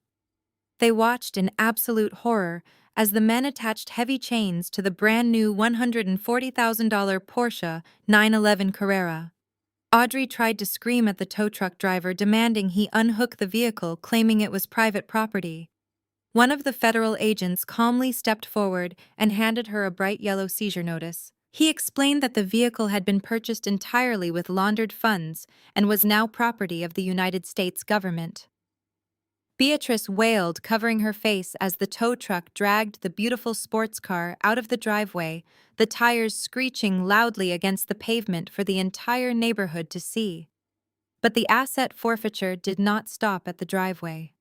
They watched in absolute horror as the men attached heavy chains to the brand-new $140,000 Porsche 911 Carrera. Audrey tried to scream at the tow truck driver, demanding he unhook the vehicle, claiming it was private property. One of the federal agents calmly stepped forward and handed her a bright yellow seizure notice. He explained that the vehicle had been purchased entirely with laundered funds and was now property of the United States government. Beatrice wailed, covering her face as the tow truck dragged the beautiful sports car out of the driveway, the tires screeching loudly against the pavement for the entire neighborhood to see. But the asset forfeiture did not stop at the driveway.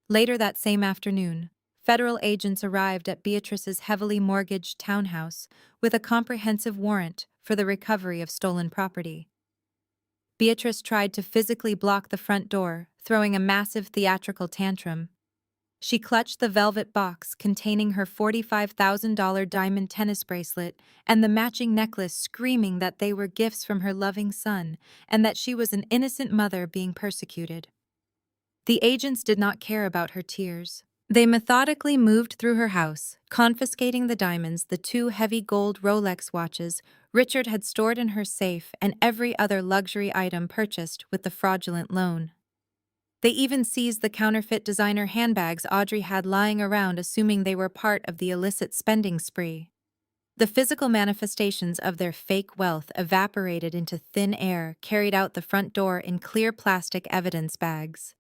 Later that same afternoon, federal agents arrived at Beatrice's heavily mortgaged townhouse with a comprehensive warrant for the recovery of stolen property. Beatrice tried to physically block the front door, throwing a massive theatrical tantrum. She clutched the velvet box containing her $45,000 diamond tennis bracelet and the matching necklace, screaming that they were gifts from her loving son and that she was an innocent mother being persecuted. The agents did not care about her tears. They methodically moved through her house, confiscating the diamonds, the two heavy gold Rolex watches Richard had stored in her safe, and every other luxury item purchased with the fraudulent loan. They even seized the counterfeit designer handbags Audrey had lying around, assuming they were part of the illicit spending spree. The physical manifestations of their fake wealth evaporated into thin air, carried out the front door in clear plastic evidence bags.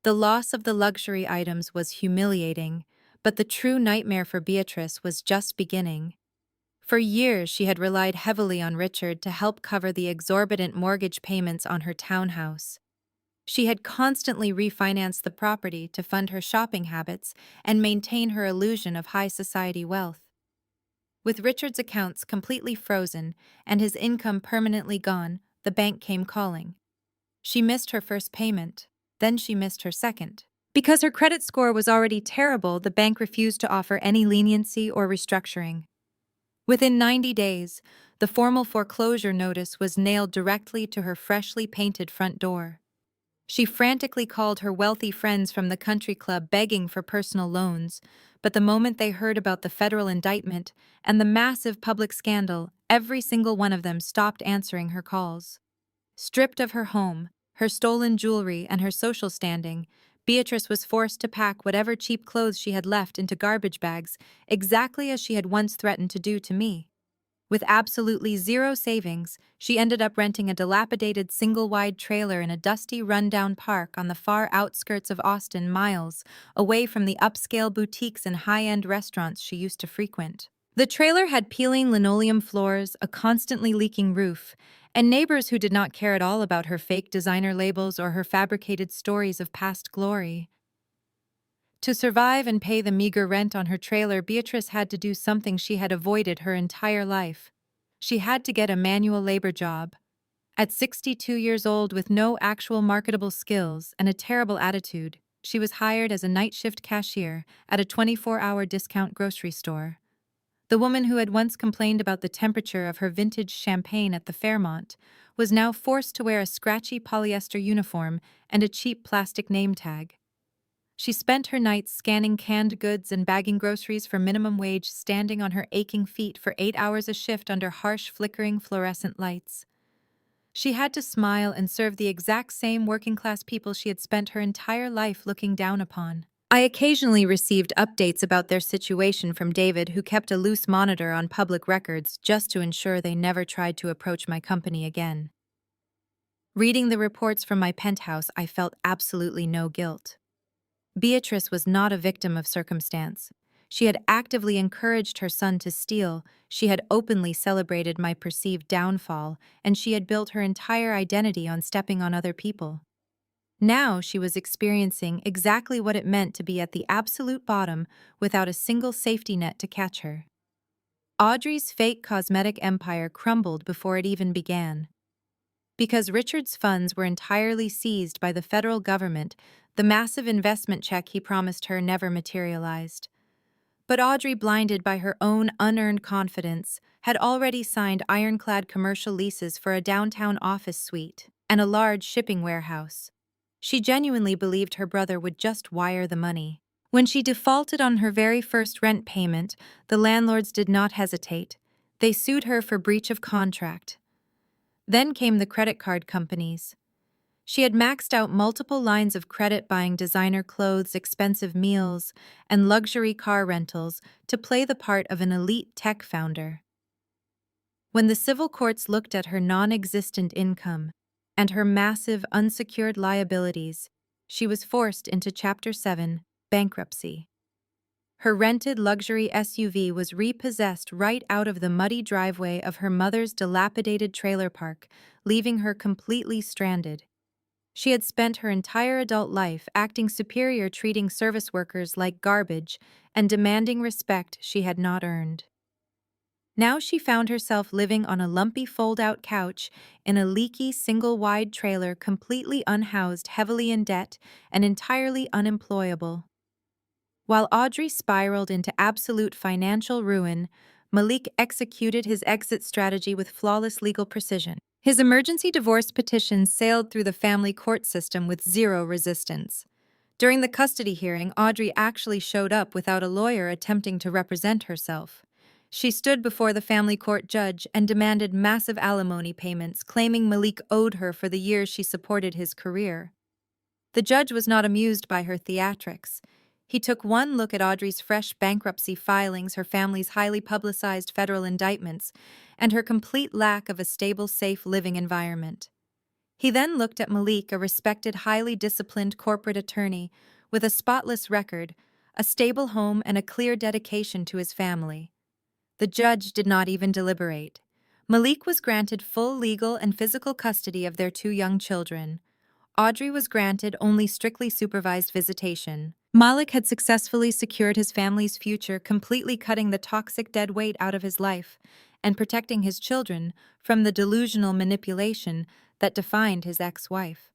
The loss of the luxury items was humiliating, but the true nightmare for Beatrice was just beginning. For years, she had relied heavily on Richard to help cover the exorbitant mortgage payments on her townhouse. She had constantly refinanced the property to fund her shopping habits and maintain her illusion of high society wealth. With Richard's accounts completely frozen and his income permanently gone, the bank came calling. She missed her first payment. Then she missed her second. Because her credit score was already terrible, the bank refused to offer any leniency or restructuring. Within 90 days, the formal foreclosure notice was nailed directly to her freshly painted front door. She frantically called her wealthy friends from the country club begging for personal loans, but the moment they heard about the federal indictment and the massive public scandal, every single one of them stopped answering her calls. Stripped of her home, her stolen jewelry, and her social standing, Beatrice was forced to pack whatever cheap clothes she had left into garbage bags, exactly as she had once threatened to do to me. With absolutely zero savings, she ended up renting a dilapidated single-wide trailer in a dusty, run-down park on the far outskirts of Austin, miles away from the upscale boutiques and high-end restaurants she used to frequent. The trailer had peeling linoleum floors, a constantly leaking roof, and neighbors who did not care at all about her fake designer labels or her fabricated stories of past glory. To survive and pay the meager rent on her trailer, Beatrice had to do something she had avoided her entire life. She had to get a manual labor job. At 62 years old, with no actual marketable skills and a terrible attitude, she was hired as a night shift cashier at a 24-hour discount grocery store. The woman who had once complained about the temperature of her vintage champagne at the Fairmont was now forced to wear a scratchy polyester uniform and a cheap plastic name tag. She spent her nights scanning canned goods and bagging groceries for minimum wage, standing on her aching feet for 8 hours a shift under harsh, flickering fluorescent lights. She had to smile and serve the exact same working-class people she had spent her entire life looking down upon. I occasionally received updates about their situation from David, who kept a loose monitor on public records just to ensure they never tried to approach my company again. Reading the reports from my penthouse, I felt absolutely no guilt. Beatrice was not a victim of circumstance. She had actively encouraged her son to steal, she had openly celebrated my perceived downfall, and she had built her entire identity on stepping on other people. Now she was experiencing exactly what it meant to be at the absolute bottom without a single safety net to catch her. Audrey's fake cosmetic empire crumbled before it even began. Because Richard's funds were entirely seized by the federal government, the massive investment check he promised her never materialized. But Audrey, blinded by her own unearned confidence, had already signed ironclad commercial leases for a downtown office suite and a large shipping warehouse. She genuinely believed her brother would just wire the money. When she defaulted on her very first rent payment, the landlords did not hesitate. They sued her for breach of contract. Then came the credit card companies. She had maxed out multiple lines of credit buying designer clothes, expensive meals, and luxury car rentals to play the part of an elite tech founder. When the civil courts looked at her non-existent income and her massive unsecured liabilities, she was forced into Chapter 7, bankruptcy. Her rented luxury SUV was repossessed right out of the muddy driveway of her mother's dilapidated trailer park, leaving her completely stranded. She had spent her entire adult life acting superior, treating service workers like garbage, and demanding respect she had not earned. Now she found herself living on a lumpy fold-out couch in a leaky single-wide trailer, completely unhoused, heavily in debt, and entirely unemployable. While Audrey spiraled into absolute financial ruin, Malik executed his exit strategy with flawless legal precision. His emergency divorce petition sailed through the family court system with zero resistance. During the custody hearing, Audrey actually showed up without a lawyer attempting to represent herself. She stood before the family court judge and demanded massive alimony payments, claiming Malik owed her for the years she supported his career. The judge was not amused by her theatrics. He took one look at Audrey's fresh bankruptcy filings, her family's highly publicized federal indictments, and her complete lack of a stable, safe living environment. He then looked at Malik, a respected, highly disciplined corporate attorney with a spotless record, a stable home, and a clear dedication to his family. The judge did not even deliberate. Malik was granted full legal and physical custody of their two young children. Audrey was granted only strictly supervised visitation. Malik had successfully secured his family's future, completely cutting the toxic dead weight out of his life and protecting his children from the delusional manipulation that defined his ex-wife.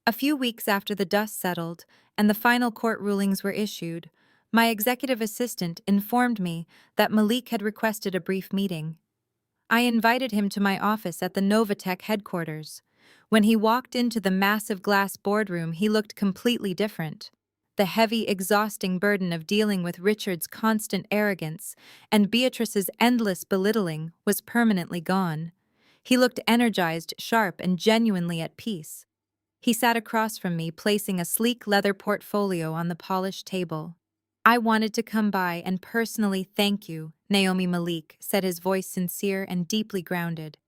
A few weeks after the dust settled and the final court rulings were issued, my executive assistant informed me that Malik had requested a brief meeting. I invited him to my office at the Novatech headquarters. When he walked into the massive glass boardroom, he looked completely different. The heavy, exhausting burden of dealing with Richard's constant arrogance and Beatrice's endless belittling was permanently gone. He looked energized, sharp, and genuinely at peace. He sat across from me, placing a sleek leather portfolio on the polished table. "I wanted to come by and personally thank you," Naomi Malik said, his voice sincere and deeply grounded.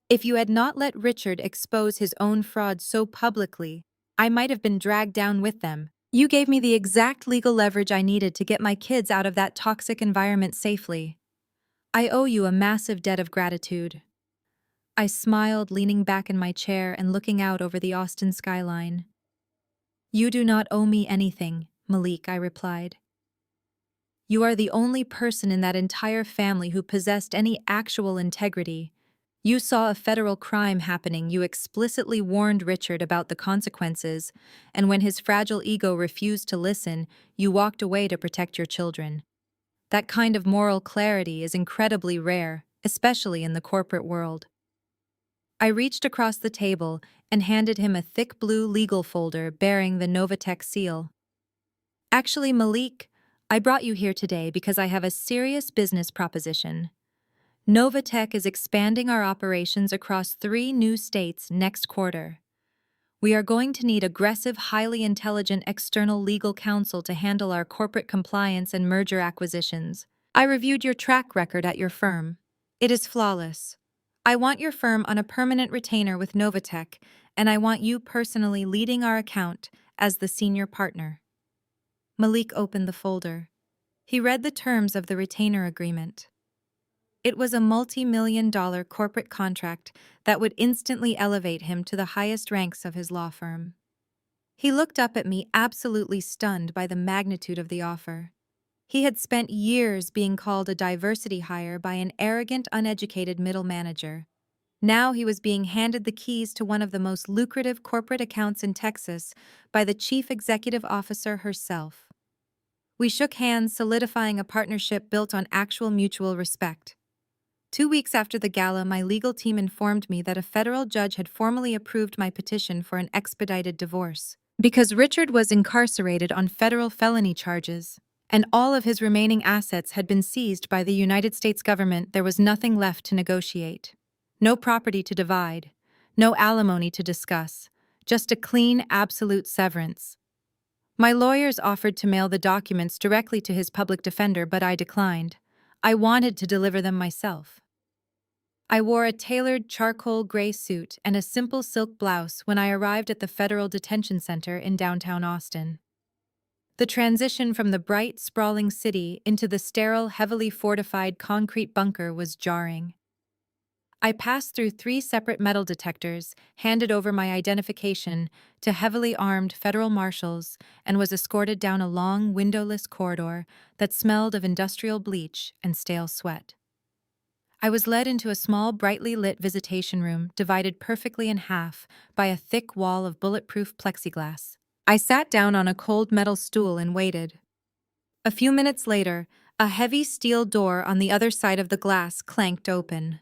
"If you had not let Richard expose his own fraud so publicly, I might have been dragged down with them. You gave me the exact legal leverage I needed to get my kids out of that toxic environment safely. I owe you a massive debt of gratitude." I smiled, leaning back in my chair and looking out over the Austin skyline. "You do not owe me anything, Malik," I replied. "You are the only person in that entire family who possessed any actual integrity. You saw a federal crime happening, you explicitly warned Richard about the consequences, and when his fragile ego refused to listen, you walked away to protect your children. That kind of moral clarity is incredibly rare, especially in the corporate world." I reached across the table and handed him a thick blue legal folder bearing the Novatech seal. "Actually, Malik, I brought you here today because I have a serious business proposition. Novatech is expanding our operations across 3 new states next quarter. We are going to need aggressive, highly intelligent external legal counsel to handle our corporate compliance and merger acquisitions. I reviewed your track record at your firm. It is flawless. I want your firm on a permanent retainer with Novatech, and I want you personally leading our account as the senior partner." Malik opened the folder. He read the terms of the retainer agreement. It was a multi-million-dollar corporate contract that would instantly elevate him to the highest ranks of his law firm. He looked up at me, absolutely stunned by the magnitude of the offer. He had spent years being called a diversity hire by an arrogant, uneducated middle manager. Now he was being handed the keys to one of the most lucrative corporate accounts in Texas by the chief executive officer herself. We shook hands, solidifying a partnership built on actual mutual respect. 2 weeks after the gala, my legal team informed me that a federal judge had formally approved my petition for an expedited divorce. Because Richard was incarcerated on federal felony charges, and all of his remaining assets had been seized by the United States government, there was nothing left to negotiate. No property to divide, no alimony to discuss, just a clean, absolute severance. My lawyers offered to mail the documents directly to his public defender, but I declined. I wanted to deliver them myself. I wore a tailored charcoal gray suit and a simple silk blouse when I arrived at the Federal Detention Center in downtown Austin. The transition from the bright, sprawling city into the sterile, heavily fortified concrete bunker was jarring. I passed through 3 separate metal detectors, handed over my identification to heavily armed federal marshals, and was escorted down a long, windowless corridor that smelled of industrial bleach and stale sweat. I was led into a small, brightly lit visitation room divided perfectly in half by a thick wall of bulletproof plexiglass. I sat down on a cold metal stool and waited. A few minutes later, a heavy steel door on the other side of the glass clanked open.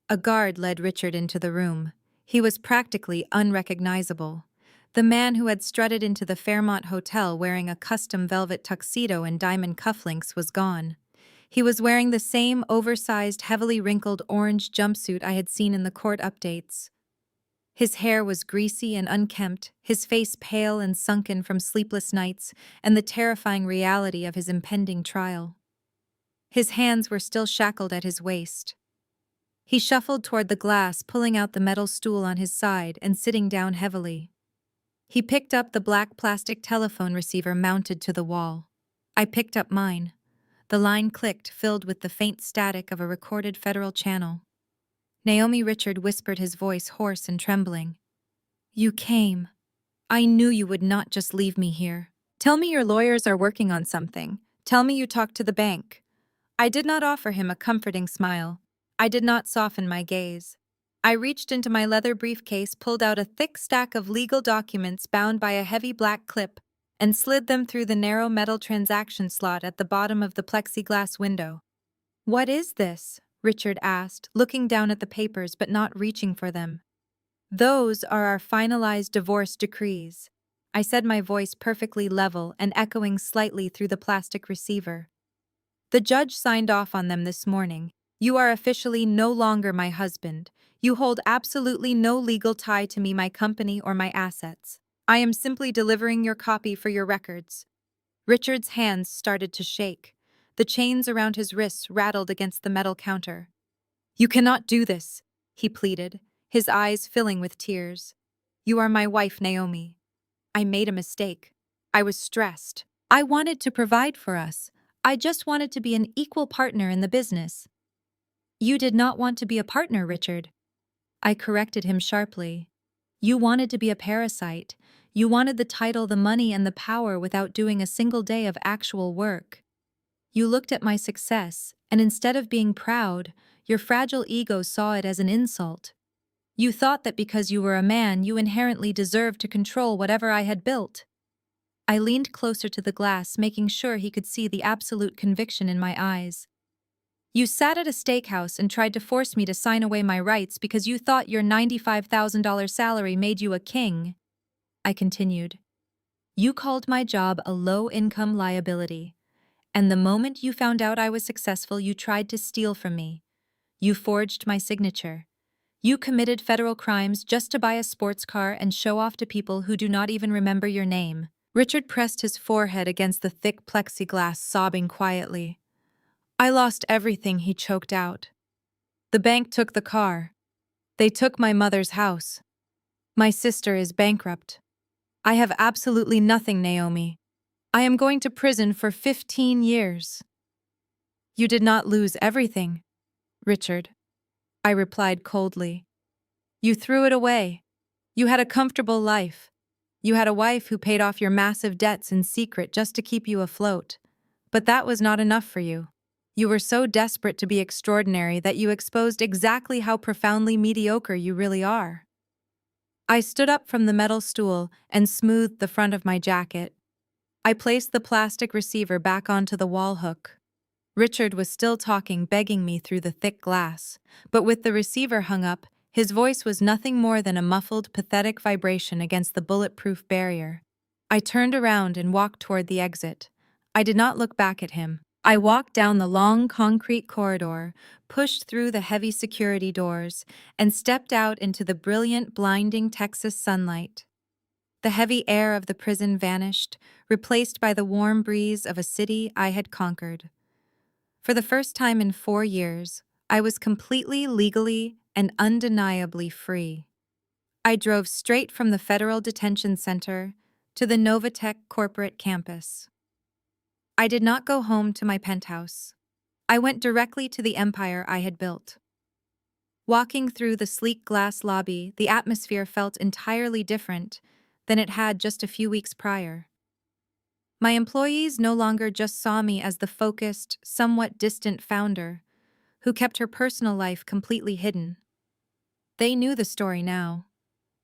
A guard led Richard into the room. He was practically unrecognizable. The man who had strutted into the Fairmont Hotel wearing a custom velvet tuxedo and diamond cufflinks was gone. He was wearing the same oversized, heavily wrinkled orange jumpsuit I had seen in the court updates. His hair was greasy and unkempt, his face pale and sunken from sleepless nights and the terrifying reality of his impending trial. His hands were still shackled at his waist. He shuffled toward the glass, pulling out the metal stool on his side and sitting down heavily. He picked up the black plastic telephone receiver mounted to the wall. I picked up mine. The line clicked, filled with the faint static of a recorded federal channel. Naomi, Richard whispered, his voice hoarse and trembling. "You came. I knew you would not just leave me here. Tell me your lawyers are working on something. Tell me you talked to the bank." I did not offer him a comforting smile. I did not soften my gaze. I reached into my leather briefcase, pulled out a thick stack of legal documents bound by a heavy black clip, and slid them through the narrow metal transaction slot at the bottom of the plexiglass window. "What is this?" Richard asked, looking down at the papers but not reaching for them. "Those are our finalized divorce decrees," I said, my voice perfectly level and echoing slightly through the plastic receiver. "The judge signed off on them this morning. You are officially no longer my husband. You hold absolutely no legal tie to me, my company, or my assets. I am simply delivering your copy for your records." Richard's hands started to shake. The chains around his wrists rattled against the metal counter. "You cannot do this," he pleaded, his eyes filling with tears. "You are my wife, Naomi. I made a mistake. I was stressed. I wanted to provide for us. I just wanted to be an equal partner in the business." "You did not want to be a partner, Richard." I corrected him sharply. "You wanted to be a parasite. You wanted the title, the money, and the power without doing a single day of actual work. You looked at my success, and instead of being proud, your fragile ego saw it as an insult. You thought that because you were a man, you inherently deserved to control whatever I had built." I leaned closer to the glass, making sure he could see the absolute conviction in my eyes. "You sat at a steakhouse and tried to force me to sign away my rights because you thought your $95,000 salary made you a king," I continued. "You called my job a low-income liability. And the moment you found out I was successful, you tried to steal from me. You forged my signature. You committed federal crimes just to buy a sports car and show off to people who do not even remember your name." Richard pressed his forehead against the thick plexiglass, sobbing quietly. "I lost everything," he choked out. "The bank took the car. They took my mother's house. My sister is bankrupt. I have absolutely nothing, Naomi. I am going to prison for 15 years. "You did not lose everything, Richard," I replied coldly. "You threw it away. You had a comfortable life. You had a wife who paid off your massive debts in secret just to keep you afloat. But that was not enough for you. You were so desperate to be extraordinary that you exposed exactly how profoundly mediocre you really are." I stood up from the metal stool and smoothed the front of my jacket. I placed the plastic receiver back onto the wall hook. Richard was still talking, begging me through the thick glass, but with the receiver hung up, his voice was nothing more than a muffled, pathetic vibration against the bulletproof barrier. I turned around and walked toward the exit. I did not look back at him. I walked down the long concrete corridor, pushed through the heavy security doors, and stepped out into the brilliant, blinding Texas sunlight. The heavy air of the prison vanished, replaced by the warm breeze of a city I had conquered. For the first time in 4 years, I was completely legally and undeniably free. I drove straight from the Federal Detention Center to the Novatech corporate campus. I did not go home to my penthouse. I went directly to the empire I had built. Walking through the sleek glass lobby, the atmosphere felt entirely different than it had just a few weeks prior. My employees no longer just saw me as the focused, somewhat distant founder who kept her personal life completely hidden. They knew the story now.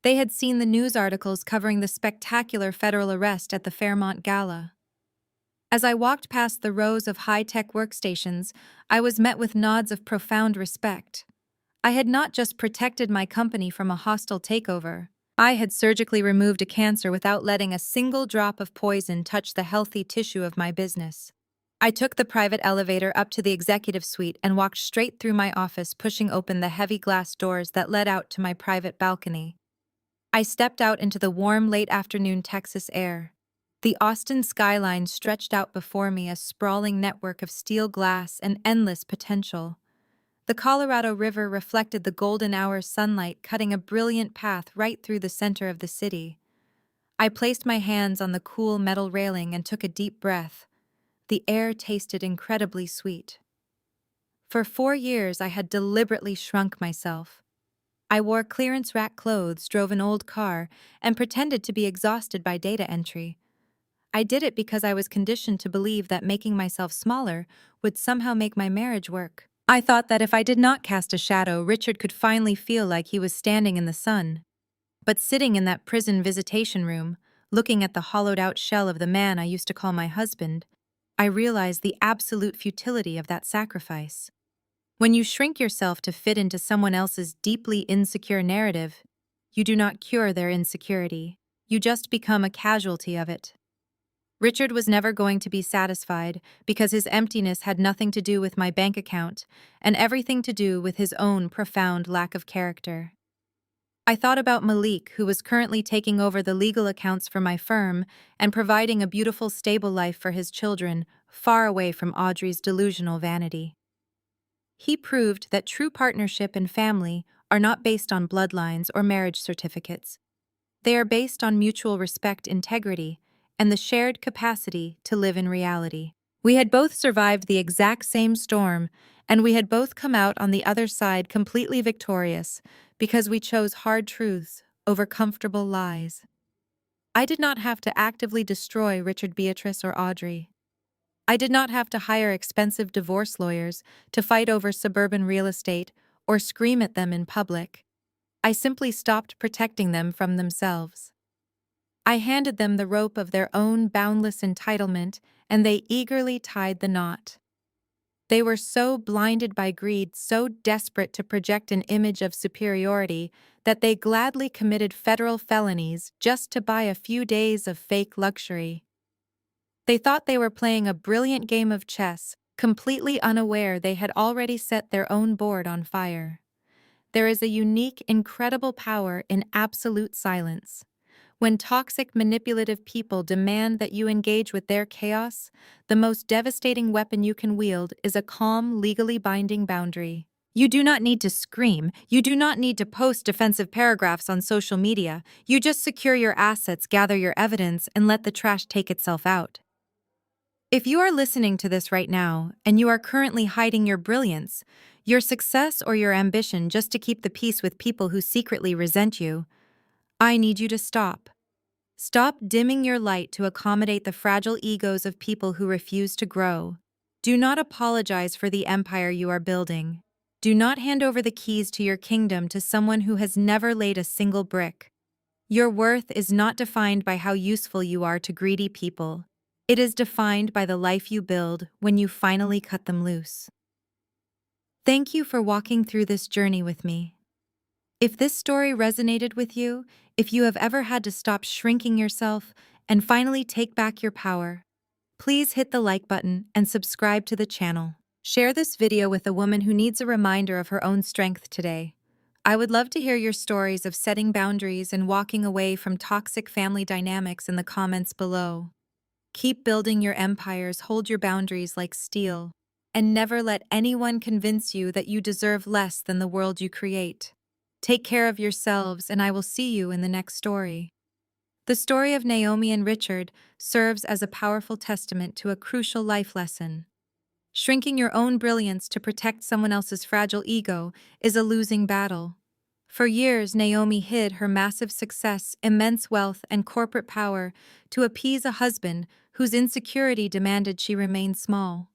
They had seen the news articles covering the spectacular federal arrest at the Fairmont Gala. As I walked past the rows of high-tech workstations, I was met with nods of profound respect. I had not just protected my company from a hostile takeover. I had surgically removed a cancer without letting a single drop of poison touch the healthy tissue of my business. I took the private elevator up to the executive suite and walked straight through my office, pushing open the heavy glass doors that led out to my private balcony. I stepped out into the warm, late-afternoon Texas air. The Austin skyline stretched out before me, a sprawling network of steel glass and endless potential. The Colorado River reflected the golden hour's sunlight, cutting a brilliant path right through the center of the city. I placed my hands on the cool metal railing and took a deep breath. The air tasted incredibly sweet. For 4 years, I had deliberately shrunk myself. I wore clearance rack clothes, drove an old car, and pretended to be exhausted by data entry. I did it because I was conditioned to believe that making myself smaller would somehow make my marriage work. I thought that if I did not cast a shadow, Richard could finally feel like he was standing in the sun. But sitting in that prison visitation room, looking at the hollowed-out shell of the man I used to call my husband, I realized the absolute futility of that sacrifice. When you shrink yourself to fit into someone else's deeply insecure narrative, you do not cure their insecurity. You just become a casualty of it. Richard was never going to be satisfied because his emptiness had nothing to do with my bank account and everything to do with his own profound lack of character. I thought about Malik, who was currently taking over the legal accounts for my firm and providing a beautiful, stable life for his children, far away from Audrey's delusional vanity. He proved that true partnership and family are not based on bloodlines or marriage certificates. They are based on mutual respect, integrity, and the shared capacity to live in reality. We had both survived the exact same storm, and we had both come out on the other side completely victorious because we chose hard truths over comfortable lies. I did not have to actively destroy Richard, Beatrice, or Audrey. I did not have to hire expensive divorce lawyers to fight over suburban real estate or scream at them in public. I simply stopped protecting them from themselves. I handed them the rope of their own boundless entitlement, and they eagerly tied the knot. They were so blinded by greed, so desperate to project an image of superiority, that they gladly committed federal felonies just to buy a few days of fake luxury. They thought they were playing a brilliant game of chess, completely unaware they had already set their own board on fire. There is a unique, incredible power in absolute silence. When toxic, manipulative people demand that you engage with their chaos, the most devastating weapon you can wield is a calm, legally binding boundary. You do not need to scream. You do not need to post defensive paragraphs on social media. You just secure your assets, gather your evidence, and let the trash take itself out. If you are listening to this right now, and you are currently hiding your brilliance, your success, or your ambition just to keep the peace with people who secretly resent you, I need you to stop. Stop dimming your light to accommodate the fragile egos of people who refuse to grow. Do not apologize for the empire you are building. Do not hand over the keys to your kingdom to someone who has never laid a single brick. Your worth is not defined by how useful you are to greedy people. It is defined by the life you build when you finally cut them loose. Thank you for walking through this journey with me. If this story resonated with you, if you have ever had to stop shrinking yourself and finally take back your power, Please hit the like button and subscribe to the channel. Share this video with a woman who needs a reminder of her own strength today. I would love to hear your stories of setting boundaries and walking away from toxic family dynamics in the comments below. Keep building your empires, hold your boundaries like steel, and never let anyone convince you that you deserve less than the world you create. Take care of yourselves, and I will see you in the next story. The story of Naomi and Richard serves as a powerful testament to a crucial life lesson. Shrinking your own brilliance to protect someone else's fragile ego is a losing battle. For years, Naomi hid her massive success, immense wealth, and corporate power to appease a husband whose insecurity demanded she remain small.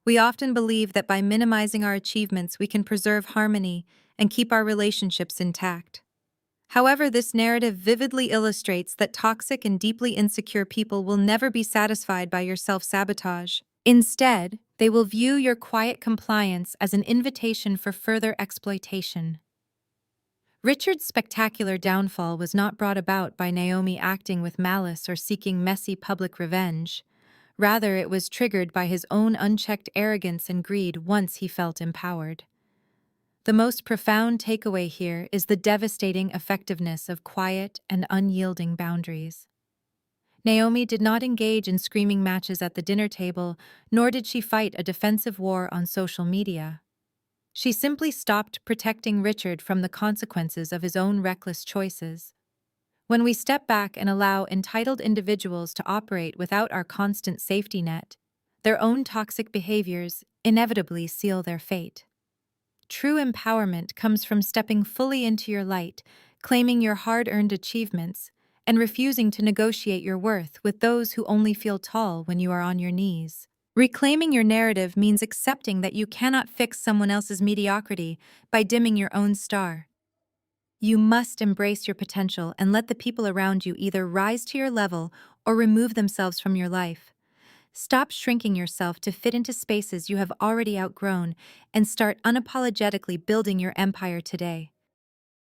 We often believe that by minimizing our achievements, we can preserve harmony and keep our relationships intact. However, this narrative vividly illustrates that toxic and deeply insecure people will never be satisfied by your self-sabotage. Instead, they will view your quiet compliance as an invitation for further exploitation. Richard's spectacular downfall was not brought about by Naomi acting with malice or seeking messy public revenge. Rather, it was triggered by his own unchecked arrogance and greed once he felt empowered. The most profound takeaway here is the devastating effectiveness of quiet and unyielding boundaries. Naomi did not engage in screaming matches at the dinner table, nor did she fight a defensive war on social media. She simply stopped protecting Richard from the consequences of his own reckless choices. When we step back and allow entitled individuals to operate without our constant safety net, their own toxic behaviors inevitably seal their fate. True empowerment comes from stepping fully into your light, claiming your hard-earned achievements, and refusing to negotiate your worth with those who only feel tall when you are on your knees. Reclaiming your narrative means accepting that you cannot fix someone else's mediocrity by dimming your own star. You must embrace your potential and let the people around you either rise to your level or remove themselves from your life. Stop shrinking yourself to fit into spaces you have already outgrown and start unapologetically building your empire today.